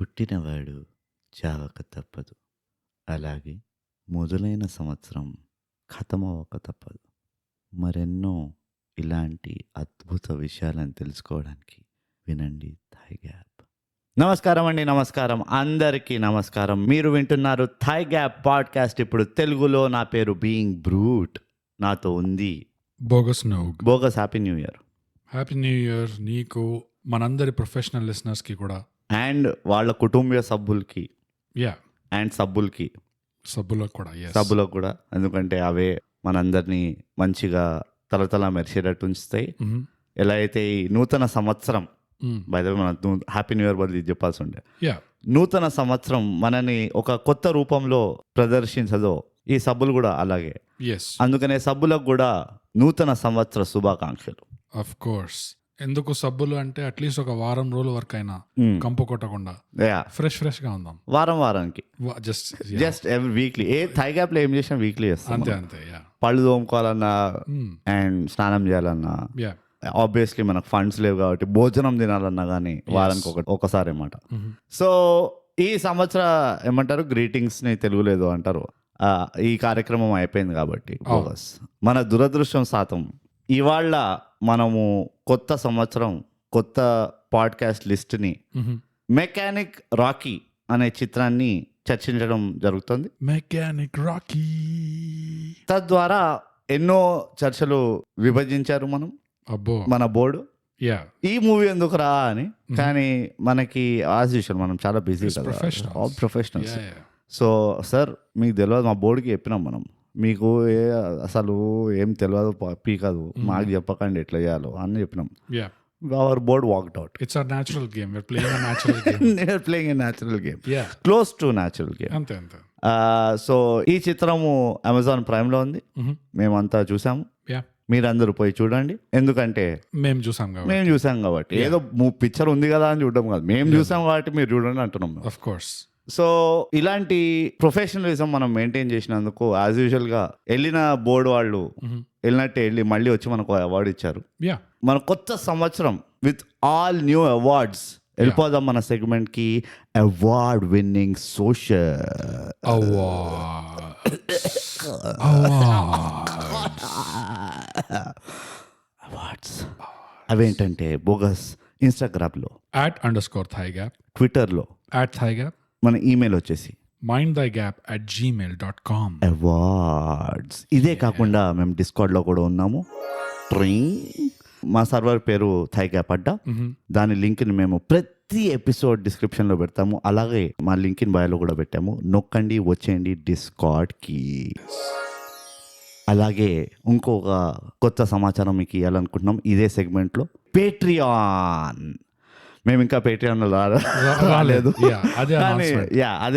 పుట్టినవాడు చావక తప్పదు. అలాగే మొదలైన సంవత్సరం ఖతమవ్వక తప్పదు. మరెన్నో ఇలాంటి అద్భుత విషయాలను తెలుసుకోవడానికి వినండి థాయ్ గ్యాప్. నమస్కారం అండి, నమస్కారం అందరికీ నమస్కారం. మీరు వింటున్నారు థాయ్ గ్యాప్ పాడ్కాస్ట్. ఇప్పుడు తెలుగులో. నా పేరు బీయింగ్ బ్రూట్. నాతో ఉంది బోగస్ నోగ్. Bogus. Happy new year. Happy new year నీకు, మనందరి ప్రొఫెషనల్ లిసనర్స్కి కూడా. అండ్ వాళ్ళ కుటుంబీయ సభ్యులకి యా, అండ్ సబ్బులకి సబ్బులకు కూడా. yes. సబ్బులకు కూడా, ఎందుకంటే అవే మనందరినీ మంచిగా తలతల మెరిసేటట్టు ఉంచుతాయి. Mhm. ఎలా అయితే ఈ నూతన సంవత్సరం Mm. బై ద వే మన హ్యాపీ న్యూ ఇయర్ బదులు ఇది చెప్పాల్సి ఉండే, యా, నూతన సంవత్సరం మనని ఒక కొత్త రూపంలో ప్రదర్శించదో ఈ సబ్బులు కూడా అలాగే. ఎస్, అందుకనే సబ్బులకు కూడా నూతన సంవత్సర శుభాకాంక్షలు. Of course. ఎందుకు సబ్బులు అంటే అట్లీస్ట్ ఒక వారం రోజుల వరకు అయినా కంపు కొట్టకుండా యా, ఫ్రెష్ గా ఉందాం. వారం వారానికి జస్ట్ జస్ట్ ఎవ్రీ వీక్లీ. ఏ థై గ్యాప్లో ఏం చేసినా వీక్లీ చేస్తాం. అంతే అంతే. యా, పళ్ళు తోముకోవాలన్నా అండ్ స్నానం చేయాలన్నా, యా, ఆబ్వియస్లీ మనకు ఫండ్స్ లేవు కాబట్టి భోజనం తినాలన్నా కానీ వారానికి ఒకసారి అన్నమాట. సో ఈ సంవత్సర ఏమంటారు, గ్రీటింగ్స్ని తెలుగులేదు అంటారు. ఈ కార్యక్రమం అయిపోయింది కాబట్టి బోగస్. మన దురదృష్టం శాతం ఇవాళ మనము కొత్త సంవత్సరం కొత్త పాడ్కాస్ట్ లిస్ట్ని మెకానిక్ రాకీ అనే చిత్రాన్ని చర్చించడం జరుగుతుంది. Mechanic Rocky. తద్వారా ఎన్నో చర్చలు విభజించారు అబ్బో, మన బోర్డు. యా, ఈ మూవీ ఎందుకు రా అని. కానీ మనకి యాజ్ యూజువల్ మనం చాలా బిజీ కదా, ప్రొఫెషనల్స్. సో సార్ మీకు తెలియదు, మా బోర్డుకి చెప్పినాం మనం, మీకు అసలు ఏం తెలియదు పీకదు, మాకు చెప్పకండి ఎట్లా చేయాలో అని చెప్పినాం. Yeah, our board walked out. It's our natural game. We're playing a natural game. They are playing a natural game, yeah, close to natural game. అంతే అంతే. సో ఈ చిత్రము అమెజాన్ ప్రైమ్లో ఉంది. మేమంతా చూసాము. యా, మీరందరూ పోయి చూడండి. ఎందుకంటే మేము చూసాం కాబట్టి. మేము చూసాం కాబట్టి, ఏదో పిక్చర్ ఉంది కదా అని చూడడం కాదు, మేము చూసాం కాబట్టి మీరు చూడండి అంటున్నాం. Of course. సో ఇలాంటి ప్రొఫెషనలిజం మనం మెయింటైన్ చేసినందుకు యాజ్ యూజువల్గా వెళ్ళిన బోర్డు వాళ్ళు వెళ్ళినట్టే వెళ్ళి మళ్ళీ వచ్చి మనకు అవార్డు ఇచ్చారు. యా, మన కొత్త సంవత్సరం విత్ ఆల్ న్యూ అవార్డ్స్. వెళ్ళిపోదాం మన సెగ్మెంట్ కి. Award winning social awards. అవేంటంటే బోగస్, ఇన్స్టాగ్రామ్లో @_thaigap, ట్విట్టర్లో @thaigap, మన ఈమెయిల్ వచ్చేసి mindthygap@gmail.com. అవార్డ్స్. ఇదే కాకుండా మేము డిస్కార్డ్లో కూడా ఉన్నాము. మా సర్వర్ పేరు థై గ్యాప్ అడ్డా. దాని లింక్ని మేము ప్రతి ఎపిసోడ్ డిస్క్రిప్షన్లో పెడతాము. అలాగే మా లింక్ని బయోలో కూడా పెట్టాము. నొక్కండి, వచ్చేయండి డిస్కార్డ్కి. అలాగే ఇంకొక కొత్త సమాచారం మీకు ఇవ్వాలనుకుంటున్నాం ఇదే సెగ్మెంట్లో. పేట్రియాన్. మేము ఇంకా పేట్రియాన్లో రాలేదు. అదే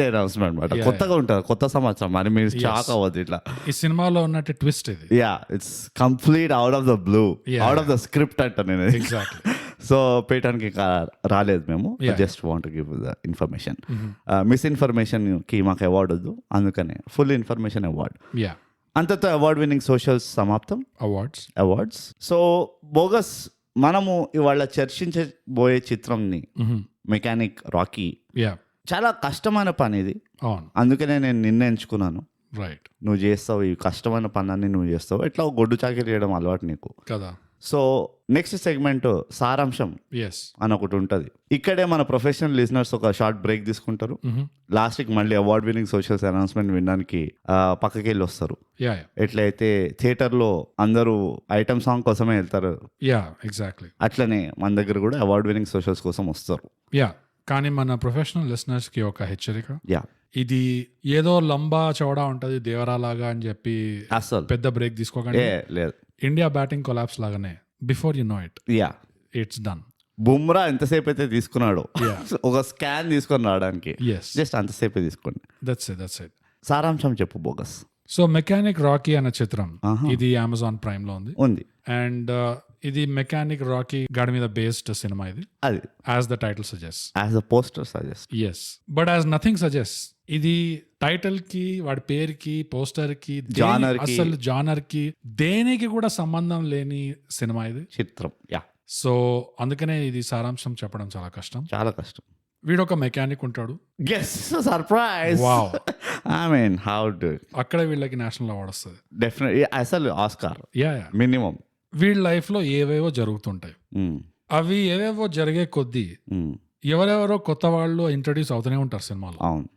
అనౌన్స్మెంట్ అనమాట. కొత్తగా ఉంటుంది, కొత్త సంవత్సరం. మరి మీరు షాక్ అవ్వద్దు. ఇట్లా ఈ సినిమాలో ఉన్నట్టు ట్విస్ట్ ఇది. Yeah, it's complete out of the blue, out of the script అంట నేను. ఎగ్జాక్ట్లీ. సో పేటానికి రాలేదు మేము. Just want give the information. మిస్ఇన్ఫర్మేషన్కి మాకు అవార్డు వద్దు, అందుకనే ఫుల్ ఇన్ఫర్మేషన్ అవార్డ్. యా, అంతతో అవార్డ్ విన్నింగ్ సోషల్స్ సమాప్తం. అవార్డ్స్. సో బోగస్, మనము ఇవాళ చర్చించబోయే చిత్రంని మెకానిక్ రాకీ. చాలా కష్టమైన పని ఇది. అందుకనే నేను నిన్న ఎంచుకున్నాను. రైట్, నువ్వు చేస్తావు ఈ కష్టమైన పనాన్ని, నువ్వు చేస్తావు. ఎట్లా గొడ్డు చాకిరీ చేయడం అలవాటు నీకు కదా. సో నెక్స్ట్ సెగ్మెంట్ సారాంశం అని ఒకటి ఉంటుంది. ఇక్కడే మన ప్రొఫెషనల్ లిజనర్స్ ఒక షార్ట్ బ్రేక్ తీసుకుంటారు. లాస్ట్కి మళ్ళీ అవార్డ్ విన్నింగ్ సోషల్స్ అనౌన్స్మెంట్ వినడానికి పక్కకి వెళ్ళి వస్తారు. ఎట్లయితే థియేటర్లో అందరూ ఐటమ్ సాంగ్ కోసమే వెళ్తారు, ఎగ్జాక్ట్లీ అట్లనే మన దగ్గర కూడా అవార్డ్ విన్నింగ్ సోషల్స్ కోసం వస్తారు. కానీ మన ప్రొఫెషనల్ లిసనర్స్ కి ఒక హెచ్చరిక. ఇది ఏదో లంబా చౌడా ఉంటది దేవరాలాగా అని చెప్పి అసలు పెద్ద బ్రేక్ తీసుకోకండి. లేదు, ఇండియా బ్యాటింగ్ కొలాప్స్ లాగానే before you know it it's done. Bumrah ఎంతసేపు అయితే తీసుకున్నాడు, ఒక స్కాన్ తీసుకొని రావడానికి, జస్ట్ అంతసేపే తీసుకోండి. That's it. సారాంశం చెప్పు బోగస్. సో మెకానిక్ రాకీ అనే చిత్రం ఇది అమెజాన్ ప్రైమ్ లో ఉంది. అండ్ ఇది మెకానిక్ రాకీ గాడి మీద బేస్డ్ సినిమా ఇది. అది as the title suggest, as the poster suggest. yes, but as nothing suggest. ఇది టైటిల్ కి, వాడి పేరుకి, పోస్టర్ కి, అసలు జానర్ కి దేనికి కూడా సంబంధం లేని సినిమా ఇది, చిత్రం. సో అందుకనే ఇది సారాంశం చెప్పడం చాలా కష్టం. వీడు ఒక మెకానిక్ ఉంటాడు. Guess surprise. Wow. I mean how do అక్కడ వీళ్ళకి నేషనల్ అవార్డు వస్తుంది. డెఫినెట్ అసలు ఆస్కార్ యా మినిమం. వీళ్ళ లైఫ్ లో ఏవేవో జరుగుతుంటాయి. అవి ఏవేవో జరిగే కొద్దీ ఎవరెవరో కొత్త వాళ్ళు ఇంట్రడ్యూస్ అవుతూనే ఉంటారు సినిమాలో. అవును.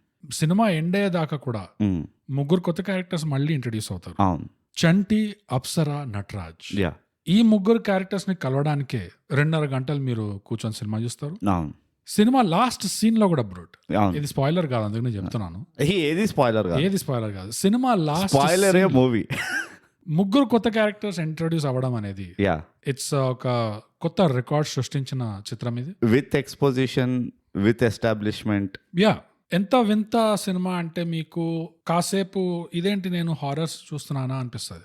సినిమా ఎండ్ అయ్యేదాకా కూడా ముగ్గురు కొత్త క్యారెక్టర్స్ మళ్ళీ ఇంట్రడ్యూస్ అవుతారు. అవును. చంటి, అప్సరా, నటరాజ్. యా ఈ ముగ్గురు క్యారెక్టర్స్ ని కలవడానికే 2.5 గంటలు మీరు కూర్చొని సినిమా చూస్తారు. అవును. సినిమా లాస్ట్ సీన్ లో కూడా బ్రూట్, అవును. ఇది స్పాయిలర్ కాదు అందుకు నేను చెప్తున్నాను. ఏది స్పాయిలర్ కాదు. ఏది స్పాయిలర్ కాదు. సినిమా లాస్ట్ స్పాయిలరే మూవీ. ముగ్గురు కొత్త క్యారెక్టర్స్ ఇంట్రొడ్యూస్ అవ్వడం అనేది యా ఇట్స్ ఒక కొత్త రికార్డ్ సృష్టించిన చిత్రం ఇది. With exposition, with establishment. Yeah ఎంత వింత సినిమా అంటే మీకు కాసేపు ఇదేంటి నేను హారర్స్ చూస్తున్నానా అనిపిస్తుంది,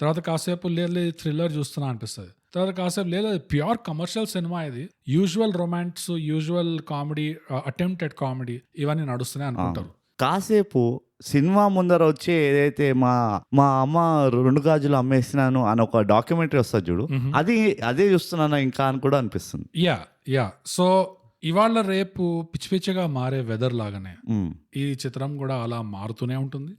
తర్వాత కాసేపు లేదు థ్రిల్లర్ చూస్తున్నా అనిపిస్తుంది, తర్వాత కాసేపు లేదు ప్యూర్ కమర్షియల్ సినిమా ఇది. Usual romance, usual comedy, attempted comedy ఇవన్నీ నడుస్తున్నాయి అనుకుంటారు. కాసేపు సినిమా ముందర వచ్చి ఏదైతే మా అమ్మ 2 గాజులు అమ్మేసినాను అని ఒక డాక్యుమెంటరీ వస్తుంది చూడు, అదే చూస్తున్నానా ఇంకా అని కూడా అనిపిస్తుంది. యా సో ఇవాళ రేపు పిచ్చి పిచ్చిగా మారే వెదర్ లాగానే ఈ చిత్రం కూడా అలా మారుతూనే ఉంటుంది.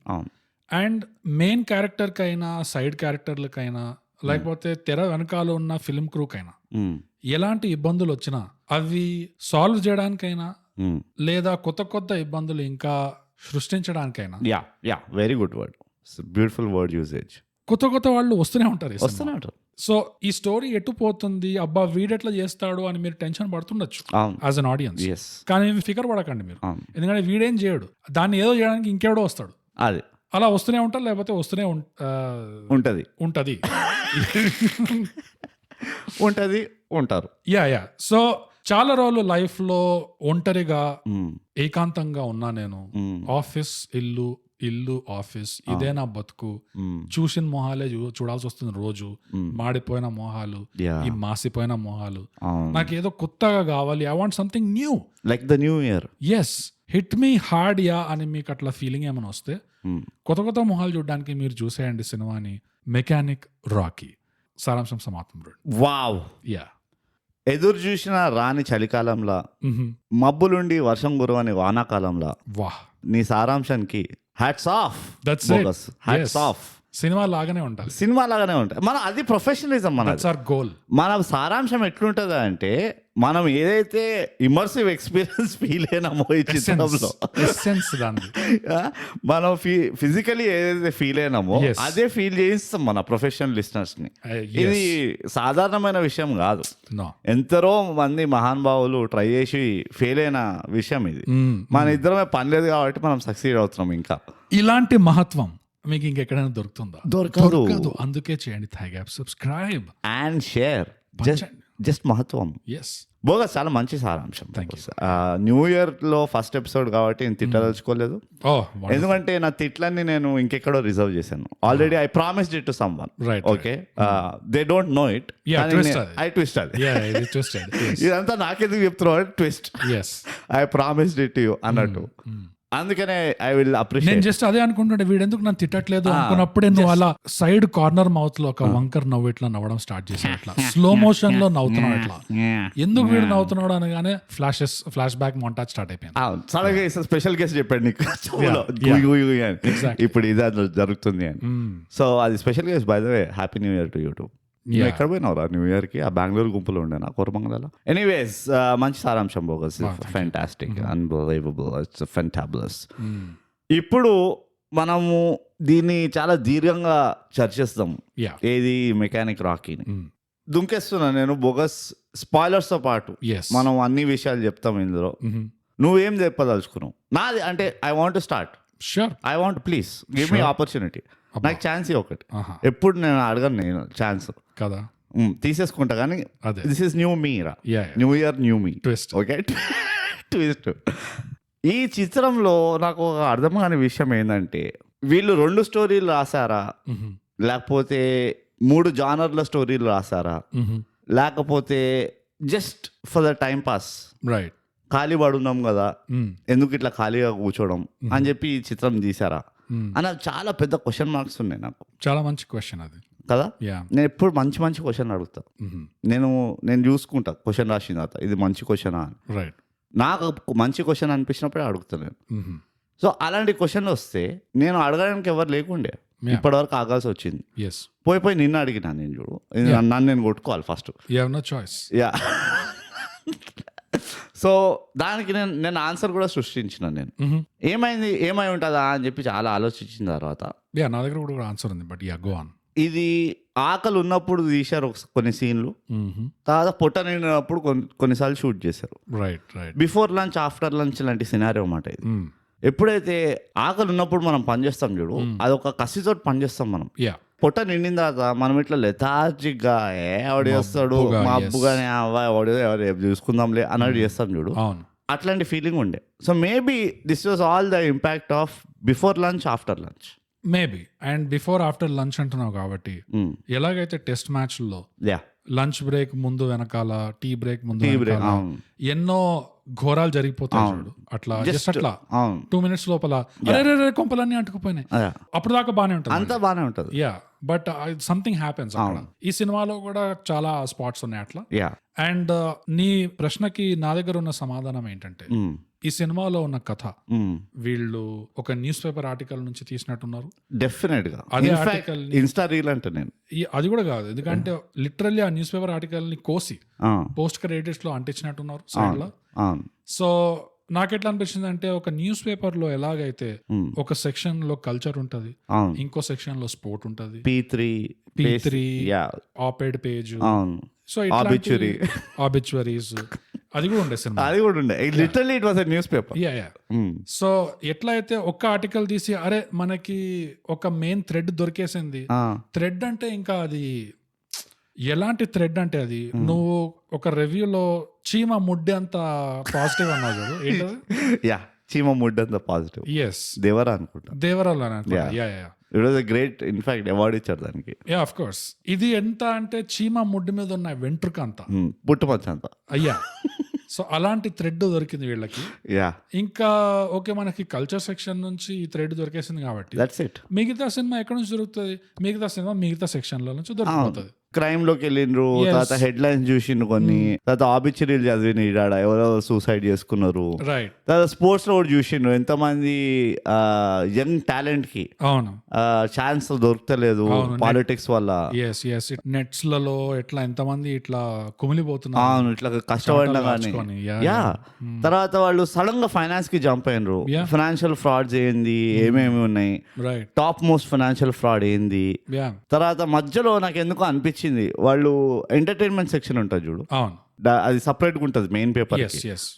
అండ్ మెయిన్ క్యారెక్టర్ కైనా సైడ్ క్యారెక్టర్లకైనా లేకపోతే తెర వెనకాల ఉన్న ఫిల్మ్ క్రూకైనా ఎలాంటి ఇబ్బందులు వచ్చినా అవి సాల్వ్ చేయడానికైనా లేదా కొత్త కొత్త ఇబ్బందులు ఇంకా సృష్టించడానికైనా very good word, beautiful word usage. కొత్త కొత్త వాళ్ళు వస్తూనే ఉంటారు. సో ఈ స్టోరీ ఎటు పోతుంది, అబ్బా వీడెట్లా చేస్తాడు అని మీరు టెన్షన్ పడుతుండొచ్చు యాజ్ అన్ ఆడియన్స్. కానీ ఫికర్ పడకండి మీరు, ఎందుకంటే వీడేం చేయడు, దాన్ని ఏదో చేయడానికి ఇంకెవడో వస్తాడు. అది అలా వస్తూనే ఉంటారు, లేకపోతే వస్తూనే ఉంటది ఉంటారు. యా సో చాలా రోజులు లైఫ్ లో ఒంటరిగా ఏకాంతంగా ఉన్నా నేను. ఆఫీస్ ఇల్లు ఆఫీస్ ఇదే నా బతుకు. చూసిన మొహాలే చూడాల్సి వస్తుంది రోజు. మాడిపోయిన మొహాలు, ఈ మాసిపోయిన మొహాలు. నాకేదో కొత్తగా కావాలి. I want something new, like the new year. Yes, hit me hard yeah అని మీకు అట్లా ఫీలింగ్ ఏమైనా వస్తే కొత్త కొత్త మొహాలు చూడడానికి మీరు చూసేయండి సినిమాని మెకానిక్ రాకీ. సారాంశం సమాప్తం. వావ్. యా ఎదురు చూసిన రాని చలికాలంలో, మబ్బులుండి వర్షం కురవని వానాకాలంలో వాహ్ నీ సారాంశానికి హ్యాట్స్ ఆఫ్. Hats off. సినిమా లాగానే ఉంటాయి. మన అది ప్రొఫెషనలిజం. గోల్. మన సారాంశం ఎట్లుంటది అంటే మనం ఏదైతే ఇమర్సివ్ ఎక్స్పీరియన్స్ ఫీల్ అయినామో ఈ చిత్రంలో, మనం ఫిజికలీ ఏదైతే ఫీల్ అయినామో అదే ఫీల్ చేయిస్తాం మన ప్రొఫెషనల్ లిస్టనర్స్ ని. ఇది సాధారణమైన విషయం కాదు. ఎంతరో మంది మహానుభావులు ట్రై చేసి ఫెయిల్ అయిన విషయం ఇది. మన ఇద్దరమే పనిలేదు కాబట్టి మనం సక్సీడ్ అవుతున్నాం. ఇంకా ఇలాంటి మహత్వం మీకు ఇంకెక్కడైనా దొరుకుతుందా? దొరకదు. అందుకే చేయండి థాయ్ గ్యాప్, సబ్స్క్రైబ్ అండ్ షేర్. జస్ట్ మహత్వం. బోగస్ చాలా మంచి సారాంశం. న్యూ ఇయర్ లో ఫస్ట్ ఎపిసోడ్ కాబట్టి నేను తిట్టదలుచుకోలేదు, ఎందుకంటే నా తిట్లన్నీ నేను ఇంకెక్కడో రిజర్వ్ చేశాను already. I promised it to someone. Okay, they don't know it. I twist అది. ఇదంతా నాకెందుకు చెప్తున్నావు twist. I promised it you అన్నట్టు. అందుకనే ఐ విల్ అప్రిషియేట్. నేను జస్ట్ అదే అనుకుంటుంటే వీడెందుకు నన్ను తిట్టట్లేదు అనుకున్నప్పుడే నువ్వు అలా సైడ్ కార్నర్ మౌత్ లో ఒక వంకర్ నవ్వు ఇట్లా నవ్వడం స్టార్ట్ చేసావు. ఇట్లా స్లో మోషన్ లో నవ్వుతున్నావు. ఇట్లా ఎందుకు వీడు నవ్వుతున్నాడు అనగానే ఫ్లాష్ బ్యాక్ మొంటాజ్ స్టార్ట్ అయిపోయింది. స్పెషల్ గెస్ట్ చెప్పాడు నీకు ఇప్పుడు ఇదే జరుగుతుంది అని. సో అది special guest. By the way happy new year to YouTube. ఎక్కడ పోయినావురా న్యూ ఇయర్ కి? ఆ బెంగళూరు గుంపులో ఉండేనా కోరమంగళలో? ఎనీవేస్ మంచి సారాంశం bogus. Fantastic, unbelievable, it's fantabulous. ఇప్పుడు మనము దీన్ని చాలా దీర్ఘంగా చర్చిస్తాం. ఏది మెకానిక్ రాకీని దుంకేస్తున్నా నేను బోగస్. స్పాయిలర్స్ తో పాటు మనం అన్ని విషయాలు చెప్తాం ఇందులో. నువ్వేం చెప్పదలుచుకున్నావు? నాది అంటే I want to start. I want, please give me opportunity. నాకు ఛాన్స్ ఒకటి. ఎప్పుడు నేను అడగను నేను ఛాన్స్ కదా, తీసేసుకుంటా. కానీ దిస్ ఇస్ న్యూ మీ రా. New year new me. Okay, twist. ఈ చిత్రంలో నాకు ఒక అర్థం కాని విషయం ఏంటంటే వీళ్ళు 2 స్టోరీలు రాసారా, లేకపోతే 3 జానర్ల స్టోరీలు రాసారా, లేకపోతే just for the time pass, right, ఖాళీ పడున్నాం కదా ఎందుకు ఇట్లా ఖాళీగా కూర్చోవడం అని చెప్పి ఈ చిత్రం తీసారా అని చాలా పెద్ద క్వశ్చన్ మార్క్స్ ఉన్నాయి నాకు. చాలా మంచి క్వశ్చన్ అది కదా. నేను ఎప్పుడు మంచి మంచి క్వశ్చన్ అడుగుతా. నేను చూసుకుంటా క్వశ్చన్ రాసిన తర్వాత ఇది మంచి క్వశ్చనా అని. రైట్. నాకు మంచి క్వశ్చన్ అనిపించినప్పుడే అడుగుతలేను. సో అలాంటి క్వశ్చన్లు వస్తే నేను అడగడానికి ఎవరు లేకుండే, ఇప్పటివరకు ఆగాల్సి వచ్చింది. పోయి నిన్ను అడిగినా నేను, చూడు నన్ను నేను కొట్టుకోవాలి ఫస్ట్. యా. సో దానికి నేను ఆన్సర్ కూడా సృష్టించిన. నేను ఏమై ఉంటుందా అని చెప్పి చాలా ఆలోచించిన తర్వాత నా దగ్గర కూడా ఆన్సర్ ఉంది. But go on. ఇది ఆకలి ఉన్నప్పుడు తీశారు కొన్ని సీన్లు, తర్వాత పొట్ట నిండినప్పుడు కొన్నిసార్లు షూట్ చేశారు. బిఫోర్ లంచ్, ఆఫ్టర్ లంచ్ లాంటి సినారియో అన్నమాట ఇది. ఎప్పుడైతే ఆకలి ఉన్నప్పుడు మనం పనిచేస్తాం చూడు, అదొక కసితో పనిచేస్తాం మనం. పొట్ట నిండిన తర్వాత మనం ఇట్లా లెథార్జిక్గా ఎవడు చేస్తాడు, మా అబ్బుగానే ఎవడు చూసుకుందాంలే అన్నట్టు చేస్తాం చూడు, అట్లాంటి ఫీలింగ్ ఉండే. So maybe this was all the impact of before lunch, after lunch. Maybe. And before after lunch అంటున్నావు కాబట్టి, ఎలాగైతే టెస్ట్ మ్యాచ్ లో లంచ్ బ్రేక్ ముందు వెనకాల, టీ బ్రేక్ ముందు ఎన్నో ఘోరాలు జరిగిపోతాయి చూడు, అట్లా జస్ట్ అట్లా 2 minutes లోపల కొంపలన్నీ అంటుకుపోయినాయి. అప్పుడు దాకా బానే ఉంటుంది, అంతా బానే ఉంటుంది. యా, బట్ సంథింగ్ హ్యాపెన్స్ అక్కడ. ఈ సినిమాలో కూడా చాలా స్పాట్స్ ఉన్నాయి అట్లా. అండ్ నీ ప్రశ్నకి నా దగ్గర ఉన్న సమాధానం ఏంటంటే, ఈ సినిమాలో ఉన్న కథ వీళ్ళు ఒక న్యూస్ పేపర్ ఆర్టికల్ నుంచి తీసినట్టున్నారు. డెఫినెట్ గా అదే ఆర్టికల్ ఇన్స్టా రీల్ అంటే నేను అది కూడా కాదు, ఎందుకంటే లిటరల్లీ ఆ న్యూస్ పేపర్ ఆర్టికల్ ని కోసి పోస్ట్ క్రెడిట్స్ లో అంటించినట్టున్నారు సైడ్ లో. సో నాకెట్లా అనిపించింది అంటే, ఒక న్యూస్ పేపర్ లో ఎలాగైతే ఒక సెక్షన్ లో కల్చర్ ఉంటది, ఇంకో సెక్షన్ లో స్పోర్ట్ ఉంటది, P3 ఆపెడ్ పేజ్, సో ఆబిచ్యురీస్ అది కూడా ఉండే సినిమా, అది కూడా ఉండే. Literally it was a news paper. So ఎట్లా అయితే ఒక్క ఆర్టికల్ తీసి అరే మనకి ఒక మెయిన్ థ్రెడ్ దొరికేసింది. థ్రెడ్ అంటే ఇంకా అది ఎలాంటి థ్రెడ్ అంటే, అది నువ్వు ఒక రివ్యూలో చీమ ముడ్డి అంత పాజిటివ్ అన్నావు కదా, ఏంటది? యా, చీమ ముడ్డి అంత పాజిటివ్. ఎస్, దేవరా అనుకుంటా. It was a great, in fact award ఇచ్చారు దానికి. Yeah, of course. ఇది ఎంత అంటే చీమ ముడ్డి మీద ఉన్న వెంట్రుక అంత, పుట్టుమచ్చ అంత. అయ్యా. సో అలాంటి థ్రెడ్ దొరికింది వీళ్ళకి. ఇంకా ఓకే, మనకి కల్చర్ సెక్షన్ నుంచి ఈ థ్రెడ్ దొరికేసింది కాబట్టి మిగతా సినిమా ఎక్కడ నుంచి దొరుకుతుంది? మిగతా సినిమా మిగతా సెక్షన్ లో నుంచి దొరికిపోతుంది. క్రైమ్ లోకి వెళ్ళిండ్రు, తర్వాత హెడ్ లైన్స్ చూసిండ్రు కొన్ని, తర్వాత ఆబిచరీలు చదివిన ఎవరో సూసైడ్ చేసుకున్నారు, తర్వాత స్పోర్ట్స్ లో కూడా చూసిండ్రు ఎంతమంది యంగ్ టాలెంట్ కి ఛాన్స్ దొరకలేదు పాలిటిక్స్ వల్ల. నెట్స్ లలో ఎట్లా ఎంతమంది ఇట్లా కుమిలిపోతున్నారు, ఇట్లా కష్టపడినా కానీ. తర్వాత వాళ్ళు సడన్ గా ఫైనాన్స్ కి జంప్ అయినరు. ఫైనాన్షియల్ ఫ్రాడ్స్ ఏంది, ఏమేమి ఉన్నాయి, టాప్ మోస్ట్ ఫైనాన్షియల్ ఫ్రాడ్ ఏంది. తర్వాత మధ్యలో నాకు ఎందుకో అనిపించింది, వాళ్ళు ఎంటర్టైన్మెంట్ సెక్షన్ ఉంటుంది చూడు, అది సపరేట్ గా ఉంటుంది మెయిన్ పేపర్.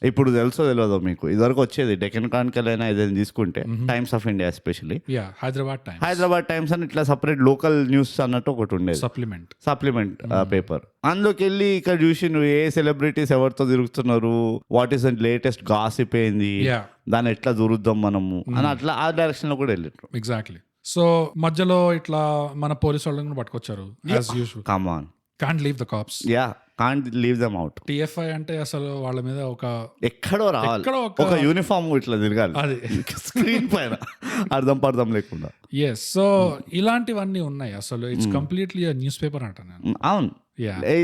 ఇప్పుడు తెలుసో తెలియదో మీకు, ఇదివరకు వచ్చేది డెక్కన్ క్రానికల్ అయినా ఏదైనా తీసుకుంటే, times of India especially Hyderabad times అని ఇట్లా సపరేట్ లోకల్ న్యూస్ అన్నట్టు ఒకటి ఉండేది, సప్లిమెంట్ పేపర్. అందులోకి వెళ్ళి ఇక్కడ చూసి నువ్వు ఏ సెలబ్రిటీస్ ఎవరితో తిరుగుతున్నారు, what is the latest gossip ఏంది, దాన్ని ఎట్లా దొరుకుదాం మనము అని అట్లా ఆ డైరెక్షన్ లో కూడా వెళ్ళిండ్రు. ఎగ్జాక్ట్లీ. సో మధ్యలో ఇట్లా మన పోలీసు వాళ్ళని పట్టుకొచ్చారు. Come on, can't leave the cops. Can't leave them out. TFI అంటే అసలు వాళ్ళ మీద ఒక ఎక్కడో రావాలి, ఒక యూనిఫామ్ ఇట్లా తిరగాలి అది స్క్రీన్ పైన, అర్థం లేకుండా. సో ఇలాంటివన్నీ ఉన్నాయి అసలు. ఇట్స్ కంప్లీట్లీ న్యూస్ పేపర్ అంట నేను. అవును,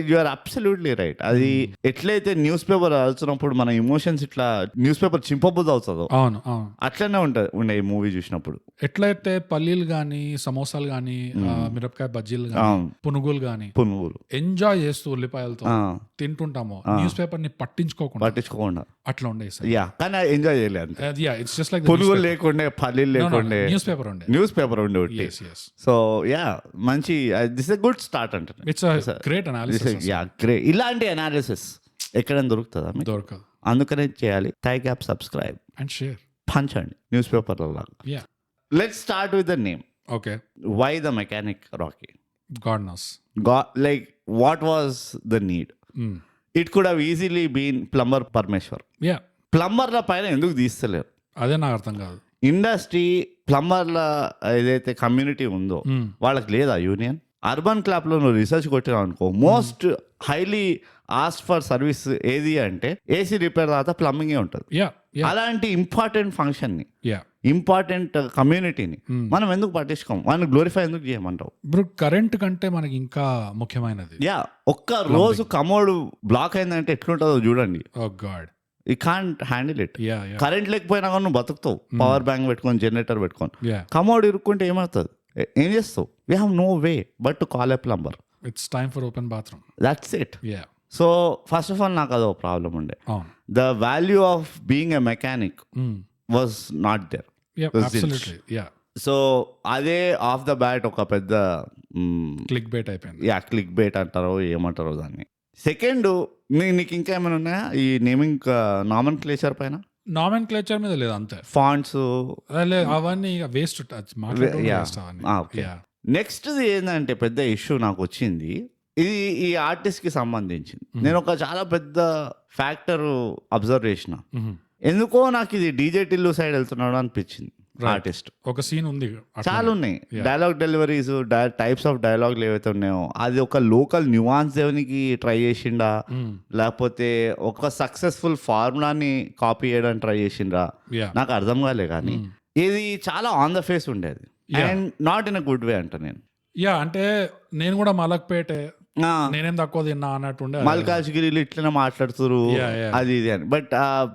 యు ఆర్ అబ్సల్యూట్లీ రైట్. అది ఎట్లయితే న్యూస్ పేపర్ చదువుతున్నప్పుడు మన ఎమోషన్స్ ఇట్లా న్యూస్ పేపర్ చింపబుద్ధి అవుతుందో, అవును అట్లనే ఉండే ఈ మూవీ చూసినప్పుడు. ఎట్లయితే పల్లీలు గానీ, సమోసాలు గానీ, మిరపకాయ బజ్జీలు గానీ, పునుగులు ఎంజాయ్ చేస్తూ ఉల్లిపాయలతో తింటుంటామో, న్యూస్ పేపర్ ని పట్టించుకోకుండా అట్లా ఉండే. కానీ ఎంజాయ్ చేయలేదు. పునుగులు లేకుండే, పల్లీలు లేకుండే, న్యూస్ పేపర్ ఉండే. సో మంచి, దిస్ ఎ గుడ్ స్టార్ట్ అంటే. It's great analysis. గ్రేట్. ఇలాంటి అనాలిసిస్ ఎక్కడైనా దొరుకుతుందా? దొరకదు. అందుకనే చేయాలి. థైక్ యాప్ సబ్స్క్రైబ్ అండ్ షేర్, పంచండి న్యూస్ పేపర్ లాగా. Let's start with the name. Okay, why the mechanic Rocky? God knows. Like, what was the need? It could have easily been plumber Parmeshwar. ప్లంబర్ల పైన ఎందుకు తీస్తలేరు? అదే నాకు అర్థం కాదు. ఇండస్ట్రీ ప్లంబర్ల ఏదైతే కమ్యూనిటీ ఉందో వాళ్ళకి లేదా యూనియన్? అర్బన్ క్లాప్ లో నువ్వు రీసెర్చ్ కొట్టినావు అనుకో, most highly ask for service ఏది అంటే ఏసీ రిపేర్ తర్వాత ప్లంబింగే ఉంటుంది. అలాంటి ఇంపార్టెంట్ ఫంక్షన్ ని, ఇంపార్టెంట్ కమ్యూనిటీని మనం ఎందుకు పట్టించుకోం? మనం గ్లోరిఫై ఎందుకు చేయమంటావు? ఇప్పుడు కరెంట్ కంటే మనకి ఇంకా ముఖ్యమైనది. ఒక్క రోజు కమోడ్ బ్లాక్ అయిందంటే ఎట్లుంటుందో చూడండి. Oh god, you can't handle it. Yeah current లేకపోయినా కానీ నువ్వు బతుకుతావు, పవర్ బ్యాంక్ పెట్టుకొని జనరేటర్ పెట్టుకొని. యా కమోడ్ ఇరుక్కుంటే ఏమవుతుంది, ఏం చేస్తావు? We have no way but to call a plumber. It's time for open bathroom. That's it. Yeah so first of all నాకు అదో ప్రాబ్లం ఉండే. అవును. The value of being a mechanic was not there. Absolutely. Yeah so అదే off the bat ఒక పెద్ద click bait అయిపోయింది. Yeah click bait అంటారో ఏమంటారో దాన్ని. సెకండ్, నీకు ఇంకా ఏమైనా ఉన్నాయా ఈ నేమింగ్ నామన్ క్లేచర్ పైన? నామన్ క్లేచర్ మీద లేదు అంతే. ఫాంట్స్ అవన్నీ వేస్ట్. ఓకే. నెక్స్ట్ ఏంటంటే పెద్ద ఇష్యూ నాకు వచ్చింది, ఇది ఈ ఆర్టిస్ట్ కి సంబంధించింది. నేను ఒక చాలా పెద్ద ఫ్యాక్టర్ అబ్జర్వ్ చేసిన. ఎందుకో నాకు ఇది డీజే టిల్లు సైడ్ వెళ్తున్నాడు అనిపించింది. ఆర్టిస్ట్ ఒక సీన్ ఉంది, చాలా ఉన్నాయి. డైలాగ్ డెలివరీస్, టైప్స్ ఆఫ్ డైలాగ్లు ఏవైతే ఉన్నాయో అది ఒక లోకల్ న్యూవాన్స్ దేవునికి ట్రై చేసిండా, లేకపోతే ఒక సక్సెస్ఫుల్ ఫార్ములాని కాపీ చేయడానికి ట్రై చేసిండ్రా, నాకు అర్థం కాలే. కానీ ఇది చాలా ఆన్ ద ఫేస్ ఉండేది and not in a good way అంట నేను. యా అంటే నేను కూడా మలక్పేటే నేనేం తక్కువ తిన్నా అన్నట్టుండే. మల్కాజ్గిరిలో ఇట్లనే మాట్లాడుతురు అది ఇది అని. But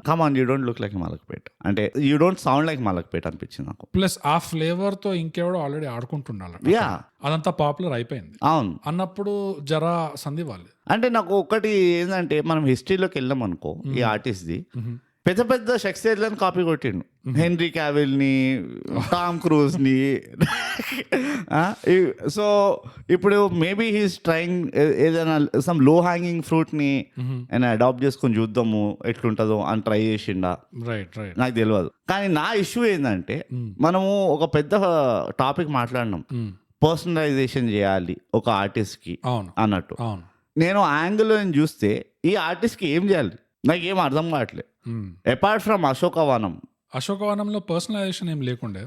come on, you don't look like Malakpet, అంటే you don't sound like Malakpet అనిపించింది నాకు. ప్లస్ ఆ ఫ్లేవర్ తో ఇంకెవడో ఆల్రెడీ ఆడుకుంటున్నాడు. యా అదంతా పాపులర్ అయిపోయింది. అవును అన్నప్పుడు జరా సంధివాలి. అంటే నాకు ఒకటి ఏంటంటే, మనం హిస్టరీలోకి వెళ్ళాం అనుకో, ఈ ఆర్టిస్ట్ది పెద్ద పెద్ద షేక్స్పియర్లను కాపీ కొట్టిండు. హెన్రీ క్యావిల్ని, టామ్ క్రూజ్ని. సో ఇప్పుడు మేబీ హీస్ ట్రైంగ్ ఏదైనా సమ్ లో హ్యాంగింగ్ ఫ్రూట్ని అయినా అడాప్ట్ చేసుకొని చూద్దాము ఎట్లుంటుందో అని ట్రై చేసిండా, నాకు తెలియదు. కానీ నా ఇష్యూ ఏంటంటే, మనము ఒక పెద్ద టాపిక్ మాట్లాడినాం, పర్సనలైజేషన్ చేయాలి ఒక ఆర్టిస్ట్కి అన్నట్టు. నేను యాంగిల్ చూస్తే ఈ ఆర్టిస్ట్కి ఏం చేయాలి నాకు ఏం అర్థం కావట్లేదు. అపార్ట్ ఫ్రమ్ అశోకవనంలో పర్సనలైజేషన్ ఏం లేకుండే.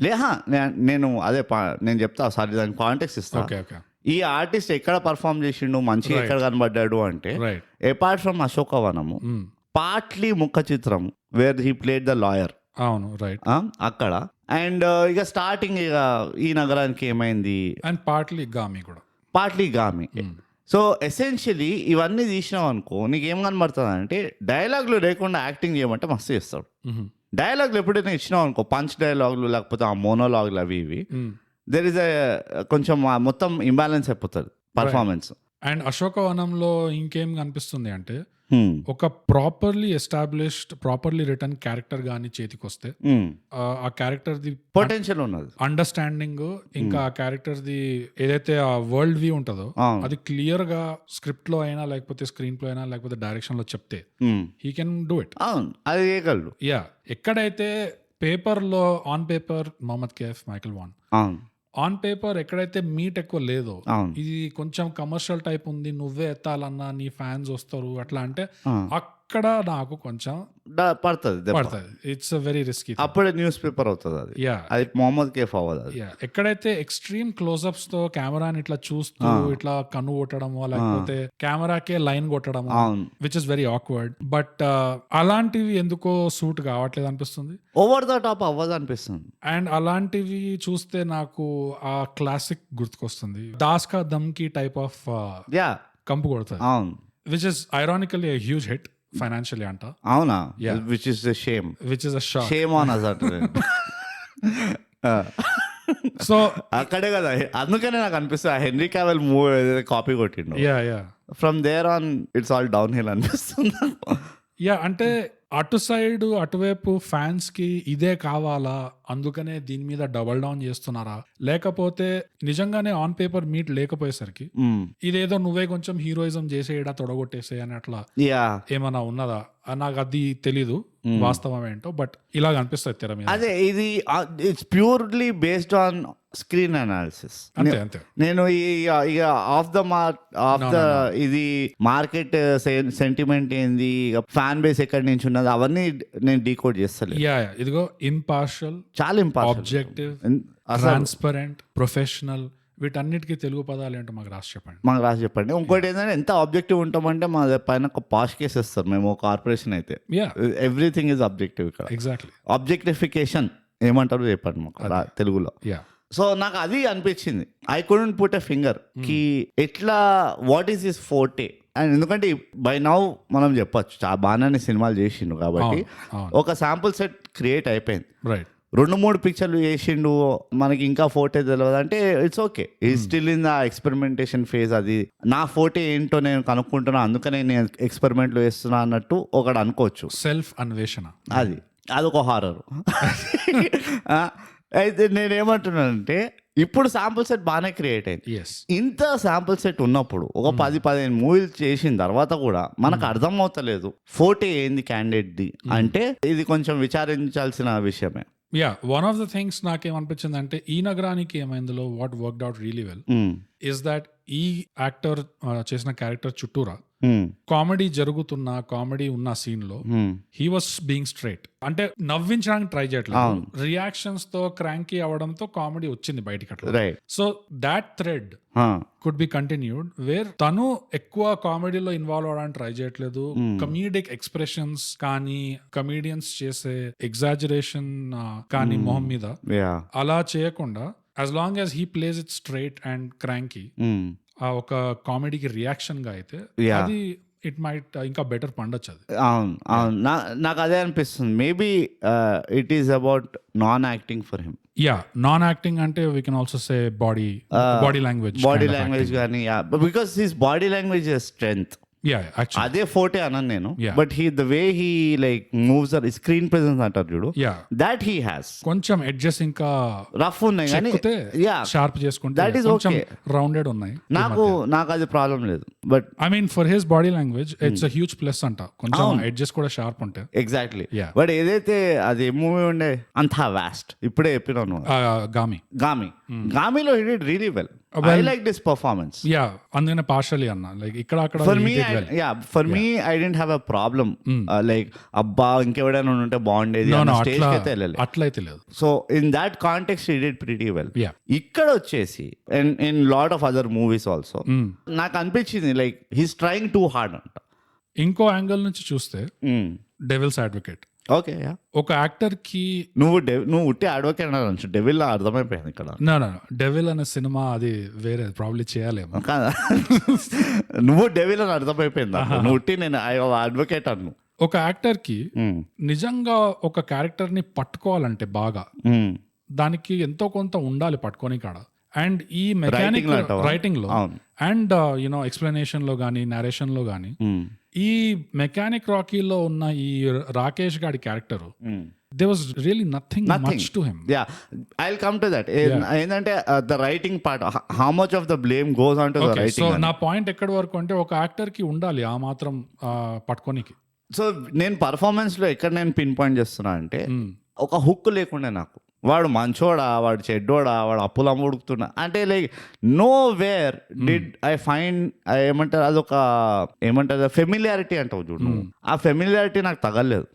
నేను అదే నేను చెప్తా, సారీ దానికి కాంటెక్స్ట్ ఇస్తా. ఈ ఆర్టిస్ట్ ఎక్కడ పర్ఫామ్ చేసిండు, మంచిగా ఎక్కడ కనబడ్డాడు అంటే, అపార్ట్ ఫ్రమ్ అశోకవనము, పార్ట్లీ ముఖ చిత్రం where he played the lawyer. అవును, రైట్. అక్కడ అండ్ ఇక స్టార్టింగ్ ఇక ఈ నగరానికి ఏమైంది, and partly Gaami. So essentially ఇవన్నీ తీసినావు అనుకో, నీకేం కనబడుతుంది అంటే, డైలాగ్లు లేకుండా యాక్టింగ్ చేయమంటే మస్తు చేస్తాడు. డైలాగ్లు ఎప్పుడైనా ఇచ్చినావు అనుకో, పంచ్ డైలాగ్లు లేకపోతే ఆ మోనోలాగ్లు అవి ఇవి, దెర్ ఇస్ కొంచెం మొత్తం ఇంబ్యాలెన్స్ అయిపోతుంది పర్ఫార్మెన్స్. అండ్ అశోకవనంలో ఇంకేం కనిపిస్తుంది అంటే, ఒక properly established, properly return character గానీ చేతికి వస్తే, ఆ క్యారెక్టర్ ది పొటెన్షియల్ ఉన్నది, అండర్స్టాండింగ్, ఇంకా ఆ క్యారెక్టర్ ది ఏదైతే ఆ వరల్డ్ వ్యూ ఉంటుందో అది క్లియర్ గా స్క్రిప్ట్ లో అయినా లేకపోతే స్క్రీన్ ప్లే అయినా లేకపోతే డైరెక్షన్ లో చెప్తే హీ కెన్ డూ ఇట్. అది చేయగలడు. యా ఎక్కడైతే పేపర్ లో on paper Mohammad Kaif, Michael Vaughan, on paper ఎక్కడైతే మీట్ ఎక్కువ లేదో, ఇది కొంచెం కమర్షియల్ టైప్ ఉంది, నువ్వే ఎత్తాలన్నా నీ ఫ్యాన్స్ వస్తారు అట్లా అంటే, అక్కడ నాకు కొంచెం పడుతుంది. It's very risky. అప్పుడే న్యూస్ పేపర్ అవుతుంది అది. అది మొహమ్మద్ కేఫ్ అవ్వదు. ఎక్కడైతే ఎక్స్ట్రీమ్ క్లోజ్అప్స్ తో కెమెరాని ఇట్లా చూస్తూ ఇట్లా కన్ను కొట్టడమో లేకపోతే కెమెరాకే లైన్ కొట్టడమో, which is very awkward. But అలాంటివి ఎందుకో సూట్ కావట్లేదు అనిపిస్తుంది, ఓవర్ ద టాప్ అవ్వదు అనిపిస్తుంది. అండ్ అలాంటివి చూస్తే నాకు ఆ క్లాసిక్ గుర్తుకొస్తుంది, దాస్ కా దమ్కి టైప్ ఆఫ్ కంపు కొడుతుంది, which is ironically a huge hit financially అంట. అవునా? which is a shock. Shame on us అంటే. సో అక్కడే కదా, అందుకనే నాకు అనిపిస్తుంది హెన్రీ క్యావిల్ మూవీ కాపీ కొట్టిండు. From there on it's all downhill అనిపిస్తుంది. అంటే అటు సైడ్ అటువైపు ఫ్యాన్స్ కి ఇదే కావాలా, అందుకనే దీని మీద డబల్ డౌన్ చేస్తున్నారా, లేకపోతే నిజంగానే ఆన్ పేపర్ మీట్ లేకపోయేసరికి ఇదేదో నువ్వే కొంచెం హీరోయిజం చేసేయడా తొడగొట్టేసే అని అట్లా ఏమన్నా ఉన్నదా, నాకు అది తెలీదు వాస్తవం ఏంటో. బట్ ఇలా అనిపిస్తుంది తెర మీద. అదే ఇది it's purely based on screen analysis. అంతే. నేను ఇక ఆఫ్ ద ఇది మార్కెట్ సెంటిమెంట్ ఏంది, ఫ్యాన్ బేస్ ఎక్కడి నుంచి ఉన్నది, అవన్నీ నేను డీకోడ్ చేస్తాను. ఇదిగో ఇంపార్షియల్, చాలా ఇంపార్షియల్, ఆబ్జెక్టివ్, ట్రాన్స్పరెంట్, ప్రొఫెషనల్, వీటన్నిటికీ తెలుగు పదాలు ఏంటో మాకు రాసి చెప్పండి. ఇంకోటి ఏంటంటే, ఎంత ఆబ్జెక్టివ్ ఉంటామంటే మా పైన ఒక పాష్ కేసు ఇస్తారు. మేము కార్పొరేషన్ అయితే ఎవ్రీథింగ్ ఈజ్ ఆబ్జెక్టివ్. ఇక్కడ ఎగ్జాక్ట్లీ ఆబ్జెక్టిఫికేషన్ ఏమంటారు చెప్పండి మాకు తెలుగులో. సో నాకు అది అనిపించింది, I couldn't put a finger కి ఎట్లా, what is his forte and ఎందుకంటే బై నౌ మనం చెప్పొచ్చు బాగానే సినిమాలు చేసిండు కాబట్టి అవును. ఒక శాంపుల్ సెట్ క్రియేట్ అయిపోయింది. రైట్ 2-3 పిక్చర్లు చేసిండు, మనకి ఇంకా ఫోటే తెలియదు అంటే ఇట్స్ ఓకే. ఈ still in the experimentation phase. అది నా ఫోటే ఏంటో నేను కనుక్కుంటున్నా, అందుకనే నేను ఎక్స్పెరిమెంట్లు చేస్తున్నా అన్నట్టు ఒకడు అనుకోవచ్చు. సెల్ఫ్ అన్వేషణ అదొక హారర్. అయితే నేనేమంటున్నానంటే ఇప్పుడు శాంపుల్ సెట్ బాగానే క్రియేట్ అయింది. ఎస్ ఇంత శాంపుల్ సెట్ ఉన్నప్పుడు ఒక 10-15 మూవీలు చేసిన తర్వాత కూడా మనకు అర్థం అవుతలేదు ఫోటే ఏంది క్యాండిడేట్ది అంటే ఇది కొంచెం విచారించాల్సిన విషయమే. Yeah one of the things నాకేమనిపించింది అంటే ఈ నగరానికి ఏమైందో what worked out really well is that ఈ యాక్టర్ చేసిన క్యారెక్టర్ చుట్టూరా కామెడీ జరుగుతున్న కామెడీ ఉన్న సీన్ లో హీ వాస్ బీయింగ్ స్ట్రైట్, అంటే నవ్వించడానికి ట్రై చేయట్లేదు, రియాక్షన్స్ తో క్రాంకీ అవడంతో కామెడీ వచ్చింది బయటికి అట్లా. So that thread could be continued where తను ఎక్కువ కామెడీలో ఇన్వాల్వ్ అవడానికి ట్రై చేయట్లేదు. కమీడిక్ ఎక్స్ప్రెషన్స్ కానీ కమీడియన్స్ చేసే ఎగ్జాజరేషన్ కానీ మొహం మీద అలా చేయకుండా as long as he plays it straight and cranky ఒక కామెడీకి రియాక్షన్ గా అయితే అది ఇట్ మైట్ ఇంకా బెటర్ పండొచ్చు అది. అవును నాకు అదే అనిపిస్తుంది. Maybe it is about non acting for him. Yeah non acting అంటే we can also say body language కానీ because his body language is strength. అదే ఫోటే అన్నాను నేను. But the way he like moves screen presence అంటారు చూడు, that he has కొంచెం edges ఇంకా రఫ్ ఉన్నాయి కానీ షార్ప్ చేసుకుంటే దట్ ఈస్ ఓకే, రౌండెడ్ ఉన్నాయి. నాకు అది ప్రాబ్లం లేదు. But I mean for his body language it's a huge plus అంట, కొంచెం ఎడ్జెస్ కూడా షార్ప్ ఉంటాయి. ఎగ్జాక్ట్లీ. బట్ ఏదైతే అది మూవీ ఉండే అంతా వాస్ట్, ఇప్పుడే చెప్పినాను గామిలో he did really well. I like this performance. Yeah, అందుకనే partially అన్నా లైక్ ఇక్కడ అక్కడ for me I didn't have a problem. Like అబ్బా ఇంకెవడైనా ఉంటే బాగుండేది అన్న స్టేజ్ కి అయితే వెళ్ళలేదు, అట్లయితే లేదు. So in that context he did pretty well. ఇక్కడ వచ్చేసి in lot of other movies also నాకు అనిపించింది like he's trying too hard అంట. ఇంకో యాంగిల్ నుంచి చూస్తే డెవిల్స్ అడ్వకేట్. ఓకే, ఒక యాక్టర్ కి నువ్వు ఉట్టి అడ్వకేట్ అన్నారు, డెవిల్ అర్థమైపోయింది ఇక్కడ. డెవిల్ అనే సినిమా అది వేరే ప్రాబ్లీ చేయాలేమో. నువ్వు డెవిల్ అని అర్థమైపోయింది, నువ్వు ఉట్టి నేను అడ్వకేట్ అన్ను. ఒక యాక్టర్ కి నిజంగా ఒక క్యారెక్టర్ ని పట్టుకోవాలంటే బాగా దానికి ఎంతో కొంత ఉండాలి పట్టుకొని కాడ. అండ్ ఈ మెకానిక్ రైటింగ్ లో అండ్ యునో ఎక్స్ప్లెనేషన్ లో గానీ నేరేషన్ లో గానీ ఈ మెకానిక్ రాకీలో ఉన్న ఈ రాకేష్ గాడి character there was really nothing much to him. Yeah, I'll come to that. ఏంటంటే the writing part, how much of the blame goes on to the writing. So నా పాయింట్ ఎక్కడి వరకు అంటే ఒక యాక్టర్ కి ఉండాలి ఆ మాత్రం పట్టుకోనికి. సో నేను పర్ఫార్మెన్స్ లో ఎక్కడ నేను పిన్ పాయింట్ చేస్తున్నా అంటే ఒక హుక్ లేకుండా నాకు వాడు మంచోడా వాడు చెడ్డోడా వాడు అప్పులు అమ్ముడుకుతున్నా అంటే like know where did I find ఏమంటారు అదొక ఏమంటారు ఫెమిలియారిటీ అంటావు చూడు, ఆ ఫెమిలియారిటీ నాకు తగలేదు.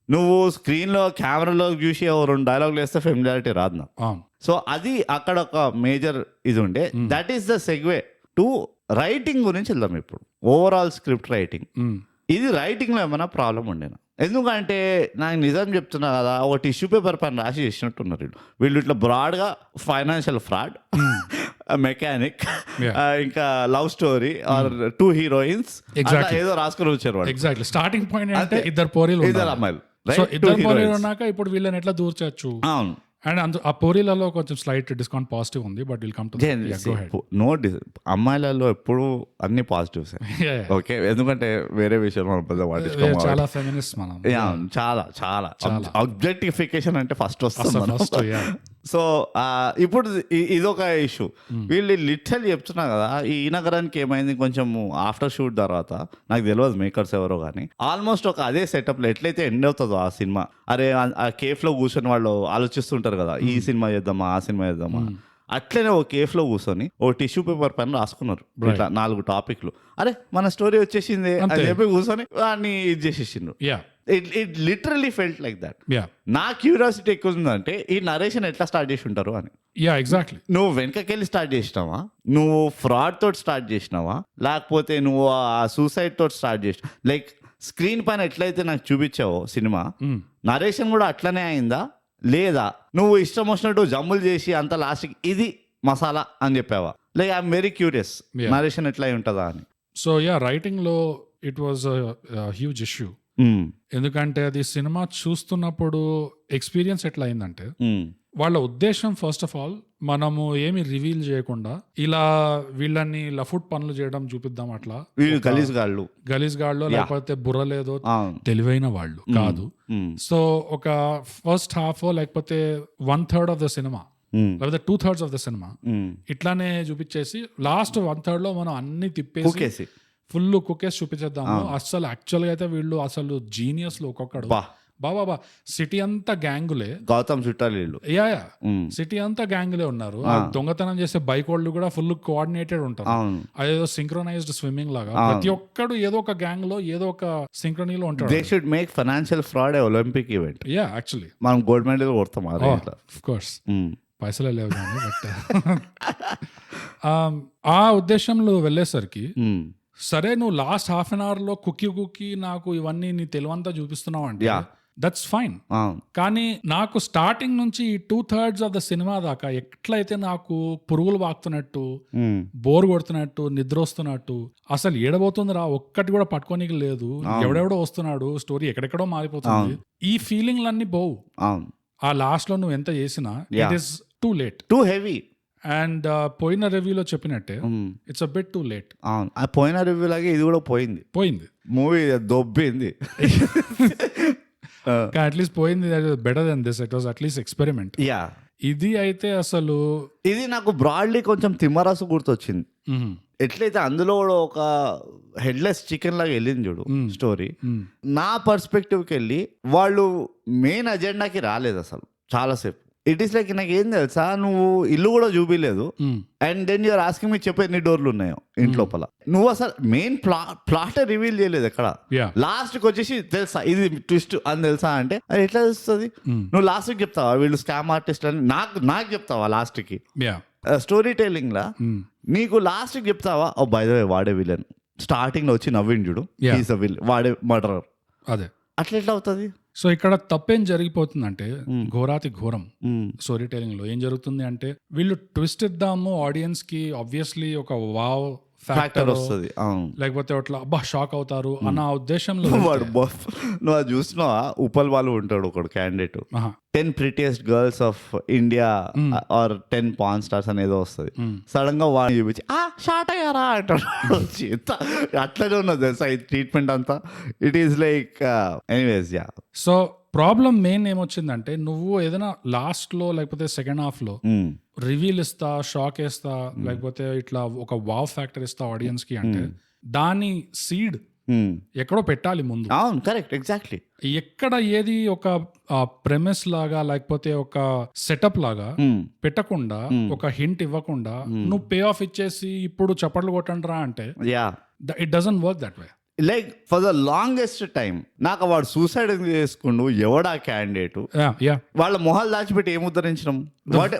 నువ్వు స్క్రీన్ లో కెమెరాలో చూసి 2 డైలాగులు వేస్తే ఫెమిలియారిటీ రాదు నాకు. సో అది అక్కడ ఒక మేజర్ ఇది ఉండే. That is the segue to writing గురించి వెళ్దాం ఇప్పుడు. ఓవరాల్ స్క్రిప్ట్ రైటింగ్, ఇది రైటింగ్ లో ఏమైనా ప్రాబ్లం ఉండేనా? ఎందుకంటే నాకు నిజం చెప్తున్నా కదా, ఒక టిష్యూ పేపర్ పైన రాసి చేసినట్టున్నారు వీళ్ళు ఇట్లా బ్రాడ్గా ఫైనాన్షియల్ ఫ్రాడ్, మెకానిక్, ఇంకా లవ్ స్టోరీ ఆర్ 2 హీరోయిన్స్ ఏదో రాసుకుని వచ్చారు. ఎగ్జాక్ట్లీ స్టార్టింగ్ పాయింట్ అంటే ఇద్దరు అమ్మాయిలు, ఉన్నాక ఇప్పుడు వీళ్ళని ఎట్లా దూర్చచ్చు. అవును, అండ్ ఆ పోరీలలో కొంచెం స్లైట్ డిస్కౌంట్ పాజిటివ్ ఉంది. But will come to know అమ్మాయిలలో ఎప్పుడు అన్ని పాజిటివ్స్. ఓకే, ఎందుకంటే వేరే విషయం మనం పెద్ద చాలా ఫెమినిస్ట్ మనం, చాలా చాలా ఆబ్జెక్టిఫికేషన్ అంటే ఫస్ట్ వస్తుంది. సో ఇప్పుడు ఇదొక ఇష్యూ. వీళ్ళు లిటరల్ చెప్తున్నా కదా, ఈ నగరానికి ఏమైంది కొంచెం ఆఫ్టర్ షూట్ తర్వాత నాకు తెలియదు మేకర్స్ ఎవరో కానీ ఆల్మోస్ట్ ఒక అదే సెటప్ లో ఎట్లయితే ఎండ్ అవుతుందో ఆ సినిమా, అరే ఆ కేఫ్ లో కూర్చొని వాళ్ళు ఆలోచిస్తుంటారు కదా ఈ సినిమా చేద్దామా ఆ సినిమా చేద్దామా, అట్లనే ఓ కేఫ్ లో కూర్చొని ఓ టిష్యూ పేపర్ పైన రాసుకున్నారు ఇట్లా 4 టాపిక్లు. అరే మన స్టోరీ వచ్చేసింది అని చెప్పి కూర్చొని వాడిని ఇది చేసేసిండ్రు. It literally felt like that. నా క్యూరియాసిటీ ఎక్కువ ఉందంటే ఈ నరేషన్ ఎట్లా స్టార్ట్ చేసి ఉంటారు అని. ఎగ్జాక్ట్లీ. నువ్వు వెనకకెళ్ళి స్టార్ట్ చేసినావా, నువ్వు ఫ్రాడ్ తోటి స్టార్ట్ చేసినావా, లేకపోతే నువ్వు ఆ సూసైడ్ తోటి స్టార్ట్ చేసినావు? లైక్ స్క్రీన్ పైన ఎట్లయితే నాకు చూపించావో సినిమా నరేషన్ కూడా అట్లనే అయిందా, లేదా నువ్వు ఇష్టం వచ్చినట్టు జమ్ములు చేసి అంత లాస్ట్కి ఇది మసాలా అని చెప్పావా? Like I'm very curious narration ఎట్లా ఉంటుందా అని. సో యా రైటింగ్ లో ఇట్ వాజ్ హ్యూజ్ ఇష్యూ. ఎందుకంటే అది సినిమా చూస్తున్నప్పుడు ఎక్స్పీరియన్స్ ఎట్లా అయిందంటే, వాళ్ళ ఉద్దేశం ఫస్ట్ ఆఫ్ ఆల్ మనము ఏమి రివీల్ చేయకుండా ఇలా వీళ్ళని లఫుట్ పనులు చేయడం చూపిద్దాం, అట్లా గలీజ్ గాళ్ళు లేకపోతే బుర్ర లేదో తెలివైన వాళ్ళు కాదు. సో ఒక ఫస్ట్ హాఫ్ లేకపోతే 1/3 ఆఫ్ ద సినిమా లేకపోతే 2/3 ఆఫ్ ద సినిమా ఇట్లానే చూపించేసి లాస్ట్ 1/3 లో మనం అన్ని తిప్పేసి ఫుల్ కుకేసి చూపించేద్దాము. అసలు యాక్చువల్ గా అయితే వీళ్ళు అసలు జీనియస్ లో ఒక్కొక్కడు బాబా సిటీ అంతా గ్యాంగులే, గౌతమ్ చుట్టాలు సిటీ అంతా గ్యాంగులే ఉన్నారు. దొంగతనం చేసే బైక్ వాళ్ళు కూడా ఫుల్ కోఆర్డినేటెడ్ ఉంటారు. అదేదో సింక్రోనైజ్డ్ స్విమ్మింగ్ లాగా ప్రతి ఒక్కడు ఏదో ఒక గ్యాంగ్ లో ఏదో ఒక సింక్రోనీలో ఉంటాడు. They should make financial fraud Olympic event. Actually మనం గోల్డ్ మెడల్ కొడతాం. ఆఫ్ కోర్స్ పైసలే లేవు కానీ బట్ ఆ ఉద్దేశంలో వెళ్ళేసరికి సరే నువ్వు లాస్ట్ హాఫ్ అన్ అవర్ లో కుక్కి నాకు ఇవన్నీ నీ తెలివంతా చూపిస్తున్నావు అంటే దట్స్ ఫైన్. కానీ నాకు స్టార్టింగ్ నుంచి 2/3 ఆఫ్ ద సినిమా దాకా ఎట్లయితే నాకు పురుగులు వాకుతున్నట్టు, బోర్ కొడుతున్నట్టు, నిద్ర వస్తున్నట్టు, అసలు ఏడబోతుందిరా ఒక్కటి కూడా పట్టుకోనికి లేదు, ఎవడెవడో వస్తున్నాడు, స్టోరీ ఎక్కడెక్కడో మారిపోతుంది, ఈ ఫీలింగ్లన్నీ పోవు. ఆ లాస్ట్ లో నువ్వు ఎంత చేసినా it is too late, too heavy. And పోయిన రివ్యూలో చెప్పినట్టే it's a bit too late. ఆ పోయిన రివ్యూ లాగే ఇది కూడా పోయింది. మూవీ దొబ్బింది. అట్లీస్ట్ పోయింది better than this. It was at least experiment. ఇది అయితే అసలు ఇది నాకు బ్రాడ్లీ కొంచెం తిమ్మరసు గుర్తొచ్చింది. ఎట్లయితే అందులో కూడా ఒక హెడ్లెస్ చికెన్ లాగా వెళ్ళింది చూడు స్టోరీ. నా పర్స్పెక్టివ్కి వెళ్ళి వాళ్ళు మెయిన్ అజెండాకి రాలేదు అసలు చాలాసేపు. ఇట్ ఈస్ లైక్ నాకు ఏం తెలుసా, నువ్వు ఇల్లు కూడా చూపిలేదు and then you're asking me చెప్పే ఎన్ని డోర్లు ఉన్నాయో ఇంట్లోపల. నువ్వు అసలు మెయిన్ ప్లాట్ రివీల్ చేయలేదు ఎక్కడ. లాస్ట్ కి వచ్చేసి తెలుసా ఇది ట్విస్ట్ అని తెలుసా అంటే అది ఎట్లా తెలుస్తుంది? నువ్వు లాస్ట్ కి చెప్తావా వీళ్ళు స్కామ్ ఆర్టిస్ట్ అని? నాకు చెప్తావా లాస్ట్ కి? స్టోరీ టెల్లింగ్ లా నీకు లాస్ట్ కి చెప్తావా ఓ బై ద వే వాడే విలన్, స్టార్టింగ్ లో వచ్చి నవ్విండు ఈస్ అ విలన్, వాడే మర్డరర్. అదే అట్లా ఎట్లా అవుతుంది? సో ఇక్కడ తప్పేం జరిగిపోతుందంటే ఘోరాతి ఘోరం స్టోరీ టెలింగ్ లో ఏం జరుగుతుంది అంటే, వీళ్ళు ట్విస్ట్ ఇద్దాము ఆడియన్స్ కి, ఆబ్వియస్లీ ఒక వావ్ ఫ్యాక్టర్ వస్తుంది, లేకపోతే అట్లా అబ్బా షాక్ అవుతారు అన్న ఉద్దేశంలో నువ్వు అది చూసినావా? ఉపల్ వాళ్ళు ఉంటాడు ఒకడు candidate, 10 prettiest girls of India or 10 pan stars అనేదో వస్తుంది. సడన్ గా వాడు చూపించి షార్ట్ అయ్యారా అంటాడు. అట్లనే ఉన్నది తెలుసా ఈ ట్రీట్మెంట్ అంతా. It is like anyways. So problem main ఏమొచ్చిందంటే, నువ్వు ఏదైనా లాస్ట్ లో లేకపోతే సెకండ్ హాఫ్ లో రివీల్ ఇస్తా, షాక్ వేస్తా, లేకపోతే ఇట్లా ఒక వావ్ ఫ్యాక్టర్ ఇస్తా ఆడియన్స్ కి అంటే, దాని సీడ్ ఎక్కడో పెట్టాలి ముందు. అవును, కరెక్ట్, ఎగ్జాక్ట్లీ. ఎక్కడ ఏది ఒక ప్రెమిస్ లాగా లేకపోతే ఒక సెటప్ లాగా పెట్టకుండా, ఒక హింట్ ఇవ్వకుండా నువ్వు పే ఆఫ్ ఇచ్చేసి ఇప్పుడు చప్పట్లు కొట్టండి రా అంటే it doesn't work that way. Like for the longest time నాకు వాడు సూసైడ్ చేసుకుండు ఎవడా క్యాండిడేట్, వాళ్ళ మొహాలు దాచిపెట్టి ఏం ఉద్ధరించడం?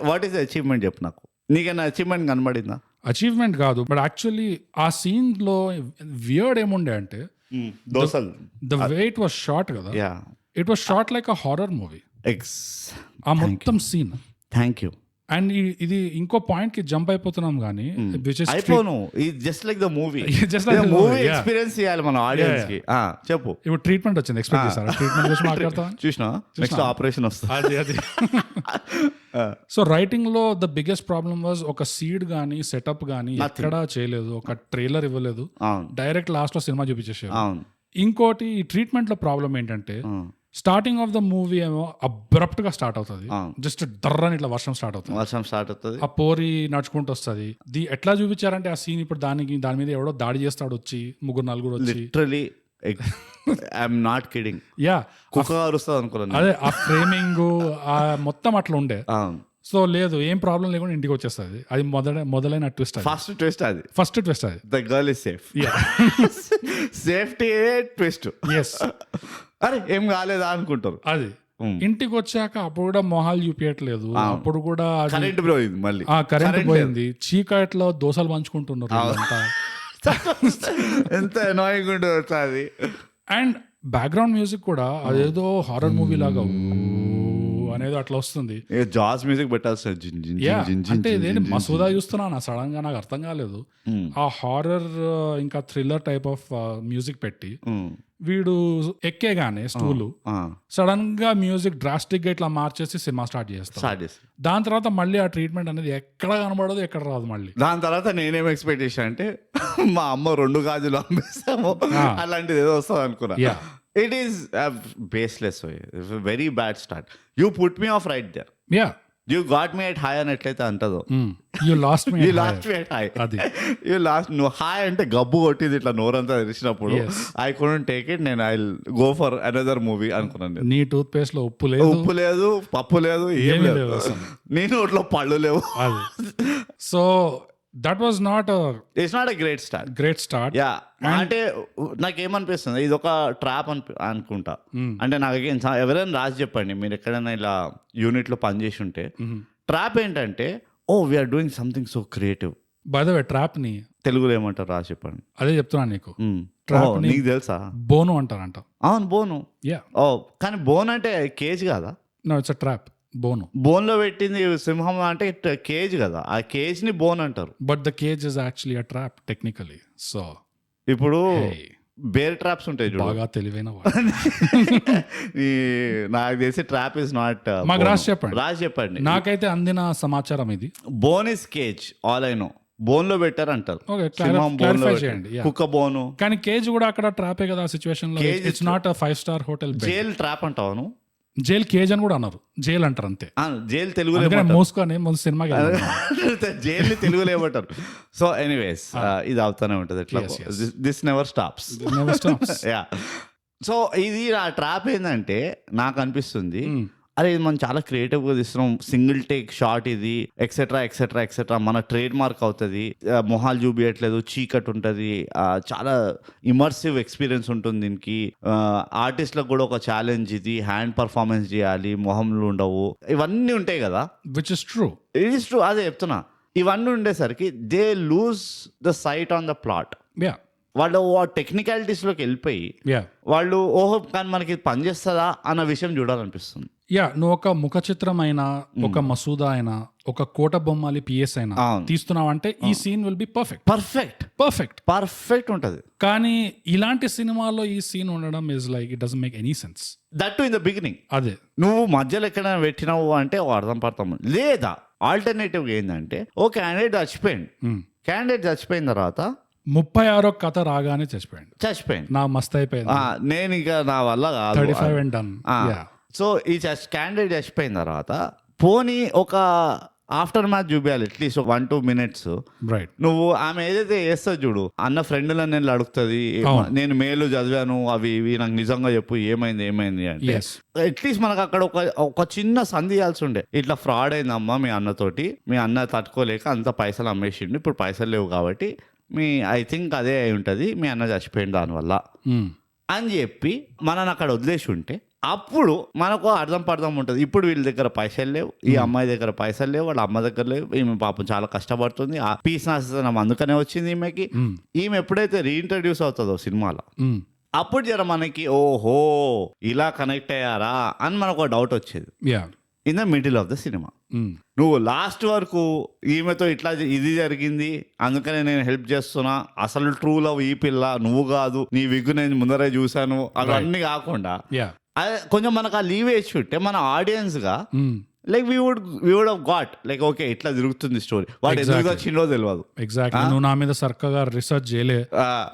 వాట్ ఈస్ అచీవ్మెంట్ చెప్పు నాకు. నీకైనా అచీవ్మెంట్ కనబడిందా? అచీవ్మెంట్ కాదు, బట్ యాక్చువల్లీ ఆ సీన్ లో వియర్డ్ ఏముండే అంటే the way it was shot కదా, it was shot like a horror movie. ఆ మొత్తం సీన్. Thank you. అండ్ ఇది ఇంకో పాయింట్ కి జంప్ అయిపోతున్నాం కానీ, just like the movie, movie experience చేయాలి మన ఆడియన్స్ కి. చెప్పు. ఇప్పుడు ట్రీట్మెంట్ వచ్చింది, ఎక్స్పెక్ట్ చేశారా? ట్రీట్మెంట్ గురించి మాట్లాడతా చూసినా నెక్స్ట్ ఆపరేషన్ వస్తుంది. అది సో రైటింగ్ లో ద బిగ్గెస్ట్ ప్రాబ్లమ్ వాజ్ ఒక సీడ్ గానీ సెటప్ గానీ ఎక్కడా చేయలేదు, ఒక ట్రైలర్ ఇవ్వలేదు, డైరెక్ట్ లాస్ట్ లో సినిమా చూపించేసారు. ఇంకోటి ఈ ట్రీట్మెంట్ లో ప్రాబ్లం ఏంటంటే, స్టార్టింగ్ ఆఫ్ ద మూవీ ఏమో అబ్రప్ట్ గా స్టార్ట్ అవుతుంది, జస్ట్ డర్రని ఇట్లా వర్షం స్టార్ట్ అవుతుంది, ఆ పోరి నడుచుకుంటూ వస్తుంది. ఎట్లా చూపించారంటే ఆ సీన్ ఇప్పుడు దాని మీద ఎవడో దాడి చేస్తాడు వచ్చి, 3-4 వచ్చి, లిటరలీ ఐఎమ్ నాట్ కిడింగ్, అదే ఆ ఫ్రేమింగ్ ఆ మొత్తం అట్లా ఉండే. సో లేదు, ఏం ప్రాబ్లం లేకుండా ఇంటికి వచ్చేస్తుంది. అది మొదలైన ట్విస్ట్, ఫస్ట్ ట్విస్ట్ అది. The girl is safe, safety twist. Yes, అరే ఏం కాలేదా అనుకుంటారు. అది ఇంటికి వచ్చాక అప్పుడు కూడా మొహాలు చూపించట్లేదు, అప్పుడు కూడా కరెంట్ పోయింది, మళ్ళీ కరెంట్ పోయింది, చీకట్లో దోశలు పంచుకుంటున్నారు అంతా. ఎంత అనాయింగ్ ఉంటుంది అది. అండ్ బ్యాక్గ్రౌండ్ మ్యూజిక్ కూడా అదేదో హారర్ మూవీ లాగా అనేది అట్లా వస్తుంది. జాజ్ మ్యూజిక్ పెట్టాల్సి అంటే ఇదేంటి మసూదా చూస్తున్నాను సడన్ గా నాకు అర్థం కాలేదు. ఆ హారర్ ఇంకా థ్రిల్లర్ టైప్ ఆఫ్ మ్యూజిక్ పెట్టి వీడు ఎక్కేగానే స్టూలు సడన్ గా మ్యూజిక్ డ్రాస్టిక్ గా ఇట్లా మార్చేసి సినిమా స్టార్ట్ చేస్తాడు. దాని తర్వాత మళ్ళీ ఆ ట్రీట్మెంట్ అనేది ఎక్కడ కనబడదు, ఎక్కడ రాదు. మళ్ళీ దాని తర్వాత నేనేం ఎక్స్పెక్ట్ చేశాను అంటే మా అమ్మ 2 గాజులు అమ్మేస్తాము అలాంటిది ఏదో వస్తుంది అనుకున్నా. It is a baseless way. It's a very bad start. You put me off right there. Yeah. You got me at high అని ఎట్లయితే అంటదో. You lost me. You lost me at high. అది. You lost. నువ్వు hi అంటే గబ్బు కొట్టింది ఇట్లా నోరంతా తెరిచినప్పుడు I couldn't take it. నేను I'll go for another movie అనుకున్నాను. నీ టూత్ పేస్ట్ లో ఉప్పు లేదు, పప్పు లేదు, ఏం లేదు. నీ నోట్లో పళ్ళు లేవు. So that was not a great start. Yeah అంటే నాకేమనిపిస్తుంది ఇది ఒక ట్రాప్ అనుకుంటా. అంటే నాకు ఎవరైనా రాసి చెప్పండి మీరు ఎక్కడైనా ఇలా యూనిట్ లో పనిచేసి ఉంటే. ట్రాప్ ఏంటంటే we're doing something so creative. By the way trap ని తెలుగులో ఏమంటారు రాసి చెప్పండి. అదే చెప్తున్నాను నీకు. నీకు తెలుసా? బోను అంటారంట. అవును బోను. కానీ బోన్ అంటే కేజ్ కాదా? No it's a trap. బోన్ లో పెట్టింది సింహం అంటే కేజ్ కదా, ఆ కేజ్ ని బోన్ అంటారు. But the cage is actually a trap technically. So ఇప్పుడు బేర్ ట్రాప్స్ ఉంటాయి చూడు, బాగా తెలివైన నాకు తెలిసి ట్రాప్ ఇస్ నాట్. మాకు రాసి చెప్పండి. నాకైతే అందిన సమాచారం ఇది. బోన్ is cage, all I know. బోన్ లో పెట్టారు అంటారు, కుక్క బోను. కానీ కేజ్ కూడా అక్కడ ట్రాపే కదా ఆ సిచువేషన్ లో. It's not a 5-star hotel. Jail trap అంటావు. జైల్ కేజ్ అని కూడా అన్నారు. జైల్ అంటారు అంతే. జైల్ తెలుగులో మోసుకొని సినిమా జైల్ ని తెలుగులో ఏమంటారు. సో ఎనీవేస్ ఇది అవుతానే ఉంటది. This never stops. Yeah. So ఇది ఆ ట్రాప్ ఏంటంటే నాకు అనిపిస్తుంది అరే ఇది మనం చాలా క్రియేటివ్గా తీస్తున్నాం, సింగిల్ టేక్ షాట్ ఇది ఎక్సెట్రా ఎక్సెట్రా ఎక్సెట్రా, మన ట్రేడ్ మార్క్ అవుతుంది, మొహాలు చూపించట్లేదు, చీకట్ ఉంటుంది, చాలా ఇమర్సివ్ ఎక్స్పీరియన్స్ ఉంటుంది దీనికి. ఆర్టిస్ట్లకు కూడా ఒక ఛాలెంజ్ ఇది, హ్యాండ్ పర్ఫార్మెన్స్ చేయాలి, మొహంలు ఉండవు, ఇవన్నీ ఉంటాయి కదా. Which is true. It is true, అదే చెప్తున్నా. ఇవన్నీ ఉండేసరికి they lose the sight on the plot. వాళ్ళు టెక్నికాలిటీస్లోకి వెళ్ళిపోయి వాళ్ళు ఓహో కానీ మనకి పనిచేస్తుందా అన్న విషయం చూడాలనిపిస్తుంది. నువ్వు ఒక ముఖ చిత్రం అయినా, ఒక మసూదా అయినా, ఒక కోట బొమ్మాలి పిఎస్ అయినా తీస్తున్నావు అంటే ఈ సీన్ విల్ బి పర్ఫెక్ట్ ఉంటది. కానీ ఇలాంటి సినిమాలో ఈ సీన్ ఉండడం is like it doesn't make any sense. That to in the beginning. అదే నువ్వు మధ్యలో ఎక్కడైనా పెట్టినావు అంటే అర్థం లేదా. ఆల్టర్నేటివ్ ఏంటంటే క్యాండిడేట్ చచ్చిపోయిన తర్వాత 36వ కథ రాగానే చచ్చిపోయింది. నా మస్త్ అయిపోయింది. నేను ఇక నా వల్ల కాదు. 35 and done. సో ఈ క్యాండిడేట్ చచ్చిపోయిన తర్వాత పోనీ ఒక ఆఫ్టర్ మ్యాచ్ చూపించాలి అట్లీస్ట్ 1-2 minutes. నువ్వు ఆమె ఏదైతే చేస్తా చూడు, అన్న ఫ్రెండ్లను నేను అడుగుతుంది, నేను మేలు చదివాను అవి ఇవి నాకు నిజంగా చెప్పు ఏమైంది అంటే అట్లీస్ట్ మనకు అక్కడ ఒక చిన్న సంధి ఇవ్వాల్సి ఉండే. ఇట్లా ఫ్రాడ్ అయిందమ్మా మీ అన్నతోటి, మీ అన్న తట్టుకోలేక అంత పైసలు అమ్మేసిండు, ఇప్పుడు పైసలు లేవు కాబట్టి ఐ థింక్ అదే అయి ఉంటుంది, మీ అన్న చచ్చిపోయింది దానివల్ల అని చెప్పి మనని అక్కడ వదిలేసి ఉంటే అప్పుడు మనకు అర్థం ఉంటుంది. ఇప్పుడు వీళ్ళ దగ్గర పైసలు లేవు, ఈ అమ్మాయి దగ్గర పైసలు లేవు, వాళ్ళ అమ్మ దగ్గర లేవు, ఈమె పాపం చాలా కష్టపడుతుంది, ఆ పీస్ నాశనం అందుకనే వచ్చింది ఈమెకి. ఈమె ఎప్పుడైతే రీఇంట్రడ్యూస్ అవుతుందో సినిమాలో అప్పుడు జర మనకి ఓహో ఇలా కనెక్ట్ అయ్యారా అని మనకు డౌట్ వచ్చేది. In the middle of the cinema నువ్వు లాస్ట్ వరకు ఈమెతో ఇట్లా ఇది జరిగింది అందుకనే నేను హెల్ప్ చేస్తున్నా, అసలు ట్రూ లవ్ ఈ పిల్ల నువ్వు కాదు, నీ విగ్గు నేను ముందరే చూసాను, అవన్నీ కాకుండా కొంచెం మనకు ఆ లీవ్ వేసి ఉంటే మన ఆడియన్స్ గా like we would have got like okay ఇట్లా జరుగుతుంది స్టోరీ, వాడు ఎందుకు వచ్చిందో తెలియదు. ఎగ్జాక్ట్లీ. నువ్వు నా మీద సర్కగా రీసెర్చ్ చేయలే,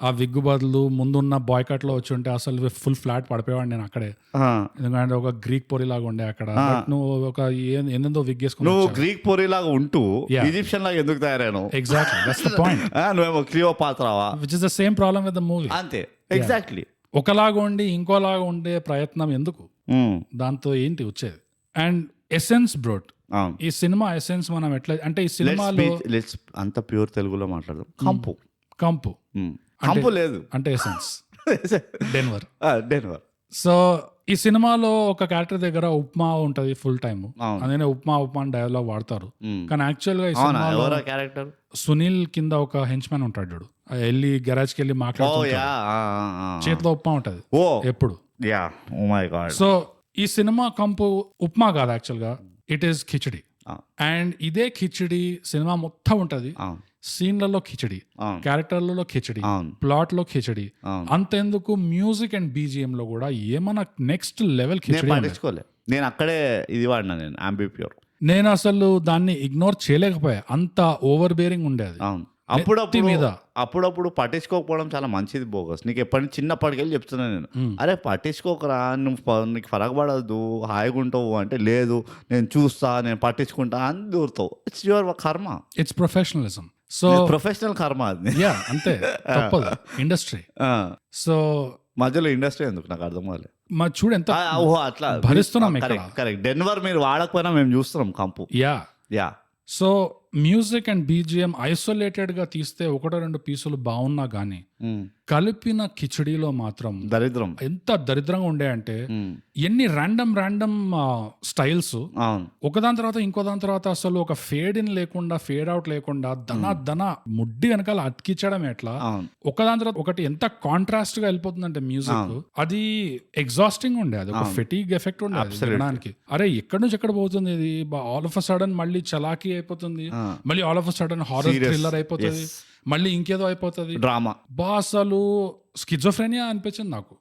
ఆ విగ్గు బదులు ముందున్న బాయ్కట్ లో వచ్చి ఉంటే అసలు ఫుల్ ఫ్లాట్ పడిపోయాడు నేను అక్కడే. ఎందుకంటే ఒక గ్రీక్ పొరి లాగా ఉండే అక్కడ, నువ్వు ఒక ఏందో విగ్ వేసుకుని నువ్వు గ్రీక్ పొరి లాగా ఉంటూ ఈజిప్షియన్ లాగా ఎందుకు తయారాను? Exactly that's the point. నువ్వేమో క్లియోపాత్రావా, which is the same problem with the movie. అంతే ఎగ్జాక్ట్లీ. ఒకలాగా ఉండి ఇంకోలాగా ఉండే ప్రయత్నం ఎందుకు, దాంతో ఏంటి వచ్చేది? అండ్ ఎసెన్స్ బ్రోట్, ఈ సినిమా ఎసెన్స్ మనం ఎట్లా అంటే ఈ సినిమాలో అంత ప్యూర్ తెలుగులో మాట్లాడదాం. కంపు లేదు అంటే ఎసెన్స్ డెన్వర్. సో ఈ సినిమాలో ఒక క్యారెక్టర్ దగ్గర ఉప్మా ఉంటది ఫుల్ టైమ్, అందుకనే ఉప్మా అని డైలాగ్ వాడతారు. కానీ యాక్చువల్ గా ఈ సినిమాలో క్యారెక్టర్ సునీల్ కింద ఒక హెంచ్మ్యాన్ ఉంటాడు చూడు, వెళ్ళి గరాజ్ కి వెళ్ళి మాట్లాడుతూ చేతిలో ఉప్మా ఉంటది ఎప్పుడు. సో ఈ సినిమా కంపు ఉప్మా కాదు యాక్చువల్ గా, ఇట్ ఈస్ కిచడి. అవును. అండ్ ఇదే కిచడి సినిమా మొత్తం ఉంటది. అవును. సీన్లలో కిచడి, అవును. క్యారెక్టర్లలో కిచడి, అవును. ప్లాట్ లో కిచడి. అవును. అంతెందుకు మ్యూజిక్ అండ్ బీజిఎం లో కూడా ఏమన్నా నెక్స్ట్ లెవెల్ నేను కిచడి. పట్టించుకోలే, నేను అక్కడే ఇది వాడినా, నేను ఆంబిప్యూర్. నేను అసలు దాన్ని ఇగ్నోర్ చేయలేకపోయా, అంత ఓవర్ బేరింగ్ ఉండేది. అవును. నెత్తి మీద. అప్పుడప్పుడు పట్టించుకోకపోవడం చాలా మంచిది బోగస్. నీకు ఎప్పటి చిన్నప్పటికెళ్ళి చెప్తున్నా నేను, అరే పట్టించుకోకరా, నీకు ఫరక పడద్దు, హాయిగా ఉంటావు అంటే, లేదు నేను చూస్తా, నేను పట్టించుకుంటా అని దూరుతావు. ఇట్స్ యువర్ కర్మ, ఇట్స్ ప్రొఫెషనలిజం. సో ప్రొఫెషనల్ కర్మ అది. యా అంతే, తప్పదు ఇండస్ట్రీ. సో మధ్యలో ఇండస్ట్రీ ఎందుకు నాకు అర్థం కాలేదు. మా చూడు ఎంత ఓహో అట్లా భరిస్తున్నాం ఇక్కడ. కరెక్ట్. డెన్వర్ మీరు వాడకపోయినా మేము చూస్తున్నాం కంపు. Yeah. So music and BGM isolated గా తీస్తే ఒకటో రెండు పీసులు బాగున్నా గానీ కలిపిన కిచడీలో మాత్రం దరిద్రం ఎంత దరిద్రంగా ఉండే అంటే, ఎన్ని ర్యాండమ్ స్టైల్స్ ఒకదాని తర్వాత ఇంకో దాని తర్వాత, అసలు ఒక ఫేడ్ ఇన్ లేకుండా, ఫేడ్ అవుట్ లేకుండా, ధన ముడ్డి వెనకాల అతికించడం ఎట్లా, ఒకదాని తర్వాత ఒకటి ఎంత కాంట్రాస్ట్ గా వెళ్ళిపోతుందంటే మ్యూజిక్, అది ఎగ్జాస్టింగ్ ఉండే, అది ఒక ఫెటీగ్ ఎఫెక్ట్ ఉండేది వినడానికి. అరే ఎక్కడి నుంచి ఎక్కడ పోతుంది ఇది, ఆల్ ఆఫ్ అ సడన్ మళ్ళీ చలాకీ అయిపోతుంది, మళ్ళీ all of a sudden horror thriller అయిపోతుంది, మళ్ళీ ఇంకేదో అయిపోతుంది, డ్రామా. అసలు స్కిజోఫ్రెనియా అనిపించింది నాకు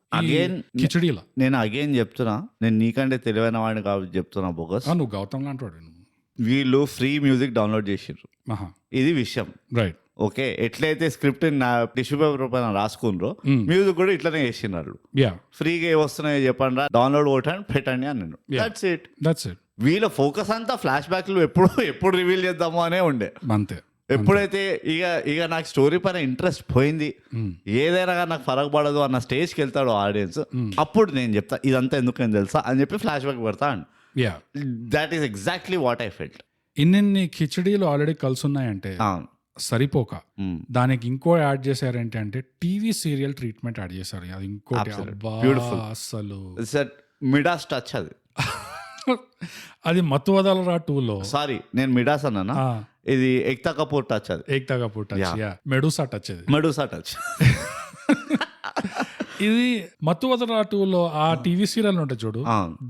కిచడీలో. నేను అగైన్ చెప్తున్నా, నేను నీకంటే తెలివైన వాడిని కాబట్టి చెప్తున్నా బోగస్. నువ్వు గౌతమ్ లాంటి వాడు. వీళ్ళు ఫ్రీ మ్యూజిక్ డౌన్లోడ్ చేసిండ్రు, ఇది విషయం. రైట్. ఓకే, ఎట్లయితే స్క్రిప్ట్ నా టిష్యూ పేపర్ పైన రాసుకుండ్రో, మ్యూజిక్ కూడా ఇట్లనే చేసినారు. ఫ్రీగా ఏ వస్తున్నాయో చెప్పండి, డౌన్లోడ్ కొట్టండి పెట్టండి అని నేను. That's it. వీళ్ళ ఫోకస్ అంతా ఫ్లాష్ బ్యాక్లు ఎప్పుడు రివీల్ చేద్దాము అనే ఉండే. అంతే. ఎప్పుడైతే ఇక నాకు స్టోరీ పైన ఇంట్రెస్ట్ పోయింది, ఏదైనా నాకు ఫరక్ పడదు అన్న స్టేజ్కి వెళ్తాడు ఆడియన్స్, అప్పుడు నేను చెప్తా ఇదంతా ఎందుకని తెలుసా అని చెప్పి ఫ్లాష్ బ్యాక్ పెడతా. That is exactly what I felt. ఇన్ని కిచడీలు ఆల్రెడీ కలిసి ఉన్నాయంటే సరిపోక దానికి ఇంకో యాడ్ చేశారంటే అంటే టీవీ సీరియల్ ట్రీట్మెంట్ యాడ్ చేశారు. అది ఇంకోటి అసలు మిడాస్ టచ్. అది మత్తువదలరా 2లో, సారీ నేను మిడాస్ అన్నా, ఇది ఏక్తా కపూర్ టచ్. అది ఏక్తా కపూర్ టచ్, మెడూసా టచ్. అది మెడూసా టచ్. ఇది మత్తువదలరా 2లో ఆ టీవీ సీరియల్ ఉంటే చూడు,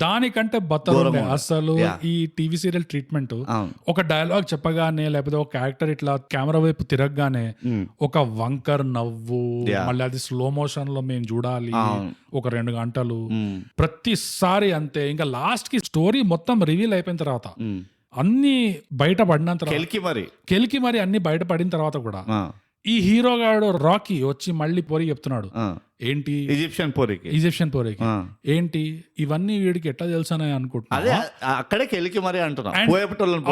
దానికంటే బత్తలు అసలు ఈ టీవీ సీరియల్ ట్రీట్మెంట్. ఒక డైలాగ్ చెప్పగానే, లేకపోతే ఒక క్యారెక్టర్ ఇట్లా కెమెరా వైపు తిరగగానే ఒక వంకర్ నవ్వు, మళ్ళీ అది స్లో మోషన్ లో మేము చూడాలి ఒక 2 గంటలు ప్రతిసారి అంతే. ఇంకా లాస్ట్ కి స్టోరీ మొత్తం రివీల్ అయిపోయిన తర్వాత, అన్ని బయటపడిన తర్వాత, కెలికి మరి అన్ని బయటపడిన తర్వాత కూడా ఈ హీరో గాడు రాకీ వచ్చి మళ్ళీ పోరి చెప్తున్నాడు, ఏంటి ఈజిప్షియన్ పోరికి ఏంటి ఇవన్నీ వీడికి ఎట్లా తెలుసానే అనుకుంటున్నా. అదే అక్కడే కెలికి మరి అంటున్నా.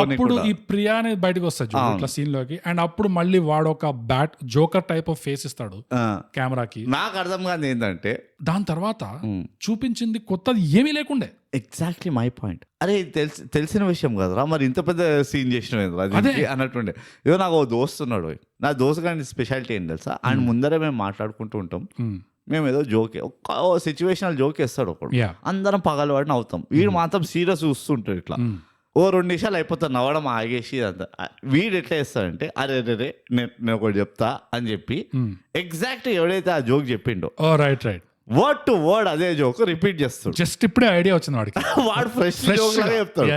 అప్పుడు ఈ ప్రియా అనేది బయటకు వస్తాడు ఇట్లా సీన్ లోకి, అండ్ అప్పుడు మళ్ళీ వాడు ఒక bat joker type of face ఇస్తాడు కెమెరాకి. నాకు అర్థం కాదు ఏంటంటే, దాని తర్వాత చూపించింది కొత్తది ఏమీ లేకుండే. Exactly my point. అరే తెలిసిన విషయం కదరా, మరి ఇంత పెద్ద సీన్ చేసిన అన్నట్టుండే. ఏదో నాకు ఓ దోస్తు ఉన్నాడు, నా దోస్తు కానీ స్పెషాలిటీ ఏం తెలుసా, ఆయన ముందరే మేము మాట్లాడుకుంటూ ఉంటాం, మేము ఏదో జోకే ఒక సిచ్యువేషనల్ జోక్ వేస్తాడు ఒకడు, అందరం పగలవాడిని అవుతాం, వీడు మాత్రం సీరియస్ చూస్తుంటాడు ఇట్లా. ఓ 2 నిమిషాలు అయిపోతాడు నవ్వడం ఆగేసి అంతా. వీడు ఎట్లా వేస్తాడంటే, అరే రే నేను ఒకటి చెప్తా అని చెప్పి ఎగ్జాక్ట్ ఎవడైతే ఆ జోక్ చెప్పిండో రైట్ వర్డ్ టు వర్డ్ అదే జోక్ రిపీట్ చేస్తాడు. జస్ట్ ఇప్పుడే ఐడియా వచ్చింది వాడికి. వాడు ఫ్రెష్ జోక్ లాగా చెప్తాడు.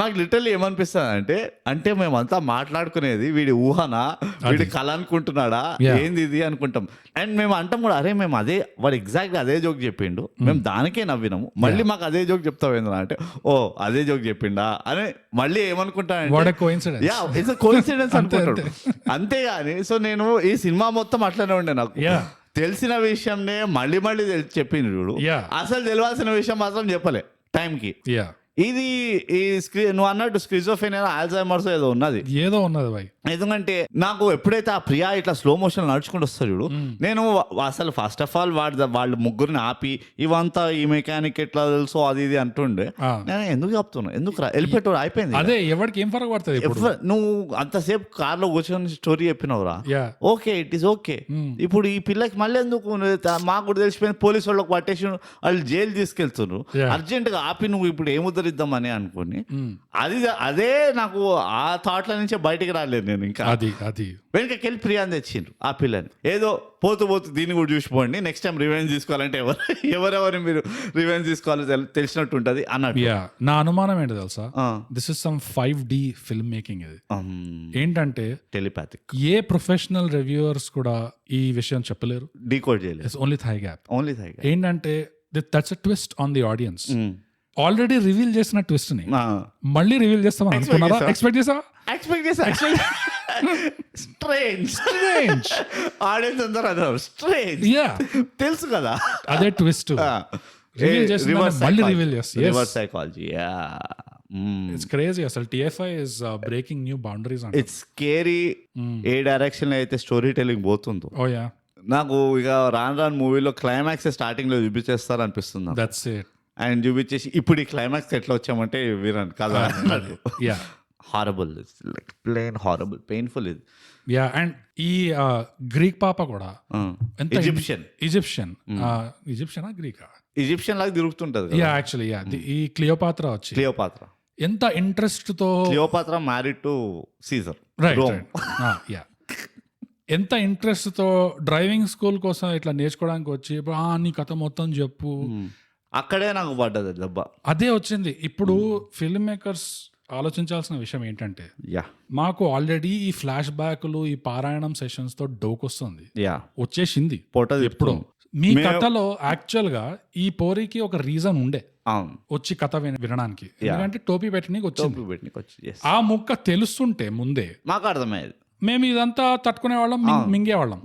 నాకు లిటరల్లీ ఏమనిపిస్తుంది అంటే మేమంతా మాట్లాడుకునేది వీడి ఊహనా, వీడి కళ అనుకుంటున్నాడా, ఏంది ఇది అనుకుంటాం. అండ్ మేము అంటాం కూడా, అరే మేము అదే, వాడు ఎగ్జాక్ట్ అదే జోక్ చెప్పిండు, మేము దానికే నవ్వినాము, మళ్ళీ మాకు అదే జోక్ చెప్తావు ఏంద్రా అంటే, ఓ అదే జోక్ చెప్పిండా అని మళ్ళీ ఏమనుకుంటానంటే కోఇన్సిడెన్స్ అనుకుంటాడు అంతేగాని. సో నేను ఈ సినిమా మొత్తం అట్లనే ఉండే, నాకు తెలిసిన విషయంనే మళ్ళీ చెప్పింది చూడు, అసలు తెలియాల్సిన విషయం మాత్రం చెప్పలే టైంకి. ఇది నువ్వు అన్నట్టు స్కిజోఫ్రెనియా, ఆల్జైమర్స్ ఏదో ఉన్నది భాయ్. ఎందుకంటే నాకు ఎప్పుడైతే ఆ ప్రియా ఇట్లా స్లో మోషన్ నడుచుకుంటూ వస్తారు చూడు, నేను అసలు ఫస్ట్ ఆఫ్ ఆల్ వాళ్ళు ముగ్గురిని ఆపి ఇవంతా ఈ మెకానిక్ ఎట్లా తెలుసు అది ఇది అంటుండే, నేను ఎందుకు చెప్తున్నా, ఎందుకు వెళ్ళిపెట్టు అయిపోయింది. అదే ఎవరికి ఏం ఫరక పడుతుంది, నువ్వు అంతసేపు కార్లో కూర్చొని స్టోరీ చెప్పినవురా, ఓకే ఇట్ ఈస్ ఓకే. ఇప్పుడు ఈ పిల్లకి మళ్ళీ ఎందుకు, మాకు కూడా తెలిసిపోయింది, పోలీసు వాళ్ళకి పట్టేసి వాళ్ళు జైలు తీసుకెళ్తున్నారు, అర్జెంట్ గా ఆపి నువ్వు ఇప్పుడు ఏముద్ద ఉద్ధరిద్దామని అనుకుని అదే నాకు ఆ థాట్ల నుంచే బయటికి రాలేదు నేను. ఇంకా అది వెనకకి వెళ్ళి ప్రియాని తెచ్చిండ్రు ఆ పిల్లని. ఏదో పోతూ దీన్ని కూడా చూసిపోండి, నెక్స్ట్ టైం రివెంజ్ తీసుకోవాలంటే ఎవరెవరు మీరు రివెంజ్ తీసుకోవాలో తెలిసినట్టు ఉంటది అన్నట్టు. నా అనుమానం ఏంటో తెలుసా, this is some 5D film making. ఇది ఏంటంటే టెలిపాథిక్. ఏ ప్రొఫెషనల్ రివ్యూవర్స్ కూడా ఈ విషయం చెప్పలేరు, డీకోడ్ చేయలేదు. It's only thigh gap. Only ఏంటంటే that's a twist on the audience. Already reveal చేసిన ట్విస్ట్ ని మళ్ళీ రివీల్ చేస్తామని అనుకున్నారా? ఎక్స్పెక్ట్ చేసా. స్ట్రేంజ్ ఆడియన్స్ అందరూ అన్నారు స్ట్రేంజ్. తెలుసు కదా అదే ట్విస్ట్. రివీల్ చేసిన మళ్ళీ రివీల్ చేస్తారు. Reverse psychology. ఇట్స్ క్రేజీ అసలు. TFI is breaking new boundaries. It's scary. A direction లో అయితే స్టోరీ టెల్లింగ్ పోతుందో. ఓ యా, నాకు ఇక రాను మూవీలో క్లైమాక్స్ స్టార్టింగ్ లో చూపించేస్తారు అనిపిస్తుంది. That's it. ఆయన చూపించేసి ఇప్పుడు ఈ క్లైమాక్స్ ఎట్లా వచ్చామంటే వీరన్ కదా. Horrible, like plain horrible, painful ఇది. యా, అండ్ ఈ గ్రీక్ పాప కూడా ఈజిప్షియన్ గ్రీకా ఈజిప్షియన్ లాగా తిరుగుతుంటది. యా, యాక్చువల్లీ యా, ఈ క్లియోపాత్ర ఎంత ఇంట్రెస్ట్ తో. Cleopatra married to Caesar. Right. Yeah, ఎంత ఇంట్రెస్ట్ తో డ్రైవింగ్ స్కూల్ కోసం ఇట్లా నేర్చుకోవడానికి వచ్చి నీ కథ మొత్తం చెప్పు. అక్కడే నాకు పడ్డది దెబ్బ. అదే వచ్చింది. ఇప్పుడు ఫిల్మ్ మేకర్స్ ఆలోచించాల్సిన విషయం ఏంటంటే, మాకు ఆల్రెడీ ఈ ఫ్లాష్ బ్యాక్లు, ఈ పారాయణం సెషన్స్ తో డోకొస్తుంది, వచ్చేసింది. ఎప్పుడు మీ కథలో యాక్చువల్ గా ఈ పోరికి ఒక రీజన్ ఉండే వచ్చి కథ వినడానికి. ఎందుకంటే టోపీ పెట్టడానికి వచ్చింది. ఆ ముక్క తెలుస్తుంటే ముందే మాకు అర్థమయ్యేది. మేము ఇదంతా తట్టుకునే వాళ్ళం, మింగేవాళ్ళం.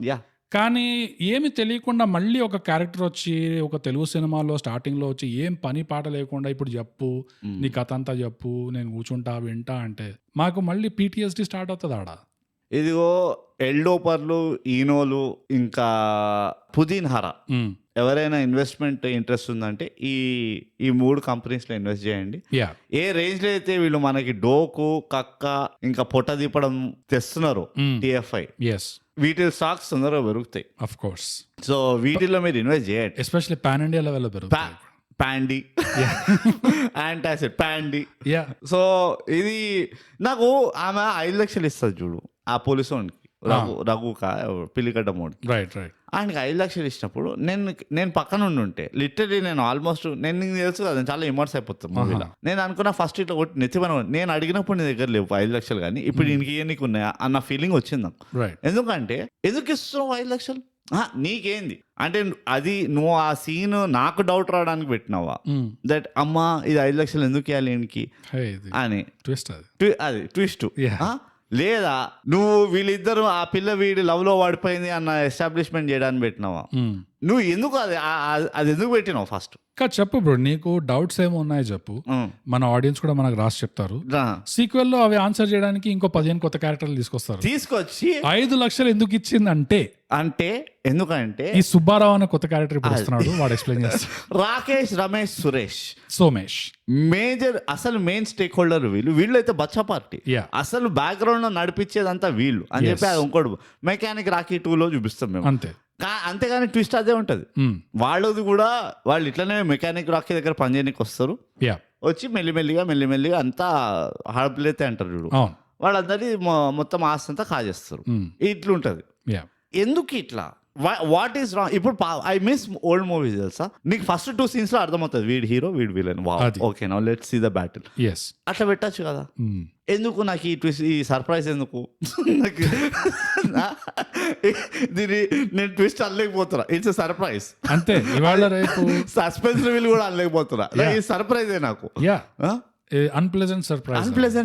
కానీ ఏమి తెలియకుండా మళ్ళీ ఒక క్యారెక్టర్ వచ్చి ఒక తెలుగు సినిమాలో స్టార్టింగ్ లో వచ్చి ఏం పని పాట లేకుండా ఇప్పుడు చెప్పు, నీ కథ అంతా చెప్పు, నేను కూర్చుంటా వింటా అంటే మాకు మళ్ళీ PTSD స్టార్ట్ అవుతుంది ఆడ. ఇదిగో ఎల్డోపర్లు, ఈనోలు, ఇంకా పుదీన్ హరా, ఎవరైనా ఇన్వెస్ట్మెంట్ ఇంట్రెస్ట్ ఉందంటే ఈ 3 కంపెనీస్ లో ఇన్వెస్ట్ చేయండి. ఏ రేంజ్ లో అయితే వీళ్ళు మనకి డోకు, కక్క, ఇంకా పొట్ట దీపడం తెస్తున్నారు TFI, వీటి స్టాక్స్ తొందరగా పెరుగుతాయి. Of course. సో వీటిలో మీరు ఇన్వెస్ట్ చేయండి. ఎస్పెషల్లీ పాన్ ఇండియా లెవెల్లో పెరుగుతాయి. ప్యాండీ యాంటాసిడ్ ప్యాండీ. సో ఇది నాకు ఆమె 5 లక్షలు ఇస్తుంది చూడు ఆ పోలీసు వానికి, రఘుకా పిల్లిగడ్డ మోడ్. రైట్. ఆయనకి 5 లక్షలు ఇచ్చినప్పుడు నేను పక్కన ఉంటే లిటరలీ నేను ఆల్మోస్ట్ నేను తెలుసు కదా చాలా ఇమర్స్ అయిపోతాను మూవీలో. నేను అనుకున్నా ఫస్ట్ ఇట్లా నెత్తిపన నేను అడిగినప్పుడు నీ దగ్గర లేవు 5 లక్షలు, కానీ ఇప్పుడు నీకు ఉన్నాయా అన్న ఫీలింగ్ వచ్చింది నాకు. ఎందుకంటే ఎందుకు ఇస్తున్నావు 5 లక్షలు, నీకేంది అంటే అది నువ్వు ఆ సీన్ నాకు డౌట్ రావడానికి పెట్టినావా, దట్ అమ్మా ఇది 5 లక్షలు ఎందుకు ఇవ్వాలి ఈయనకి అని అది ట్విస్ట్. లేదా నువ్వు వీళ్ళిద్దరు ఆ పిల్ల వీడి లవ్ లో పడిపోయింది అన్న ఎస్టాబ్లిష్మెంట్ చేయడానికి పెట్టినావా, నువ్వు ఎందుకు అది ఎందుకు పెట్టినావు ఫస్ట్? చెప్పు బ్రో, నీకు డౌట్స్ ఏమో ఉన్నాయో చెప్పు, మన ఆడియన్స్ కూడా మనకు రాసి చెప్తారు. సీక్వెల్ లో అవి ఆన్సర్ చేయడానికి ఇంకో 15 కొత్త క్యారెక్టర్లు తీసుకొచ్చి 5 లక్షలు ఎందుకు ఇచ్చింది అంటే ఎందుకంటే ఈ సుబ్బారావు అనే కొత్త క్యారెక్టర్ ఇప్పుడు వస్తున్నాడు, వాడు ఎక్స్ప్లెయిన్ చేస్తాడు. రాకేష్, రమేష్, సురేష్, సోమేష్ మేజర్ అసలు మెయిన్ స్టేక్ హోల్డర్ వీళ్ళు అయితే బచ్చా పార్టీ అసలు బ్యాక్గ్రౌండ్ లో నడిపించేదంతా వీళ్ళు అని చెప్పి అది ఇంకోటి మెకానిక్ రాకీ 2లో చూపిస్తాం మేము అంతే. అంతేగాని ట్విస్ట్ అదే ఉంటది. వాళ్ళది కూడా వాళ్ళు ఇట్లనే మెకానిక్ రాకీ దగ్గర పనిచేయడానికి వస్తారు, వచ్చి మెల్లిమెల్లిగా అంతా హడపలేతే అంటారు చూడు, వాళ్ళందరి మొత్తం ఆస్తి అంతా కాజేస్తారు. ఇట్లుంటది. ఎందుకు ఇట్లా, వాట్ ఈస్ రాంగ్? ఇప్పుడు ఐ మిస్ ఓల్డ్ మూవీస్ తెలుసా, నీకు ఫస్ట్ 2 సీన్స్ లో అర్థమవుతుంది వీడి హీరో వీడి villain. Okay now let's see the battle. అట్లా పెట్టచ్చు కదా. ఎందుకు నాకు ఈ సర్ప్రైజ్ ఎందుకు? దీన్ని నేను ట్విస్ట్ అనలేకపోతున్నా, ఇట్స్ సర్ప్రైజ్ అంతే. ఇవాళ రేపు సస్పెన్స్ రివీల్ కూడా అనలేకపోతున్నా, ఈ సర్ప్రైజే నాకు. అన్ప్లెజెంట్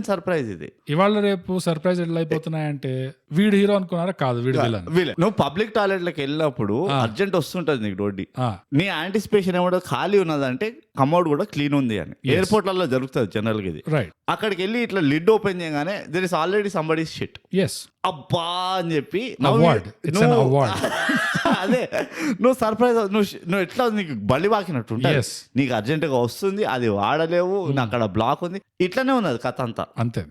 సర్ప్రైజ్ ఇది. ఇవాళ రేపు సర్ప్రైజ్ ఎట్లా అయిపోతున్నాయంటే వీడు హీరో అనుకున్నారా, కాదు వీడు విలన్. నువ్వు పబ్లిక్ టాయిలెట్ లకి వెళ్ళినప్పుడు అర్జెంట్ వస్తుంటది నీకు డోడ్డి, నీ యాంటిసిపేషన్ ఏమో ఖాళీ ఉన్నదంటే కమౌడ్ కూడా క్లీన్ ఉంది అని. ఎయిర్పోర్ట్లలో జరుగుతుంది జనరల్ గా ఇది. అక్కడికి వెళ్ళి ఇట్లా లిడ్ ఓపెన్ చేయగానే there is already somebody shit. అబ్బా అని చెప్పి అదే నువ్వు సర్ప్రైజ్, నువ్వు ఎట్లా నీకు బలి బాకినట్టు నీకు అర్జెంట్ గా వస్తుంది, అది వాడలేవు, అక్కడ బ్లాక్ ఉంది, ఇట్లానే ఉన్నది కథ అంతా అంతే.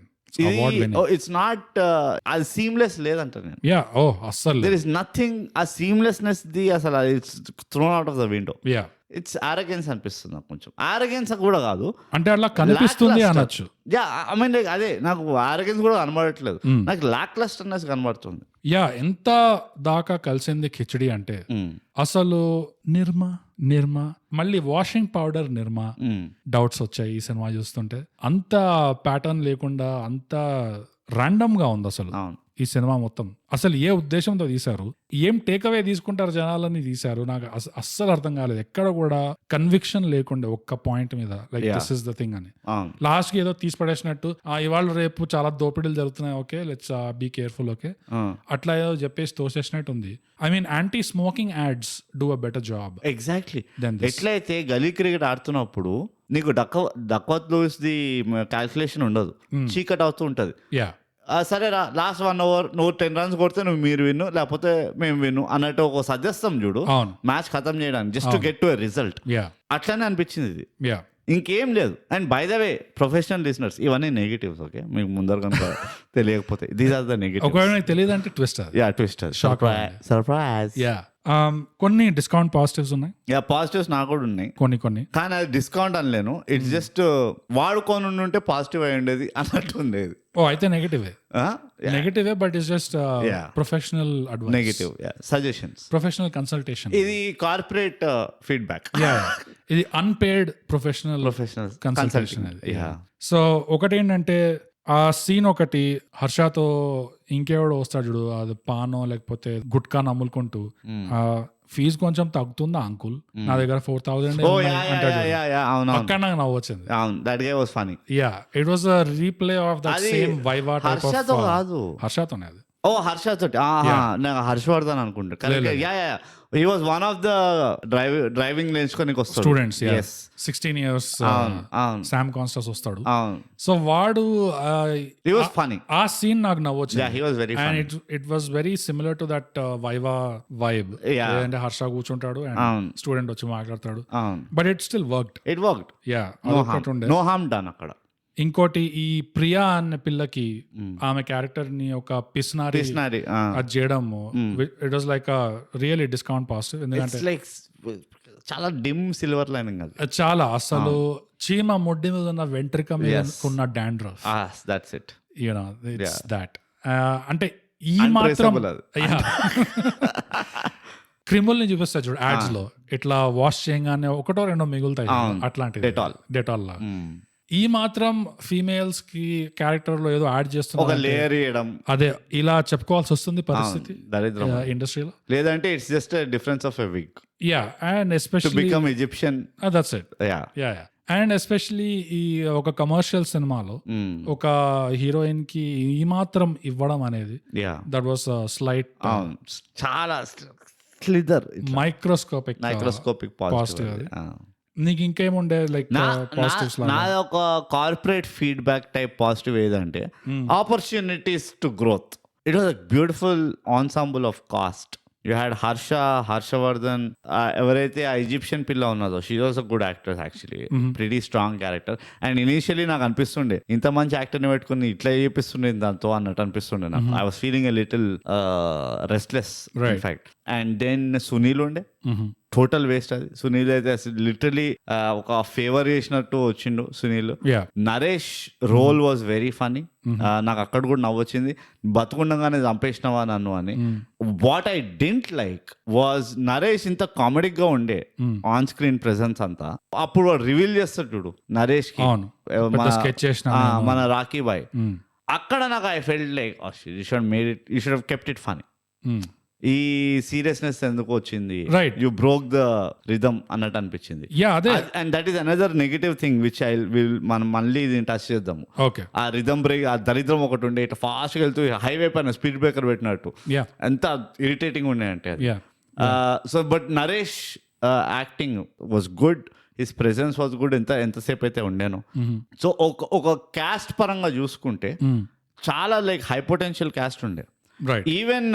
ఇట్స్ నాట్ అది సీమ్లెస్ లేదంట నేను. దేర్ ఇస్ నథింగ్, ఆ సీమ్లెస్నెస్ ది అసలు it's throne out of the window. It's arrogance అనిపిస్తుంది నాకు కొంచెం. ఆరగెన్స్ కూడా కాదు, అంటే అట్లా కనిపిస్తుంది అనొచ్చు. యా ఐ మీన్ లైక్ అదే నాకు ఆరగెన్స్ కూడా కనబడట్లేదు, నాకు లాక్ లస్టర్నెస్ కనబడుతుంది. యా ఎంత దాకా కలిసింది కిచడి అంటే అసలు నిర్మా మళ్ళీ వాషింగ్ పౌడర్ నిర్మా డౌట్స్ వచ్చాయి ఈ సినిమా చూస్తుంటే. అంత ప్యాటర్న్ లేకుండా అంత ర్యాండమ్ గా ఉంది అసలు ఈ సినిమా మొత్తం. అసలు ఏ ఉద్దేశంతో తీశారు, ఏం టేక్అవే తీసుకుంటారు జనాలని తీశారు, నాకు అస్సలు అర్థం కాలేదు. ఎక్కడ కూడా కన్విక్షన్ లేకుండా ఒక్క పాయింట్ మీద like this is the thing అని లాస్ట్ కి ఏదో తీసి పడేసినట్టు ఇవాళ రేపు చాలా దోపిడీలు జరుగుతున్నాయి, okay let's be careful, okay అట్లా ఏదో చెప్పేసి తోసేసినట్టు ఉంది. I mean anti smoking ads do a better job. Exactly. ఎట్లయితే గలీ క్రికెట్ ఆడుతున్నప్పుడు నీకు డక్వర్త్ లూయిస్ ది క్యాల్కులేషన్ ఉండదు, చీకట్ అవుతూ ఉంటది. సరే రా లాస్ట్ 1 ఓవర్ నువ్వు 10 runs కొడితే మీరు విన్ను, లేకపోతే మేము విన్ను అన్నట్టు ఒక సజెస్తాం చూడు మ్యాచ్ ఖతం చేయడానికి, just to get to a result. అట్లానే అనిపించింది ఇది, ఇంకేం లేదు. And by the way professional listeners, ఇవన్నీ నెగిటివ్స్, ఓకే మీకు ముందర కనుక తెలియకపోతే దీస్ ఆర్ ద నెగిటివ్స్. తెలియదు అంటే ట్విస్టర్, ట్విస్టర్, సర్ప్రైజ్. కొన్ని డిస్కౌంట్ పాజిటివ్స్ ఉన్నాయి. పాజిటివ్స్ నాకు కూడా ఉన్నాయి కొన్ని, కానీ అది డిస్కౌంట్ అనలేను. ఇట్స్ జస్ట్ వాడుకొని ఉంటే పాజిటివ్ అయి ఉండేది అన్నట్టు ఉండేది. అయితే నెగటివే but it's just professional advice, negative suggestions, professional consultation. ఇది కార్పొరేట్ ఫీడ్బ్యాక్, ఇది అన్పేడ్ ప్రొఫెషనల్ కన్సల్టేషన్. సో ఒకటి ఏంటంటే ఆ సీన్ ఒకటి హర్షతో ఇంకెవడో వస్తాడు చూడు, అది పానో లేకపోతే గుట్కా నమ్ములుకుంటూ ఫీజు కొంచెం తగ్గుతుందా అంకుల్, నా దగ్గర 4,000 అక్కడ నాకు నవ్వు వచ్చింది. It was a replay of that same viva type of. హర్షతోనే అది. హర్షతో హర్షవర్ధన్ అనుకుంటా. He was one of the driving నేర్చుకొని వస్తాడు స్టూడెంట్స్, 16 years శామ్ కాన్స్టాస్ వస్తాడు. సో వాడు he was funny. ఆ సీన్ నాకు నవ్వొచ్చింది. he was very funny and it was very similar to that viva vibe. అంటే హర్ష కూర్చుంటాడు అండ్ స్టూడెంట్ వచ్చి మాట్లాడతాడు, but it still worked. No harm done అక్కడ. ఇంకోటి ఈ ప్రియా అనే పిల్లకి ఆమె క్యారెక్టర్ ని ఒక పిస్నారి అది చేయడము, it was like really discount positive. ఎందుకంటే చాలా డిమ్ సిల్వర్ లైనింగ్ అది, చాలా అసలు చీమ ముడ్డి మీద ఉన్న వెంట్రిక మీద ఉన్న dandruff, that's it, you know it's that. అంటే ఈ మాత్రం క్రిముల్ని చూపిస్తారు చూడు యాడ్స్ లో, ఇట్లా వాష్ చేయగానే ఒకటో రెండో మిగులుతాయి అట్లాంటిది డెటాల్ లా. ఈ మాత్రం ఫీమేల్స్ కి క్యారెక్టర్ లో ఏదో యాడ్ చేస్తున్నారు, లేయర్ చేయడం, అదే ఇలా చెప్పుకోవాల్సి వస్తుంది పరిస్థితి ఇండస్ట్రీలో. లేదంటే it's just difference of a week. And especially become Egyptian, that's it. And especially ఈ ఒక కమర్షియల్ సినిమాలో ఒక హీరోయిన్ కి ఈ మాత్రం ఇవ్వడం అనేది దట్ వాస్ స్లైట్, చాలా స్లిదర్, మైక్రోస్కోపిక్ పాజిటివ్. నీకు ఇంకేముండే లైక్ పాజిటివ్స్? నా ఒక కార్పొరేట్ ఫీడ్బ్యాక్ టైప్ పాజిటివ్ ఏదంటే opportunities to growth. It was a beautiful ensemble of cast. You had Harshavardhan, ఎవరైతే ఆ ఈజిప్షియన్ పిల్ల ఉన్నదో she was a good actor actually, pretty strong character. And initially నాకు అనిపిస్తుండే ఇంత మంచి యాక్టర్ని పెట్టుకుని ఇట్లా చేపిస్తుండే దాంతో అన్నట్టు అనిపిస్తుండే నాకు. I was feeling a little restless in fact. And then Sunil ఉండే, టోటల్ వేస్ట్ అది. సునీల్ అయితే లిటరలీ ఒక ఫేవర్ చేసినట్టు వచ్చిండు Sunil. Naresh role was very funny, నాకు అక్కడ కూడా నవ్వొచ్చింది, బతుకుండగానే చంపేసినవా నన్ను అని. What I didn't like was Naresh ఇంత కామెడీ గా ఉండే ఆన్ స్క్రీన్ ప్రెసెన్స్ అంతా, అప్పుడు వాడు రివీల్ చేస్తాడు చూడు నరేష్ కి మన రాకీ బాయ్, అక్కడ నాకు I felt like you should have kept it funny. ఈ సీరియస్నెస్ ఎందుకు వచ్చింది, యు బ్రోక్ ద రిథమ్ అన్నట్టు అనిపించింది. And that is another negative thing which I will మనం మళ్ళీ ఇది టచ్ చేద్దాము. ఆ రిథమ్ బ్రేక్, ఆ దరిద్రం ఒకటి ఉండే, ఇట్లా ఫాస్ట్ గా వెళ్తూ హైవే పైన స్పీడ్ బ్రేకర్ పెట్టినట్టు ఎంత ఇరిటేటింగ్ ఉండే అంటే. So but Naresh acting was good, his presence was good, ఎంతసేపు అయితే ఉండేను. సో ఒక క్యాస్ట్ పరంగా చూసుకుంటే చాలా లైక్ హై పొటెన్షియల్ క్యాస్ట్ ఉండే. ఈవెన్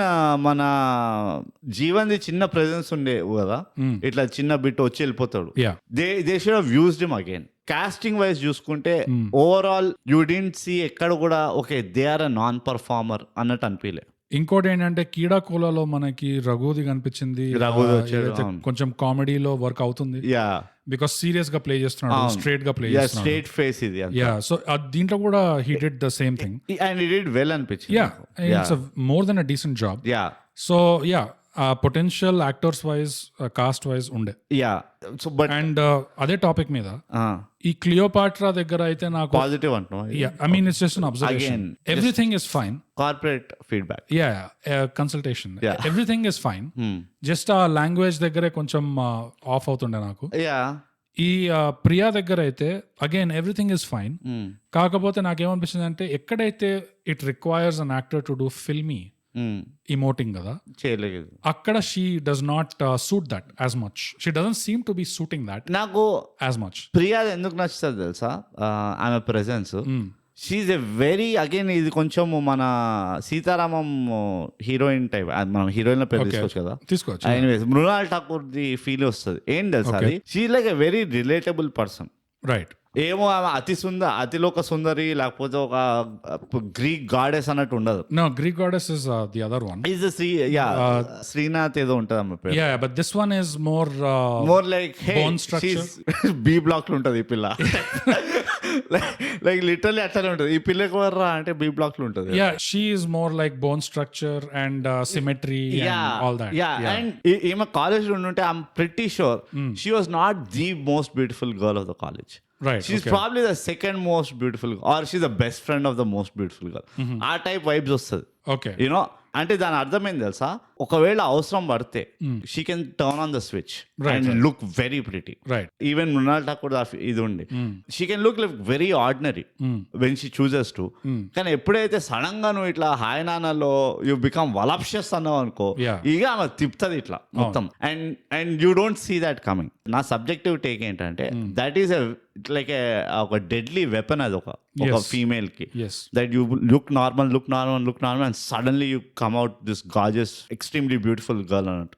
మన జీవన్ది చిన్న ప్రెజెన్స్ ఉండే కదా, ఇట్లా చిన్న బిట్ వచ్చి వెళ్ళిపోతాడు. They should have used him again. Casting wise చూసుకుంటే ఓవరాల్ యూ డింట్ సీ ఎక్కడ కూడా okay they are a non performer అన్నట్టు అనిపించలే. ఇంకోటి ఏంటంటే కీడా కోలాలో మనకి రఘుది కనిపించింది. రఘుది వచ్చాడు, ఏదైతే అవును. కొంచెం కామెడీలో వర్క్ అవుతుంది యా బికాస్ సీరియస్ గా ప్లే చేస్తున్నాడు, స్ట్రేట్ గా ప్లే చేస్తున్నాడు. స్ట్రేట్ ఫేస్ ఇది యా సో దీంట్లో కూడా he did the same thing. And it did well అనిపించింది. Yeah it's more than a decent job. Yeah so yeah potential actors wise cast wise ఉండే. Yeah so but and అదే topic మీద ఈ Cleopatra దగ్గర అయితే నాకు పాజిటివ్ అంటున్నావు. I mean it's just an observation. Everything is fine. Corporate feedback. Yeah consultation everything is fine. Just ఆ language దగ్గరే కొంచెం ఆఫ్ అవుతుండే నాకు. యా ఈ ప్రియా దగ్గర అయితే అగైన్ ఎవ్రీథింగ్ ఇస్ ఫైన్. కాకపోతే నాకేమనిపించింది అంటే ఎక్కడైతే it requires an actor to do filmy emoting కదా, చేయలేదు అక్కడ she does not suit that as much. She doesn't seem to be suiting that నాకు యాజ్ మచ్. ప్రియాది ఎందుకు నచ్చుతుంది తెలుసా? ఆమె presence. She's a very again ఇది కొంచెం మన సీతారామం హీరోయిన్ టైప్. మనం హీరోయిన్ లో పేరు తీసుకోవచ్చు కదా, తీసుకోవచ్చు. Anyways Mrunal Thakur the feel వస్తుంది. ఏం తెలుసా అది? She like a very relatable person. Right. ఏమో ఆమె అతిలోక సుందరి లేకపోతే ఒక గ్రీక్ గాడెస్ అన్నట్టు ఉండదు. No, Greek goddess is the other one. Is Srinath ఏదో ఉంటుంది ఆమె పేరు. Yeah, but this one is more more like bone structure. B block లో ఉంటది ఈ పిల్ల. లైక్ లిటరల్లీ అట్లానే ఉంటది. ఈ పిల్లకి వర్రా అంటే బి బ్లాక్ లో ఉంటది. Yeah, she is more like bone structure and symmetry and all that. And ఈమె కాలేజ్ లో ఉంటే I'm pretty sure she was not the most beautiful girl of the college. Right. She's probably the second most beautiful, or she's the best friend of the most beautiful girl. ఆ type vibes వస్తుంది. Okay. You know అంటే దాని అర్థం ఏం తెలుసా? ఒకవేళ అవసరం పడితే she can turn on the switch and look very pretty. Right. Even Mrunal Thakur ఇది ఉంది, she can look like very ordinary when she chooses to. కానీ ఎప్పుడైతే సడన్ గా నువ్వు ఇట్లా హాయ్ నాన్నలో యూ బికమ్ వలప్షస్ అన్నావు అనుకో, ఇక ఆమె తిప్పుతుంది ఇట్లా మొత్తం. And you don't see that coming. నా సబ్జెక్టివ్ టేక్ ఏంటంటే దట్ ఈస్ లైక్ ఒక డెడ్లీ వెపన్ అది ఒక ఫీమేల్ కి. Yes. That you look normal and suddenly you come out this gorgeous extremely beautiful girl అన్నట్టు.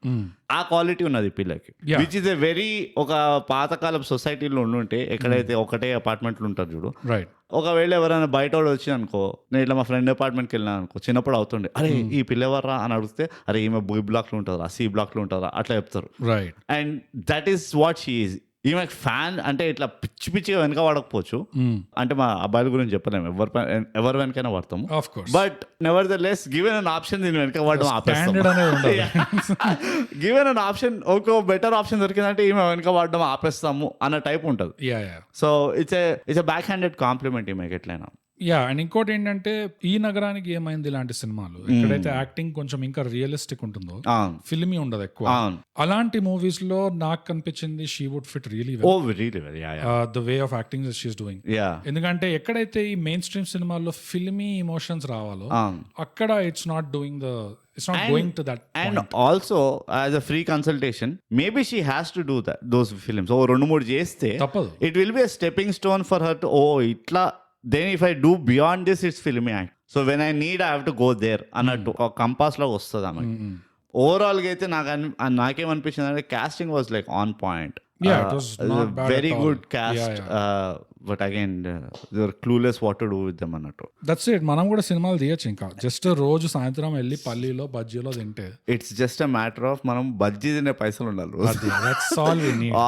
ఆ క్వాలిటీ ఉన్నది పిల్లకి, విచ్ ఇస్ ఎ వెరీ ఒక పాతకాలం సొసైటీలో ఉండుంటే ఎక్కడైతే ఒకటే అపార్ట్మెంట్లు ఉంటారు చూడు. Right. ఒకవేళ ఎవరైనా బయట వచ్చి అనుకో, నేను ఇట్లా మా ఫ్రెండ్ అపార్ట్మెంట్కి వెళ్ళినా అనుకో, చిన్నప్పుడు అవుతుండే అరే ఈ పిల్లెవర్రా అని అడిగితే అరే ఈమె బి బ్లాక్ లో ఉంటుందా, సి బ్లాక్ లో ఉంటుందా అట్లా చెప్తారు. Right. And that is what she is. ఈమె ఫ్యాన్ అంటే ఇట్లా పిచ్చిగా వెనక పడకపోవచ్చు, అంటే మా అబ్బాయిల గురించి చెప్పలేము, ఎవరి వెనకైనా పడతాము. Of course. But nevertheless given an option దీని వెనక పడడం Standard అనేది ఉండదు. గివెన్ అన్ ఆప్షన్ ఒక బెటర్ ఆప్షన్ దొరికిందంటే ఈమె వెనక పడడం ఆపేస్తాము అన్న టైప్ ఉంటుంది. Yeah. So it's a back handed compliment ఈమెకి ఎట్లయినా. యా అండ్ ఇంకోటి ఏంటంటే ఈ నగరానికి ఏమైంది ఇలాంటి సినిమాలు ఎక్కడైతే యాక్టింగ్ కొంచెం ఇంకా రియలిస్టిక్ ఉంటుందో, ఫిల్మీ ఉండదు ఎక్కువ. అలాంటి మూవీస్ లో నాకు కనిపించింది she would fit really the way of acting she's doing. ఎందుకంటే ఎక్కడైతే ఈ మెయిన్ స్ట్రీమ్ సినిమాల్లో ఫిల్మీ ఎమోషన్స్ రావాలో అక్కడ it's not doing the it's not going to that point. And also as a free consultation maybe she has to do those films or rendu moodu cheste tappadu. It will be a stepping stone for her to itla then if I do beyond this it's filmy act, so when I need I have to go there అన్నట్టు ఒక compass లో వస్తుంది ఆమె. Overall గా అయితే నాకేమనిపించింది అంటే casting was like on point. Very good cast, but again they are clueless what to do with them అన్నట్టు. That's it. మనం కూడా సినిమాలు తీయచ్చు ఇంకా జస్ట్ రోజు సాయంత్రం వెళ్ళి పల్లీలో బజ్జీలో తింటే. It's just a matter of మనం బజ్జీ తినే పైసలు ఉండాలి.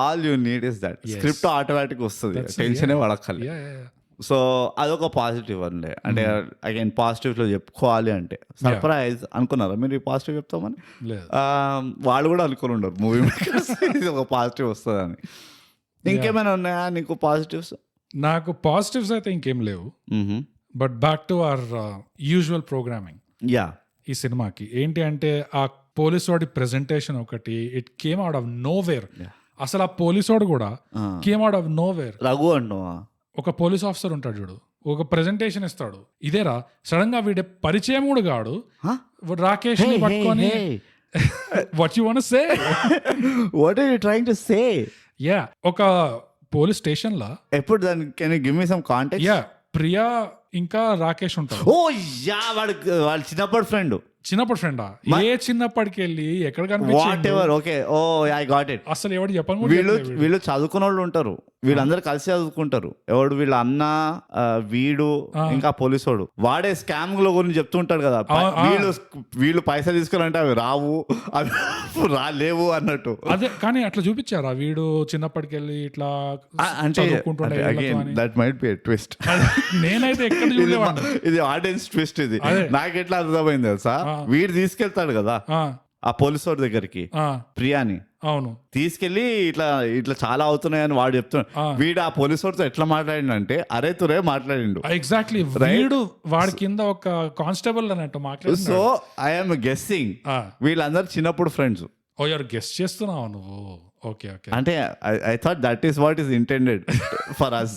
All you need is that. Script automatic వస్తుంది, టెన్షనే పడక్కర్లే. సో అదొక పాజిటివ్ అండి. అంటే అగైన్ పాజిటివ్ లో చెప్పుకోవాలి అంటే సర్ప్రైజ్ అనుకున్నారా మీరు ఈ పాజిటివ్ చెప్తామని? వాళ్ళు కూడా అనుకుని ఉండరు మూవీ మేకర్స్ ఇది ఒక పాజిటివ్ వస్తుందని. ఇంకేమైనా ఉన్నాయా నీకు పాజిటివ్స్? నాకు పాజిటివ్స్ అయితే ఇంకేం లేవు. But back to our usual programming. Yeah ఈ సినిమాకి ఏంటి అంటే ఆ పోలీస్ వాడి ప్రెజెంటేషన్ ఒకటి, it came out of know where. అసలు ఆ పోలీస్ వాడు కూడా came out of know where. Raghu అంటున్నా ఒక పోలీస్ ఆఫీసర్ ఉంటాడు చూడు, ఒక ప్రెజెంటేషన్ ఇస్తాడు, ఇదేరా సడన్ గా వీడి పరిచయం కూడా కాడు, రాకేష్ ని పట్టుకొని what you want to say, what are you trying to say. Yeah ఒక పోలీస్ స్టేషన్ లా ఎప్పుడు దాని can you give me some context? Yeah Priya ఇంకా రాకేష్ ఉంటాడు. ఓ యా, వాడు చిన్నప్పటి ఫ్రెండ్, చిన్నప్పటి ఫ్రెండా? ఏ చిన్నప్పటికి వెళ్ళి ఎక్కడ వాట్ కనిపించింది ever. Okay, oh I got it. అసలు ఎవడు చెప్పను కూడా వీళ్ళు చెప్పలేదు. వీళ్ళు చదువుకున్న వాళ్ళు ఉంటారు, వీళ్ళందరూ కలిసి చదువుకుంటారు. ఎవడు వీళ్ళ అన్న, వీడు ఇంకా పోలీసోడు, వాడే స్కామ్ లో గురించి చెప్తూ ఉంటాడు కదా. వీళ్ళు పైసలు తీసుకోవాలంటే అవి రావు, అవి లేవు అన్నట్టు. అదే కానీ అట్లా చూపించారా వీడు చిన్నప్పటికి వెళ్ళి ఇట్లా అంటే చదువుకుంటుండే వీళ్ళతో అని? That might be twist. నేనైతే ఎక్కడ చూడలేవాడిని. ఇది ఆడియన్స్ ట్విస్ట్. ఇది అదే. నాకు ఎట్లా అర్థమైంది తెలుసా, వీడు తీసుకెళ్తాడు కదా ఆ పోలీసోడి దగ్గరికి ప్రియాని, అవును తీసుకెళ్లి ఇట్లా ఇట్లా చాలా అవుతున్నాయని వాడు చెప్తున్నాడు. వీడు ఆ పోలీసోడితో ఎట్లా మాట్లాడిండు, అరే తురే మాట్లాడిండు. ఎగ్జాక్ట్లీ వీడు వాడి కింద ఒక కానిస్టేబుల్ అన్నట్టు మాట్లాడు. సో ఐఎమ్ గెస్సింగ్ వీళ్ళందరూ చిన్నప్పుడు ఫ్రెండ్స్. ఓ ఎవరు గెస్ట్ చేస్తున్నావు నువ్వు? Okay okay. అంటే I thought that is what is intended for us.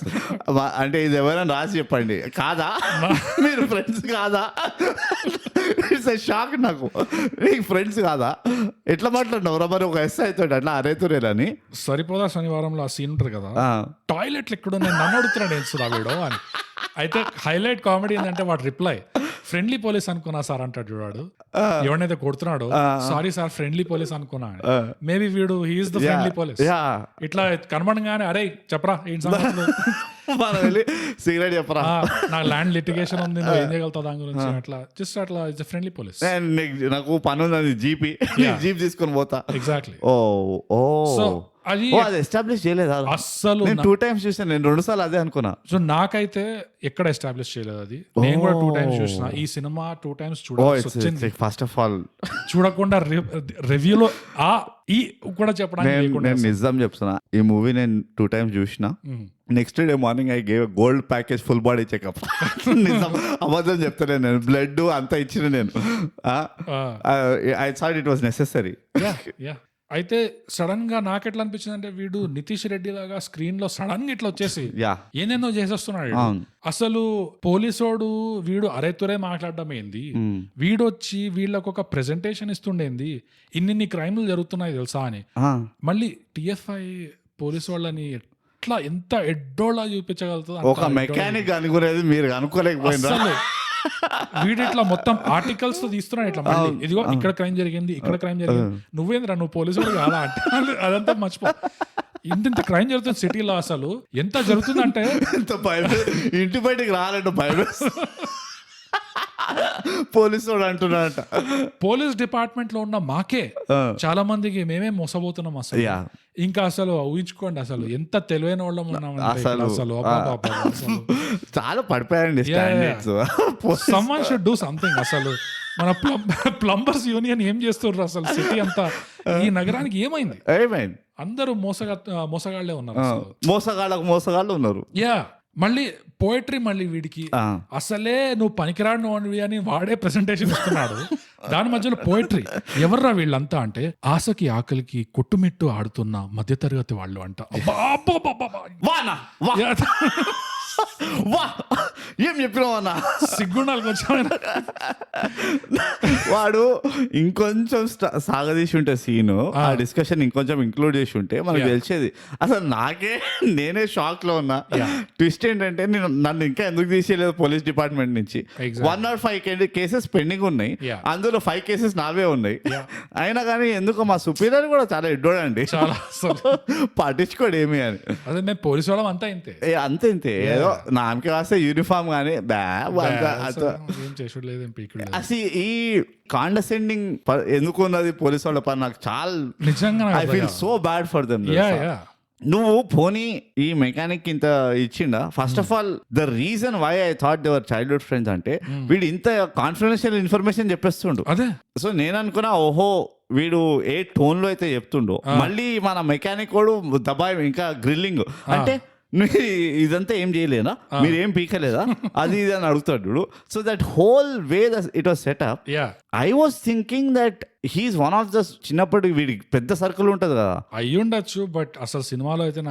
అంటే ఇది ఎవరైనా రాసి చెప్పండి, కాదా మీరు ఫ్రెండ్స్ కాదా? ఇట్స్ ఎ షాక్ నాకు. నీకు ఫ్రెండ్స్ కాదా? ఎట్లా మాట్లాడినవరా మరి ఒక ఎస్ అవుతాడు అట్లా అరేతురేలని? సరిపోదా శనివారంలో ఆ సీన్ ఉంటుంది కదా, టాయిలెట్లు ఎక్కడ నేను నన్ను అడుగుతున్నాడు ఏంచుదా వీడు అని. అయితే హైలైట్ కామెడీ ఏంటంటే వాడు రిప్లై ఫ్రెండ్లీ పోలీస్ అనుకున్నా సార్ అంటాడు చూడాడు. ఎవరినైతే కొడుతున్నాడు, సారీ సార్ ఫ్రెండ్లీ పోలీస్ అనుకున్నా. మేబీ వీడు హీఈస్ ద ఫ్రెండ్లీ పోలీస్. ఇట్లా కనబడంగానే అరే చెప్పరా ఏంటి సంగతులు, సిగరెట్ చెప్పరా, నా ల్యాండ్ లిటిగేషన్ ఉంది, నువ్వు ఏం చేయగలుగుతావు దాని గురించి, అట్లా జస్ట్ అట్లా ఇట్స్ ఫ్రెండ్లీ పోలీస్. నాకు పని ఉంది, జీప్ తీసుకొని పోతా. ఎగ్జాక్ట్లీ. సో అది ఎస్టాబ్లిష్ చేయలేదు అస్సలు. నేను 2 times చూసాను, నేను 2 సార్లు అదే అనుకున్నా. సో నాకైతే ఎక్కడ ఎస్టాబ్లిష్ చేయలేదు అది. నేను కూడా 2 times చూసిన ఈ సినిమా. 2 times చూడాల్సి వచ్చింది. ఫస్ట్ ఆఫ్ ఆల్ చూడకుండా రివ్యూలో ఈ కూడా చెప్పడానికి నేను నిజం చెప్తున్నా, ఈ మూవీ నేను 2 times చూసిన. Next day morning I gave gold package full body checkup. నిజం అబద్ధం చెప్తాను, నేను బ్లడ్ అంతా ఇచ్చిన నేను. I thought it was necessary. అయితే సడన్ గా నాకు ఎట్లా అనిపించింది అంటే వీడు నితీష్ రెడ్డి లాగా స్క్రీన్ లో సడన్ గా ఇట్లా వచ్చేసి ఏనేందో చేసేస్తున్నాడు. అసలు పోలీసోడు వీడు అరేతురే మాట్లాడడం ఏంది, వీడు వచ్చి వీళ్ళకు ఒక ప్రెజెంటేషన్ ఇస్తుండేంది, ఇన్ని క్రైమ్లు జరుగుతున్నాయి తెలుసా అని. మళ్ళీ టిఎఫ్ఐ పోలీసు వాళ్ళని ఎట్లా ఎంత ఎడ్డోళ్ళ చూపించగలుగుతుంది. ఒక మెకానిక్ అనుకునేది మీరు అనుకోలేకపోయింది. వీడు ఇట్లా మొత్తం ఆర్టికల్స్ తో తీస్తున్నాడు ఇట్లా, మళ్ళీ ఇదిగో ఇక్కడ క్రైమ్ జరిగింది, ఇక్కడ క్రైమ్ జరిగింది, నువ్వేంద్రా నువ్వు పోలీసులు కాదా అంటే అదంతా మర్చిపో. ఇంత క్రైమ్ జరుగుతుంది సిటీలో, అసలు ఎంత జరుగుతుందంటే ఇంటి బయటికి రాలంటే భయం. పోలీసు అంటున్నాడంట. పోలీస్ డిపార్ట్మెంట్ లో ఉన్న మాకే చాలా మందికి మేమే మోసపోతున్నాం అసలు. ఇంకా అసలు ఊహించుకోండి అసలు ఎంత తెలివైన వాళ్ళం ఉన్నాం అసలు. చాలా పడిపోయాయండి. Someone should do something. అసలు మన ప్లంబర్స్ యూనియన్ ఏం చేస్తున్నారు అసలు? సిటీ అంతా ఈ నగరానికి ఏమైంది? అందరూ మోసగాళ్లే ఉన్నారు. మోసగాళ్ళు ఉన్నారు. యా మళ్ళీ పోయిటరీ, మళ్ళీ వీడికి అసలే నువ్వు పనికిరాడు అని వాడే ప్రెజెంటేషన్ ఇస్తున్నాడు. దాని మధ్యలో పోయిటరీ. ఎవర్రా వీళ్ళంతా అంటే ఆశకి ఆకలికి కొట్టుమిట్టు ఆడుతున్న మధ్యతరగతి వాళ్ళు అంట. ఏం చెప్పినావన్నా, సిగ్గుండాలి కొంచెం. వాడు ఇంకొంచెం సాగదీసి ఉంటే సీను, ఆ డిస్కషన్ ఇంకొంచెం ఇంక్లూడ్ చేసి ఉంటే మనకు తెలిసేది. అసలు నేనే షాక్ లో ఉన్నా. ట్విస్ట్ ఏంటంటే నన్ను ఇంకా ఎందుకు తీసేయలేదు పోలీస్ డిపార్ట్మెంట్ నుంచి. 1 or 5 కేసెస్ పెండింగ్ ఉన్నాయి, అందులో 5 కేసెస్ నావే ఉన్నాయి. అయినా కానీ ఎందుకో మా సుపీరియర్ కూడా చాలా ఎడ్డోడండి, చాలా పట్టించుకోడు ఏమి అని. అదే మేము పోలీసు వాళ్ళం అంతా ఇంతే అంతే. ఏదో నామకి రాస్తే యూనిఫామ్ కానీ అసలు ఈ కాండసెండింగ్ ఎందుకు ఉన్నది పోలీసు వాళ్ళ పని నాకు చాలా నిజంగా. I feel so bad for them. నువ్వు పోనీ ఈ మెకానిక్ ఇంత ఇచ్చిండా? First of all the reason why I thought they were childhood friends అంటే వీడు ఇంత కాన్ఫిడెన్షియల్ ఇన్ఫర్మేషన్ చెప్పేస్తుండు. అదే సో నేను అనుకున్నా, ఓహో వీడు ఏ టోన్ లో అయితే చెప్తుండో, మళ్ళీ మన మెకానిక్ వాడు దబాయి ఇంకా గ్రిల్లింగ్ అంటే ఇదంతా ఏం చేయలేదా, మీరు ఏం పీకలేదా, అది ఇది అని అడుగుతాడు. So that whole way it was setup. I was thinking that he's one of the చిన్నప్పటి వీడికి పెద్ద సర్కిల్ ఉంటది కదా, అయ్యి ఉండొచ్చు. బట్ అసలు సినిమాలో అయితే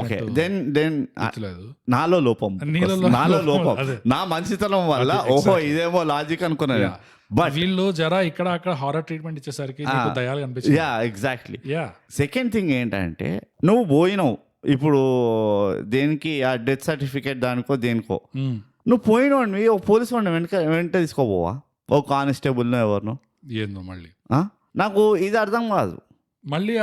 ఓకే దెన్ నాలో లోపం, నా మంచితనం వల్ల ఓహో ఇదేమో లాజిక్ అనుకున్నాను. బట్ వీళ్ళు జరా ఇక్కడ అక్కడ హారర్ ట్రీట్మెంట్ ఇచ్చేసరికి దయాలు కనిపించింది. ఎగ్జాక్ట్లీ. సెకండ్ థింగ్ ఏంటంటే నువ్వు పోయినావు ఇప్పుడు దేనికి ఆ డెత్ సర్టిఫికేట్ దానికో దేనికో, నువ్వు పోయినవాడిని ఒక పోలీసు వాడిని వెంట తీసుకోపోవా, ఓ కానిస్టేబుల్నో ఎవరినో? ఏందో మళ్ళీ నాకు ఇది అర్థం కాదు. మళ్ళీ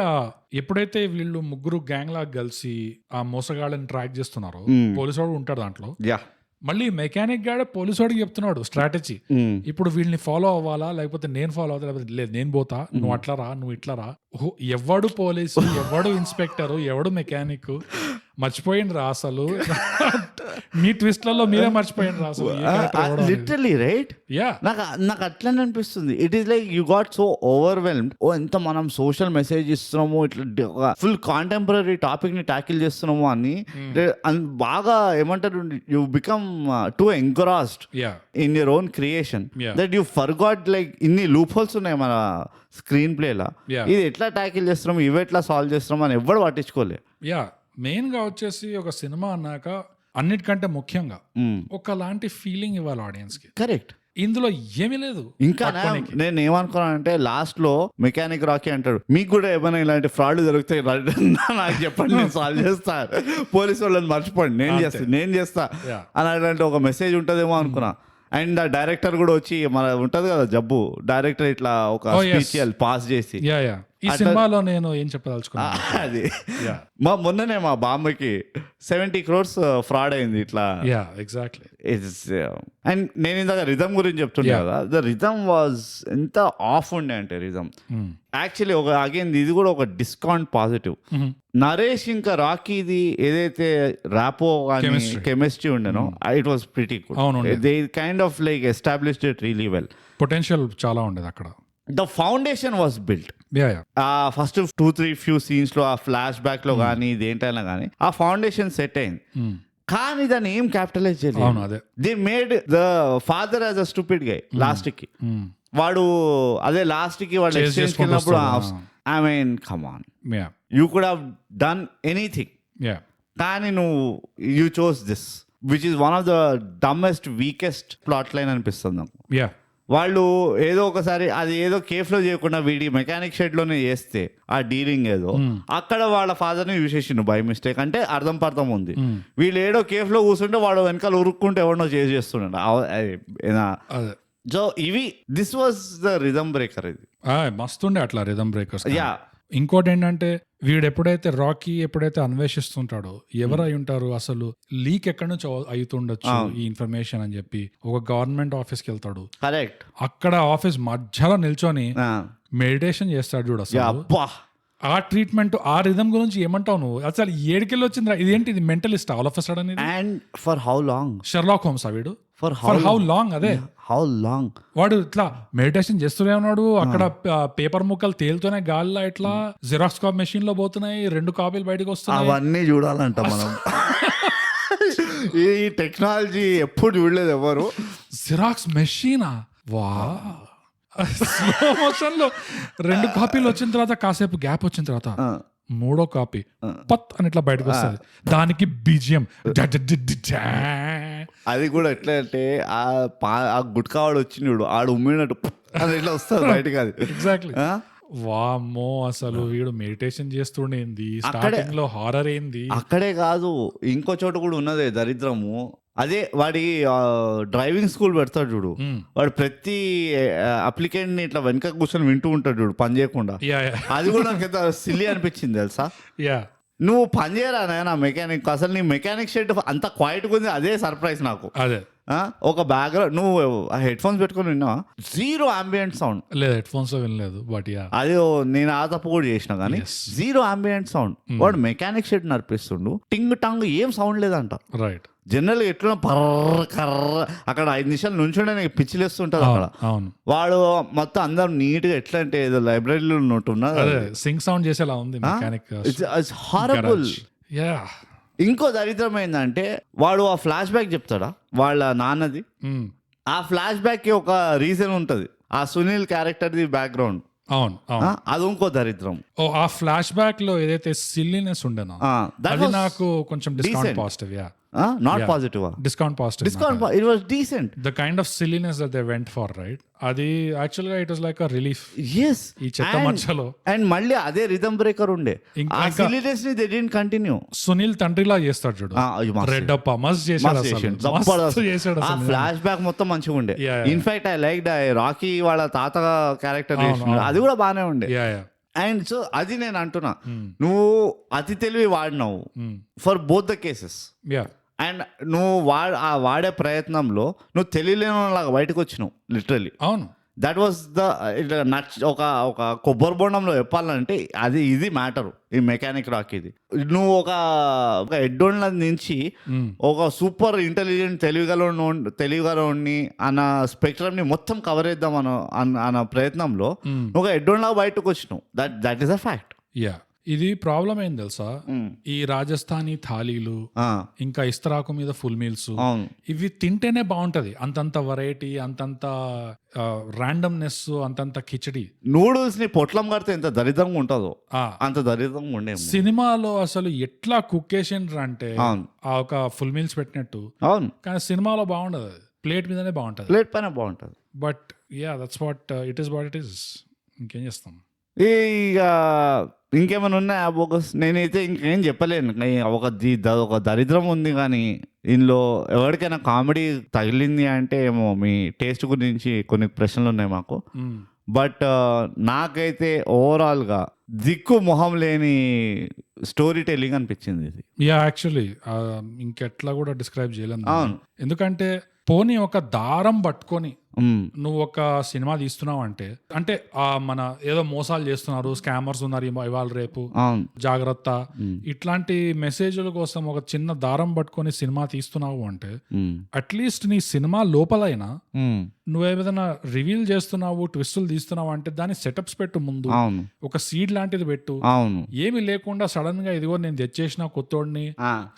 ఎప్పుడైతే వీళ్ళు ముగ్గురు గ్యాంగ్ లాగా కలిసి ఆ మోసగాళ్ళని ట్రాక్ చేస్తున్నారో, పోలీసు వాడు ఉంటాడు దాంట్లో. మళ్ళీ మెకానిక్ గాడే పోలీసు వాడికి చెప్తున్నాడు స్ట్రాటజీ. ఇప్పుడు వీళ్ళని ఫాలో అవ్వాలా, లేకపోతే నేను ఫాలో అవ్వాలి, లేకపోతే లేదు నేను పోతా, నువ్వు అట్లా రా, నువ్వు ఇట్లా రా. ఎవడు పోలీసు, ఎవడు ఇన్స్పెక్టర్, ఎవడు మెకానిక్, మర్చిపోయింది రా అసలు. మీ ట్విస్ట్లలో మీరే మర్చిపోయింది రా అసలు. Literally right. నాకు అట్లనే అనిపిస్తుంది. It is like you got so overwhelmed. ఎంత మనం సోషల్ మెసేజ్ ఇస్తున్నాము, ఇట్లా ఫుల్ కాంటెంపరీ టాపిక్ ని ట్యాకిల్ చేస్తున్నాము అని బాగా ఏమంటారు, you become two engrossed in your own creation that you forgot like ఇన్ని లూప్ హోల్స్ ఉన్నాయి మన స్క్రీన్ ప్లేలా. ఇది ఎట్లా ట్యాకిల్ చేస్తున్నాం, ఇవి ఎట్లా సాల్వ్ చేస్తున్నాం అని ఎవ్వడు పట్టించుకోలే. మెయిన్ గా వచ్చేసి ఒక సినిమా అన్నాక అన్నిటికంటే ముఖ్యంగా ఒకలాంటి ఫీలింగ్ ఇవ్వాలి ఆడియన్స్ కి. కరెక్ట్. ఇందులో ఏమీ లేదు. ఇంకా నేను ఏమనుకున్నానంటే లాస్ట్ లో మెకానిక్ రాకీ అంటాడు, మీకు కూడా ఏమైనా ఇలాంటి ఫ్రాడ్ జరుగుతాయి నాకు చెప్పండి, నేను సాల్వ్ చేస్తా, పోలీసు వాళ్ళని మర్చిపోండి, నేను చేస్తా అని అలాంటి ఒక మెసేజ్ ఉంటదేమో అనుకున్నా. అండ్ ఆ డైరెక్టర్ కూడా వచ్చి మన ఉంటది కదా జబ్బు, డైరెక్టర్ ఇట్లా ఒక స్పీచ్ పాస్ చేసి ఈ సినిమాలో నేను ఏం చెప్పదలుచుకున్నా అది మొన్ననే మా బామ్మకి 70 crores ఫ్రాడ్ అయింది ఇట్లా. ఎగ్జాక్ట్లీ. అండ్ నేను ఇందాక రిథమ్ గురించి చెప్తుండే కదా, ద రిథమ్ వాజ్ ఎంత ఆఫ్ ఉండే అంటే రిథమ్ యాక్చువల్లీ ఒక అగైన్ ఇది కూడా ఒక డిస్కౌంట్ పాజిటివ్. నరేష్ ఇంకా రాకీది ఏదైతే ర్యాపో కానీ కెమిస్ట్రీ ఉండేనో it was pretty good. They kind of like established it really well. Potential చాలా ఉండేది అక్కడ. The foundation was built. First 2-3 few scenes లో, ఆ ఫ్లాష్ బ్యాక్ లో కానీ దేంటైనా కానీ ఆ ఫౌండేషన్ సెట్ అయింది. కానీ దాన్ని ఏం క్యాపిటలైజ్ చేయలేదు. They made the father as a stupid guy last కి. వాడు అదే లాస్ట్ కి వాడు ఎక్స్చేంజ్ కి వెళ్ళినప్పుడు I mean come on, you could have done anything, కానీ నువ్వు you chose this which is one of the dumbest weakest plot line అనిపిస్తుంది నాకు. వాళ్ళు ఏదో ఒకసారి అది ఏదో కేఫ్ లో చేయకుండా వీడి మెకానిక్ షెడ్ లోనే చేస్తే ఆ డీలింగ్ ఏదో అక్కడ వాళ్ళ ఫాదర్ ని యూజ్ చేసిండు బై మిస్టేక్ అంటే అర్థం పర్థం ఉంది. వీళ్ళు ఏడో కేఫ్ లో కూర్చుంటే వాడు వెనకాల ఉరుక్కుంటే ఎవడో చేస్తున్నాడు. సో ఇవి this was the rhythm breaker. ఇది మస్తుండే అట్లా రిథమ్ బ్రేకర్స్. ఇంకోటి ఏంటంటే వీడు ఎప్పుడైతే అన్వేషిస్తుంటాడో ఎవరు అయి ఉంటారు అసలు, లీక్ ఎక్కడి నుంచి అవుతుండొచ్చు ఈ ఇన్ఫర్మేషన్ అని చెప్పి ఒక గవర్నమెంట్ ఆఫీస్కి వెళ్తాడు. కరెక్ట్. అక్కడ ఆఫీస్ మధ్యలో నిల్చొని మెడిటేషన్ చేస్తాడు చూడు. అసలు ఆ ట్రీట్మెంట్, ఆ రిథమ్ గురించి ఏమంటావు నువ్వు? అసలు ఏడికెళ్ళి వచ్చింది ఇదేంటి, ఇది mentalist all of a sudden. And for how long Sherlock Holmes వీడు? For how long? అదే హౌ లాంగ్ వాడు ఇట్లా మెడిటేషన్ చేస్తూనే ఉన్నాడు. అక్కడ పేపర్ ముక్కలు తేలుతూనే గాల్లో ఇట్లా జిరాక్స్ కాపీ మెషిన్ లో పోతున్నాయి, 2 కాపీలు బయటకు వస్తున్నాయి. అవన్నీ చూడాలంట మనం. ఈ టెక్నాలజీ ఎప్పుడు చూడలేదు ఎవరు. జిరాక్స్ మెషీనా? వా, స్లో మోషన్ లో 2 కాపీలు వచ్చిన తర్వాత కాసేపు గ్యాప్ వచ్చిన తర్వాత 3వ కాపీ పత్ అని ఇట్లా బయటకు వస్తుంది. దానికి బీజిఎం అది కూడా ఎట్లా అంటే ఆ గుట్కావాడు వచ్చిండు ఆడు ఉమ్మినట్టు అది ఇట్లా వస్తుంది బయటకు. అది ఎగ్జాక్ట్లీ. వామ్మో, అసలు వీడు మెడిటేషన్ చేస్తుండేంది, స్టార్టింగ్ లో హారర్ ఏంది. అక్కడే కాదు, ఇంకో చోట కూడా ఉన్నదే దరిద్రము. అదే వాడి డ్రైవింగ్ స్కూల్ పెడతాడు చూడు, వాడు ప్రతి అప్లికెంట్ ని ఇట్లా వెనక కూర్చొని వింటూ ఉంటాడు చూడు పని చేయకుండా. అది కూడా నాకు ఎంత సిల్లీ అనిపించింది తెలుసా. నువ్వు పని చేయరా నాయనా మెకానిక్, అసలు నీ మెకానిక్ షెడ్ అంత క్వైట్గా ఉంది, అదే సర్ప్రైజ్ నాకు. అదే ఒక బ్యాక్గ్రౌండ్ నువ్వు హెడ్ ఫోన్స్ పెట్టుకుని విన్నావా? 0 ambient సౌండ్. లేదు, హెడ్ ఫోన్స్ వినలేదు. బట్ అది నేను ఆ తప్పు కూడా చేసిన, కానీ 0 ambient సౌండ్. వాడు మెకానిక్ షెడ్ నడిపిస్తుండు, టింగ్ టాంగ్ ఏం సౌండ్ లేదంట. రైట్. జనరల్ ఎట్లా పర్ర కర్ర అక్కడ 5 నిమిషాలు నుంచుండే నాకు పిచ్చిలేస్తుంటది అక్కడ. వాడు మొత్తం అందరు నీట్ గా ఎట్లా అంటే ఏదో లైబ్రరీలో ఉన్నట్టున్నారు, సింగ్ సౌండ్ చేసేలా ఉంది మెకానిక్. It's horrible. ఇంకో దరిద్రం ఏంటంటే వాడు ఆ ఫ్లాష్ బ్యాక్ చెప్తాడా వాళ్ళ నాన్నది. ఆ ఫ్లాష్ బ్యాక్ కి ఒక రీజన్ ఉంటది, ఆ సునీల్ క్యారెక్టర్ ది బ్యాక్గ్రౌండ్. అవును, అది ఇంకో దరిద్రం. ఆ ఫ్లాష్ బ్యాక్ లో ఏదైతే సిల్లీనెస్ ఉండేనో అది నాకు కొంచెం discount positive. Not positive. Discount positive. Discount it was decent. The kind of silliness that they went for, right? అది యాక్చువల్ గా it was like a relief. yes ఈ చెత్త మధ్యలో. అండ్ మళ్ళీ అదే రిథమ్ బ్రేకర్ ఉండే. ఆ సిలీనెస్ ని దే డిడ్ంట్ కంటిన్యూ. సునీల్ తండ్రిలా చేస్తాడు చూడు, రెడ్ అప్ మస్త్ చేశాడు అసలు. ఆ ఫ్లాష్ బ్యాక్ మొత్తం మంచిగా ఉండే. ఇన్ఫాక్ట్ ఐ లైక్ రాకీ వాళ్ళ తాత క్యారెక్టర్ అది కూడా బానే ఉండే. అండ్ సో అది నేను అంటున్నా, నువ్వు అతి తెలివి వాడినావు ఫర్ బోత్ ద కేసెస్. అండ్ నువ్వు వాడే ప్రయత్నంలో నువ్వు తెలియలేనిలాగా బయటకు వచ్చినావు లిటరలీ. అవును, దట్ వాస్ ద ఒక కొబ్బరి బొండంలో చెప్పాలంటే ఇది మ్యాటర్ ఈ మెకానిక్ రాక్. ఇది నువ్వు ఒక ఎడ్డోన్ల నుంచి ఒక సూపర్ ఇంటెలిజెంట్ తెలివిగలని అన్న స్పెక్ట్రమ్ ని మొత్తం కవర్ చేద్దాం అన్న ప్రయత్నంలో నువ్వు ఒక ఎడ్డోన్లాగా బయటకు వచ్చినావు. That is a fact. ఇది ప్రాబ్లం ఏం తెలుసా, ఈ రాజస్థానీ థాలీలు ఇంకా ఇస్తరాకు మీద ఫుల్ మీల్స్ ఇవి తింటేనే బాగుంటది. అంతంత వెరైటీ, అంతంత ర్యాండమ్నెస్, అంతంత కిచడి. నూడిల్స్ ని పొట్లం కడితే ఎంత దరిద్రంగా ఉంటుందో అంత దరిద్రంగా ఉండే. సినిమాలో అసలు ఎట్లా కుక్ చేసిండ్రు అంటే ఆ ఒక ఫుల్ మీల్స్ పెట్టినట్టు. అవును, కానీ సినిమాలో బాగుండదు, ప్లేట్ మీదనే బాగుంటది, ప్లేట్ పైన బాగుంటది. But that's what it is. ఇంకేం చేస్తాం. ఇక ఇంకేమైనా ఉన్నాయా బోగస్? నేనైతే ఇంకేం చెప్పలేను. ఒక దరిద్రం ఉంది, కానీ ఇందులో ఎవరికైనా కామెడీ తగిలింది అంటే ఏమో మీ టేస్ట్ గురించి కొన్ని ప్రశ్నలు ఉన్నాయి మాకు. బట్ నాకైతే ఓవరాల్గా దిక్కు మొహం లేని స్టోరీ టెల్లింగ్ అనిపించింది ఇది. యాక్చువల్లీ ఇంకెట్లా కూడా డిస్క్రైబ్ చేయలేము. ఎందుకంటే పోనీ ఒక దారం పట్టుకొని నువ్వు ఒక సినిమా తీస్తున్నావు అంటే మన ఏదో మోసాలు చేస్తున్నారు, స్కామర్స్ ఉన్నారు ఇవాళ రేపు, జాగ్రత్త, ఇట్లాంటి మెసేజ్ల కోసం ఒక చిన్న దారం పట్టుకొని సినిమా తీస్తున్నావు అంటే అట్లీస్ట్ నీ సినిమా లోపలైనా నువ్వేదైనా రివీల్ చేస్తున్నావు, ట్విస్టులు తీస్తున్నావు అంటే దాని సెటప్స్ పెట్టు ముందు, ఒక సీడ్ లాంటిది పెట్టు. ఏమి లేకుండా సడన్ గా ఇదిగో నేను తెచ్చేసిన కొత్తోడిని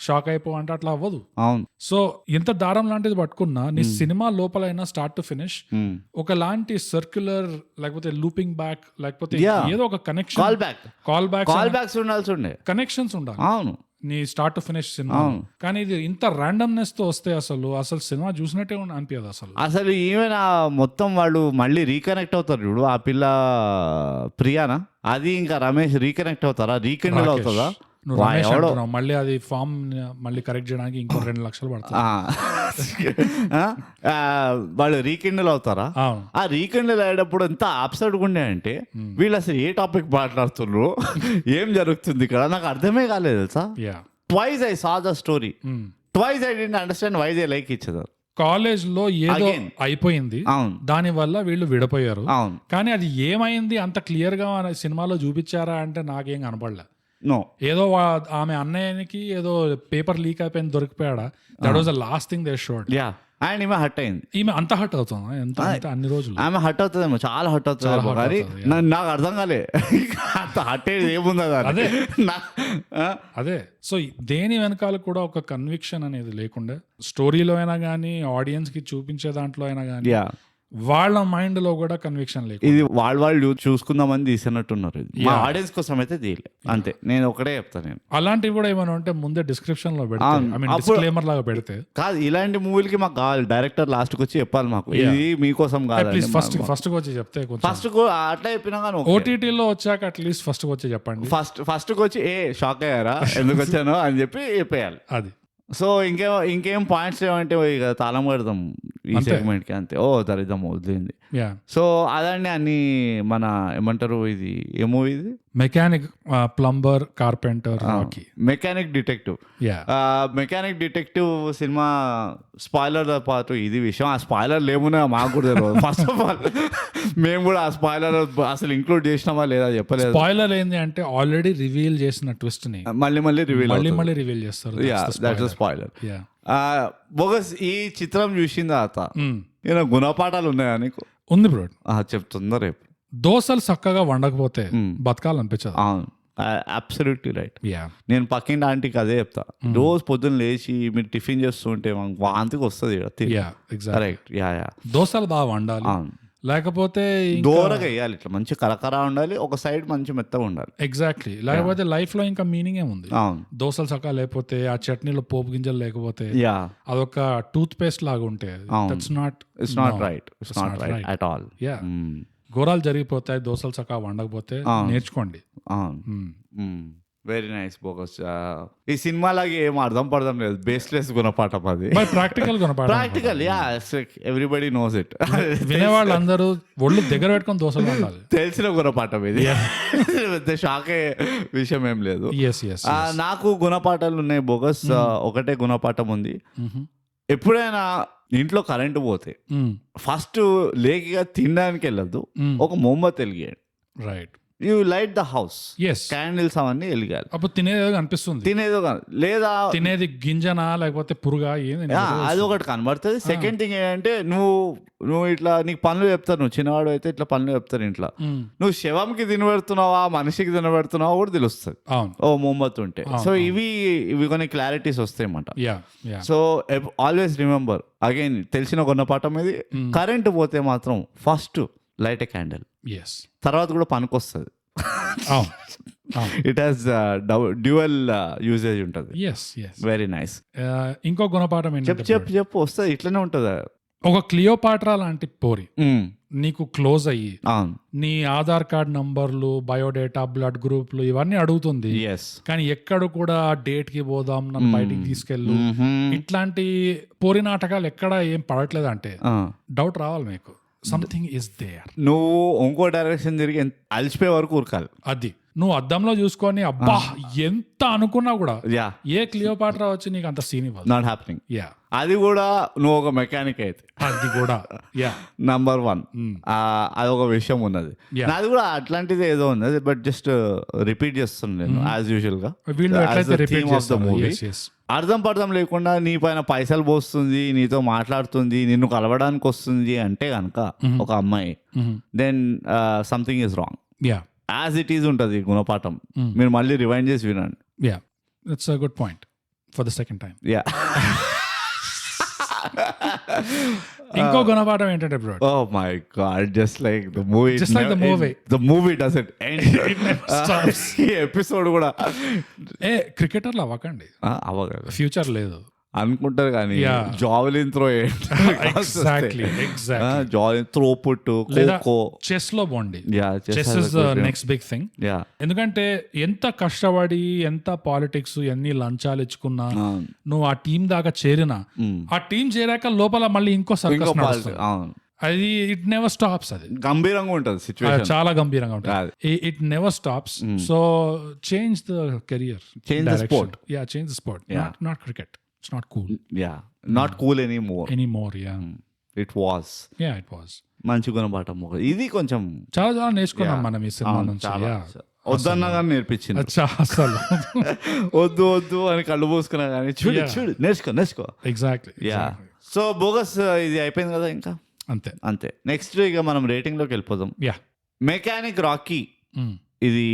షాక్ అయిపో అంటే అట్లా అవ్వదు. సో ఎంత దారం లాంటిది పట్టుకున్నా నీ సినిమా లోపలైనా స్టార్ట్ టు ఫినిష్ ఒకలాంటి సర్క్యులర్ లేకపోతే లూపింగ్ బ్యాక్ లేకపోతే ఏదో ఒక కనెక్షన్, కాల్ బ్యాక్స్ ఉండాల్సి ఉండే, కనెక్షన్స్ ఉండాలి. అవును, నీ స్టార్ట్ టు ఫినిష్ సినిమా. కానీ ఇది ఇంత ర్యాండమ్నెస్ తో వస్తే అసలు సినిమా చూసినట్టే అనిపించదు. అసలు ఈవెన్ మొత్తం వాళ్ళు మళ్ళీ రీకనెక్ట్ అవుతారు చూడు, ఆ పిల్ల ప్రియానా, అది ఇంకా రమేష్ రీకనెక్ట్ అవుతారా, రీకనెక్ట్ అవుతుందా? మళ్ళీ అది ఫామ్ మళ్ళీ కరెక్ట్ చేయడానికి ఇంకో 2 లక్షలు పడుతుంది. వాళ్ళు రీకిండిల్ అవుతారా? ఆ రీకిండిల్ అయ్యేటప్పుడు ఎంత అప్సెట్గా ఉండే అంటే వీళ్ళు అసలు ఏ టాపిక్ మాట్లాడుతున్నారు, ఏం జరుగుతుంది ఇక్కడ నాకు అర్థమే కాలేదు తెలుసా. Twice I saw the story, twice I didn't understand why they like each other. College లో ఏదో అయిపోయింది, దాని వల్ల వీళ్ళు విడిపోయారు. కానీ అది ఏమైంది అంత క్లియర్ గా సినిమాలో చూపించారా అంటే నాకేం కనపడలే. ఏదో ఆమె అన్నయ్యకి ఏదో పేపర్ లీక్ అయిపోయింది, దొరికిపోయాడా, that was the last thing they showed. And ఈమె హర్ట్ అయింది. ఈమె అంత హర్ట్ అవుతుంది ఎంత అన్ని రోజులు ఆమె హర్ట్ అవుతుందేమో, చాలా హర్ట్ అవుతుంది. కానీ నాకు అర్థం కాలే అంత హర్ట్ అయ్యేది ఏముంది. అదే సో దేని వెనకాల కూడా ఒక కన్విక్షన్ అనేది లేకుండా స్టోరీలో అయినా కానీ ఆడియన్స్ కి చూపించే దాంట్లో అయినా కానీ వాళ్ళ మైండ్ లో కూడా కన్విక్షన్ లేదు. ఇది వాళ్ళు చూసుకుందామని తీసినట్టున్నారు. మా ఆడియన్స్ కోసం అయితే తీయలే, అంతే. నేను ఒకటే చెప్తాను, నేను అలాంటివి కూడా ఏమైనా ఉంటే ముందే డిస్క్రిప్షన్ లో డిస్క్లైమర్ లాగా పెడితే కాదు. ఇలాంటి మూవీలకి మాకు కావాలి డైరెక్టర్ లాస్ట్ కి వచ్చి చెప్పాలి మాకు ఇది మీకోసం కాదు. ఫస్ట్ వచ్చి చెప్తే ఫస్ట్ అట్లా చెప్పినా కానీ ఓటీటీలో వచ్చాక అట్లీస్ట్ ఫస్ట్ వచ్చి చెప్పండి. ఫస్ట్ వచ్చి షాక్ అయ్యారా ఎందుకు వచ్చానో అని చెప్పి చెప్పేయాలి అది. సో ఇంకేం పాయింట్స్ ఏమంటే ఇక తాళం కడదాం ఈ సెగ్మెంట్ కి, అంతే. దరిద్రం వదిలింది. సో అదండి అన్ని మన ఏమంటారు, ఇది ఏ మూవీ ఇది, mechanic, plumber, carpenter, mechanic detective. Mechanic detective cinema spoiler పాటు ఇది విషయం. ఆ స్పాయిలర్ లేమున్నా మాకు కూడా తెలియదు. ఫస్ట్ ఆఫ్ ఆల్ మేము కూడా ఆ స్పాయిలర్ అసలు ఇంక్లూడ్ చేసినామా లేదా చెప్పలేదు. స్పాయిలర్ ఏంది అంటే ఆల్రెడీ రివీల్ చేసిన ట్విస్ట్ ని మళ్ళీ రివీల్ చేస్తారు. స్పాయిలర్. బోగస్ ఈ చిత్రం చూసిన తర్వాత గుణపాఠాలు ఉన్నాయా నీకు? ఉంది బ్రో, చెప్తుందా రేపు. దోశలు చక్కగా వండకపోతే బతకాలనిపించదు. అవును, అబ్సల్యూట్లీ రైట్. నేను పక్కింటి ఆంటీకి అదే చెప్తా, రోజు పొద్దున్న లేచి మీరు టిఫిన్ చేస్తుంటే వాంతికి వస్తుంది. దోశలు బాగా వండాలి, లేకపోతే దూరగా వేయాలి, ఇట్లా మంచి కరకర ఉండాలి, ఒక సైడ్ మంచి మెత్తగా ఉండాలి. ఎగ్జాక్ట్లీ. లేకపోతే లైఫ్ లో ఇంకా మీనింగ్ ఏముంది? అవును, దోసలు సకా లేకపోతే ఆ చట్నీలో పోపు గింజలు లేకపోతే యా, అదొక టూత్ పేస్ట్ లాగా ఉంటే that's not it's not right, it's not right at all. Yeah, ఘోరాలు జరిగిపోతాయి దోసలు సకా వండకపోతే. నేర్చుకోండి. Very nice bogus. ఈ సినిమా లాగా ఏం అర్థం పడడం లేదు, బేస్లెస్ గుణపాఠం అది. Practical practical, yeah, everybody knows it. వినేవాళ్ళు అందరూ ఒళ్ళు దగ్గర పెట్టుకొని దోసలు వండాలి. తెలిసిన గుణపాఠం ఇది, పెద్ద షాకే విషయం ఏం లేదు. నాకు గుణపాఠాలు ఉన్నాయి బోగస్. ఒకటే గుణపాఠం ఉంది. ఎప్పుడైనా ఇంట్లో కరెంటు పోతే ఫస్ట్ లేకిగా తినడానికి వెళ్ళద్దు, ఒక మొహమ్మద్ వెలిగాడు. Right, you light the house, candles అవన్నీ వెలిగాలి. అప్పుడు తినేదో అనిపిస్తుంది, తినేదో లేదా తినేది గింజనా లేకపోతే పురుగా ఏంది అది ఒకటి కనబడుతుంది. సెకండ్ థింగ్ ఏంటంటే నువ్వు ఇట్లా నీకు పనులు చెప్తారు, నువ్వు చిన్నవాడు అయితే ఇట్లా పనులు చెప్తారు ఇంట్లో, నువ్వు శవంకి తినబెడుతున్నావా మనిషికి తినబెడుతున్నావా కూడా తెలుస్తుంది ఓ మొహమ్మద్ ఉంటే. సో ఇవి కొన్ని క్లారిటీస్ వస్తాయి అన్నమాట. సో ఆల్వేస్ రిమెంబర్ అగైన్, తెలిసిన గుణపాఠం ఇది, కరెంట్ పోతే మాత్రం ఫస్ట్ లైట్ ఎ క్యాండిల్, తర్వాత కూడా పనికొస్తుంది. ఇట్ హాస్ డ్యూయల్ యూసేజ్ ఉంటుంది. Very nice. ఇంకో గుణపాఠం ఏంటంటే, చెప్పు వస్తుంది, ఇట్లనే ఉంటుంది. ఒక క్లియోపాట్రా లాంటి పోరి నీకు క్లోజ్ అయ్యి నీ ఆధార్ కార్డ్ నంబర్లు, బయోడేటా, బ్లడ్ గ్రూప్లు ఇవన్నీ అడుగుతుంది, కానీ ఎక్కడ కూడా డేట్ కి పోదాం, నన్ను బయటికి తీసుకెళ్ళు, ఇట్లాంటి పోరి నాటకాలు ఎక్కడ ఏం పడట్లేదు అంటే డౌట్ రావాలి మీకు. Something is there. నువ్వు ఇంకో డైరెక్షన్ తిరిగి అలసిపోయే వరకు ఉరకాలి. అది నువ్వు అద్దంలో చూసుకొని అబ్బా ఎంత అనుకున్నా కూడా ఏ క్లియోపాట్రా వచ్చి నీకు అంత సీన్ ఇవ్వదు. Not happening. అది కూడా నువ్వు ఒక మెకానిక్ అయితే, అది కూడా నంబర్ 1 అదొక విషయం ఉన్నది. నాది కూడా అట్లాంటిది ఏదో ఉన్నది, బట్ జస్ట్ రిపీట్ చేస్తున్నాను నేను యాజ్ యూజువల్ గా. అర్థం పర్థం లేకుండా నీ పైన పైసలు పోస్తుంది, నీతో మాట్లాడుతుంది, నిన్ను కలవడానికి వస్తుంది అంటే కనుక ఒక అమ్మాయి, then something is wrong. As it is ఉంటుంది గుణపాఠం. మీరు మళ్ళీ రివైండ్ చేసి వినండి. That's a good point for the second time. ఇంకో గుణపాఠం ఏంటంటే bro, oh my god, just like the movie doesn't end. ఈ ఎపిసోడ్ కూడా క్రికెటర్లు అవ్వకండి, ఫ్యూచర్ లేదు అనుకుంటారు కానీ జావెలిన్ త్రో, జావెలిన్ త్రో పుట్టు, ఖోఖో, చెస్ లో బాగుండి. Chess is the next big thing. ఎందుకంటే ఎంత కష్టపడి ఎంత పాలిటిక్స్ ఎన్ని లంచాలు ఇచ్చుకున్నా నువ్వు ఆ టీం దాకా చేరినా, ఆ టీం చేరాక లోపల మళ్ళీ ఇంకో సర్కస్ నడుస్తుంది. అది ఇట్ నెవర్ స్టాప్స్. అది గంభీరంగా ఉంటుంది సిచ్యువేషన్, చాలా గంభీరంగా ఉంటుంది. It never stops. So change the career, change the sport. Change the sport, not cricket. It's not cool. Not cool anymore. It was. It was. మంచి గుణపాఠం ఇది కొంచెం చాలా నేర్చుకున్నాం మనం ఈ సినిమా నుంచి. వద్దన్నా కానీ నేర్పించింది. అసలు వద్దు అని కళ్ళు పోసుకున్నా కానీ చూడు నేర్చుకో. ఎగ్జాక్ట్లీ. సో బోగస్ ఇది అయిపోయింది కదా, ఇంకా అంతే. నెక్స్ట్ ఇక మనం రేటింగ్ లోకి వెళ్ళిపోదాం. మెకానిక్ రాకీ ఇది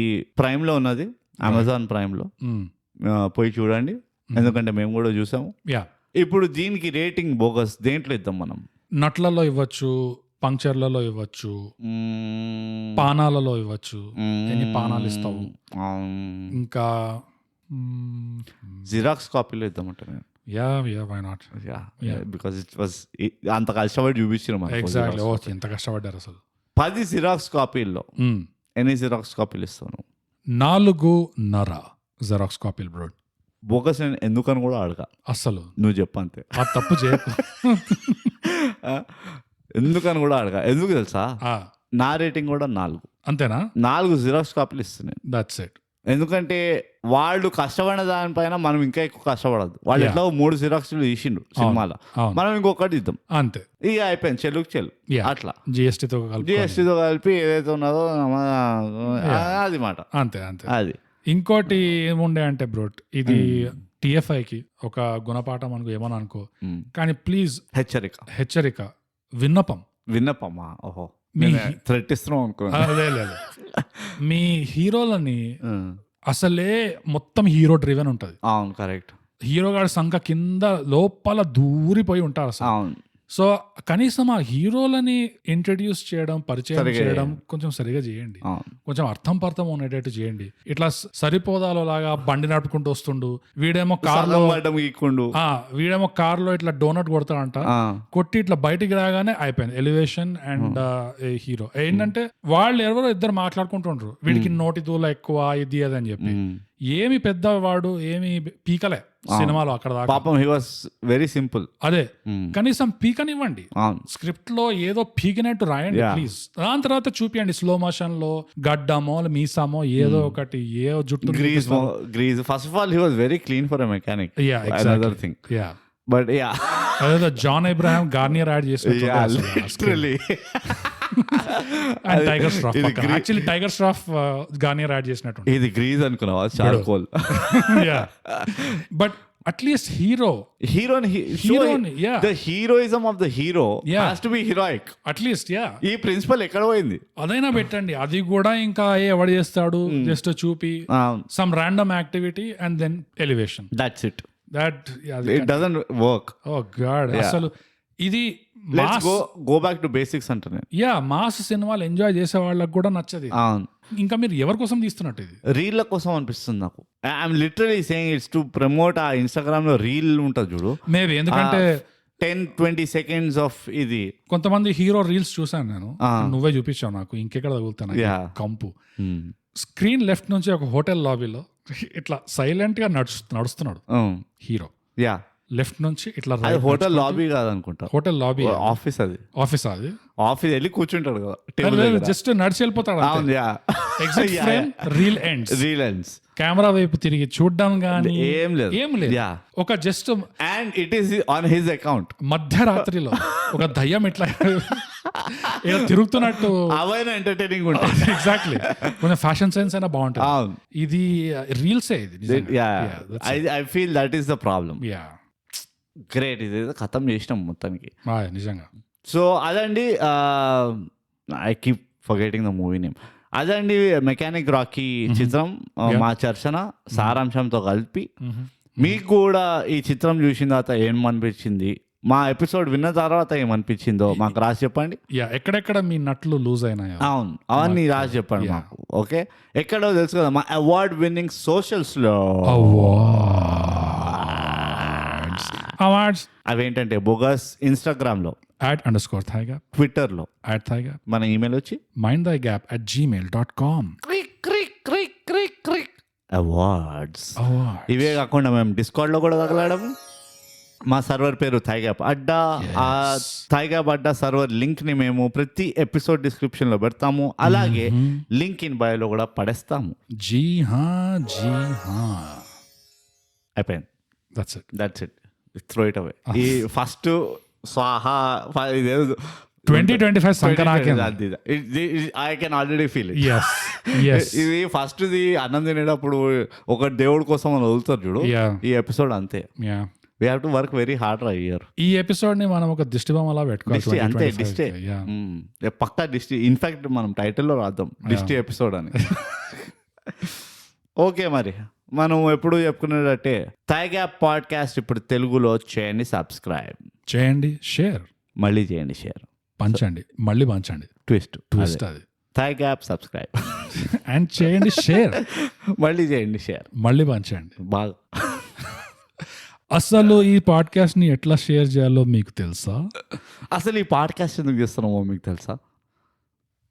ప్రైమ్ లో ఉన్నది, అమెజాన్ ప్రైమ్ లో. పోయి చూడండి, ఎందుకంటే మేము కూడా చూసాము. ఇప్పుడు దీనికి రేటింగ్ బోగస్ దేంట్లో ఇద్దాం మనం? నట్లలో ఇవ్వచ్చు, పంక్చర్లలో ఇవ్వచ్చు, పానాలలో ఇవ్వచ్చు. ఎన్ని పానాలు ఇస్తావు? ఇంకా జిరాక్స్ కాపీలో ఇద్దామంటే నేను. Why not? Because it was అంత కష్టపడి చూపించిన. ఎగ్జాక్ట్లీ. ఎంత కష్టపడ్డారు అసలు. 10 జిరాక్స్ కాపీల్లో ఎన్ని జిరాక్స్ కాపీలు ఇస్తాను? 4.5 జిరాక్స్ కాపీలు బ్రో. బోగస్ నేను ఎందుకని కూడా అడగా, అసలు నువ్వు చెప్పంతే, ఆ తప్పు చేయకు. ఎందుకని కూడా అడగా. ఎందుకు తెలుసా? నా రేటింగ్ కూడా 4. అంతేనా? 4 జిరాక్స్ కాపీలు ఇస్తున్నాను. That's it. ఎందుకంటే వాళ్ళు కష్టపడిన దానిపైన మనం ఇంకా ఎక్కువ కష్టపడద్దు. వాళ్ళు ఎట్లా 3 జిరాక్స్లు తీసిండు సినిమాలో, మనం ఇంకొకటి ఇద్దాం అంతే. ఇక అయిపోయింది, చెల్లు అట్లా జిఎస్టీతో కలిపి ఏదైతే ఉన్నదో అది మాట. అంతే. అది ఇంకోటి ఏముండే అంటే బ్రోట్, ఇది టిఎఫ్ఐకి ఒక గుణపాఠం అనుకో, ఏమని అనుకో, కానీ ప్లీజ్ హెచ్చరిక, విన్నపమా? ఓహో, థ్రెట్ ఇస్తున్నాం అనుకో. లేదు, మీ హీరోలని అసలే మొత్తం హీరో డ్రివెన్ ఉంటది. అవును, కరెక్ట్. హీరో గారి సంఖ కింద లోపల దూరిపోయి ఉంటారు అసలు. సో కనీసం ఆ హీరోలని ఇంట్రడ్యూస్ చేయడం, పరిచయం సరిగా చేయడం కొంచెం సరిగా చేయండి. అవును. కొంచెం అర్థం పర్థం ఉండేటట్టు చేయండి. ఇట్లా సరిపోదాలో లాగా బండి నడుపుకుంటూ వస్తుండు, వీడేమో కార్లో ఇట్లా డోనట్ కొడతాడంట, కొట్టి ఇట్లా బయటికి రాగానే అయిపోయింది ఎలివేషన్ అండ్ హీరో. ఏంటంటే వాళ్ళు ఎవరో ఇద్దరు మాట్లాడుకుంటుండ్రు, వీడికి నోటి దూల ఎక్కువ ఇది అది అని చెప్పి. ఏమి పెద్దవాడు ఏమి పీకలే సినిమాలో అక్కడ దాకా. పాపం హి వాస్ వెరీ సింపుల్. అదే కనీసం పీకనివ్వండి, స్క్రిప్ట్ లో ఏదో పీకినట్టు రాయండి ప్లీజ్. దాని తర్వాత చూపియండి స్లో మోషన్ లో గడ్డమో మీసామో ఏదో ఒకటి, ఏ జుట్టు grease. First of all he was very clean for a mechanic. Another thing. But అదేదో జాన్ అబ్రహాం గార్నియర్ యాడ్ చేసినట్టు and Tiger Shroff actually Tiger Shroff Garnier ad చేసినట్టు. ఇది గ్రీజ్ అనుకున్నావా? Charcoal. But at least heroism of the hero has to be heroic at least. ఈ principle ఎక్కడ పోయింది? అదైనా పెట్టండి. అది కూడా ఇంకా ఎవడు చేస్తాడు, జస్ట్ చూపి some random activity and then elevation. That's it. It doesn't work. Oh god. అసలు ఇది let's go back to basics అంటున్నాను. మాస్ సినిమాలు ఎంజాయ్ చేసే వాళ్ళకి కూడా నచ్చదు. ఇంకా మీరు ఎవరి కోసం తీస్తున్నట్టు? ఇది రీల్ల కోసం అనిపిస్తుంది నాకు. I'm literally saying it's to promote. ఆ ఇన్స్టాగ్రామ్ లో రీల్ ఉంటుంది చూడు, మేబీ ఎందుకంటే 10-20 seconds ఆఫ్ ఇది. కొంతమంది హీరో రీల్స్ చూసాను నేను, నువ్వే చూపించావు నాకు, ఇంకెక్కడ తగులుతాను కంపు. స్క్రీన్ లెఫ్ట్ నుంచి ఒక హోటల్ లాబీలో ఇట్లా సైలెంట్ గా నడుస్తున్నాడు హీరో. లెఫ్ట్ నుంచి ఇట్లా హోటల్ లాబీ కాదనుకుంటా, హోటల్ లాబీ, ఆఫీస్. అది ఆఫీస్ వెళ్ళి కూర్చుంటాడు కదా, జస్ట్ నడిచి వెళ్ళిపోతాడు. రీల్ ఎండ్స్, కెమెరా వైపు తిరిగి చూడడం గానీ ఏం లేదు. ఒక just and it is on his account. మధ్యరాత్రిలో ఒక దయ్యం ఇట్లా ఏదో తిరుగుతున్నట్టు అవైనా ఎంటర్టైనింగ్ ఉంటుంది. ఎగ్జాక్ట్లీ. కొంచెం ఫ్యాషన్ సెన్స్ అయినా బాగుంటుంది. ఇది రీల్సే. I feel that is the problem. Great. ఇది ఖతం చేసినాం మొత్తానికి నిజంగా. సో అదండి, I keep forgetting the movie name. అదండి మెకానిక్ రాకీ చిత్రం మా చర్చన సారాంశంతో కలిపి. మీకు కూడా ఈ చిత్రం చూసిన తర్వాత ఏమనిపించింది, మా ఎపిసోడ్ విన్న తర్వాత ఏమనిపించిందో మాకు రాసి చెప్పండి. ఎక్కడెక్కడ మీ నట్లు లూజ్ అయినాయో అవును అవన్నీ రాసి చెప్పండి మాకు. ఓకే, ఎక్కడో తెలుసు కదా మా అవార్డ్ విన్నింగ్ సోషల్స్ లో అవార్డ్స్ అవేంటంటే బోగస్ ఇన్స్టాగ్రామ్ లో @_thigap, ట్విట్టర్ లో @thigap, మన ఈమెయిల్ వచ్చి mindthigap@gmail.com. అవార్డ్స్. ఇవే కాకుండా మేము డిస్కార్డ్ లో కూడా తగలడము. మా సర్వర్ పేరు థైగ్యాప్ అడ్డా. ఆ థైగ్యాప్ అడ్డా సర్వర్ లింక్ ని మేము ప్రతి ఎపిసోడ్ డిస్క్రిప్షన్ లో పెడతాము, అలాగే లింక్ ఇన్ బయోలో కూడా పడేస్తాము. అయిపోయింది. That's it. Throw it away. ఈ ఫస్ట్ స్వాహా 2025 Sankranti. I can already feel it. ఇది ఫస్ట్ ది అన్నం తినేటప్పుడు ఒక దేవుడి కోసం అని వదులుతారు చూడు, ఈ ఎపిసోడ్ అంతే. We have to work very hard right here. ఈ ఎపిసోడ్ ని మనం ఒక దిష్టి బొమ్మలా పెట్టుకోవాలి. అంతే, దిష్టి పక్కా దిష్టి. ఇన్ఫాక్ట్ మనం టైటిల్లో రాద్దాం దిష్టి ఎపిసోడ్ అని. ఓకే, మరి మనం ఎప్పుడు చెప్పుకునేటట్టే థైగ్యాప్ పాడ్కాస్ట్ ఇప్పుడు తెలుగులో చేయండి, సబ్స్క్రైబ్ చేయండి, షేర్ మళ్ళీ చేయండి, షేర్ పంచండి, మళ్ళీ పంచండి. ట్విస్ట్ అది. థైగ్యాప్ సబ్స్క్రైబ్ అండ్ చేయండి, షేర్ మళ్ళీ చేయండి, షేర్ మళ్ళీ పంచండి. బాగా. అసలు ఈ పాడ్కాస్ట్ ని ఎట్లా షేర్ చేయాలో మీకు తెలుసా? అసలు ఈ పాడ్కాస్ట్ ఎందుకు చేస్తున్నామో మీకు తెలుసా?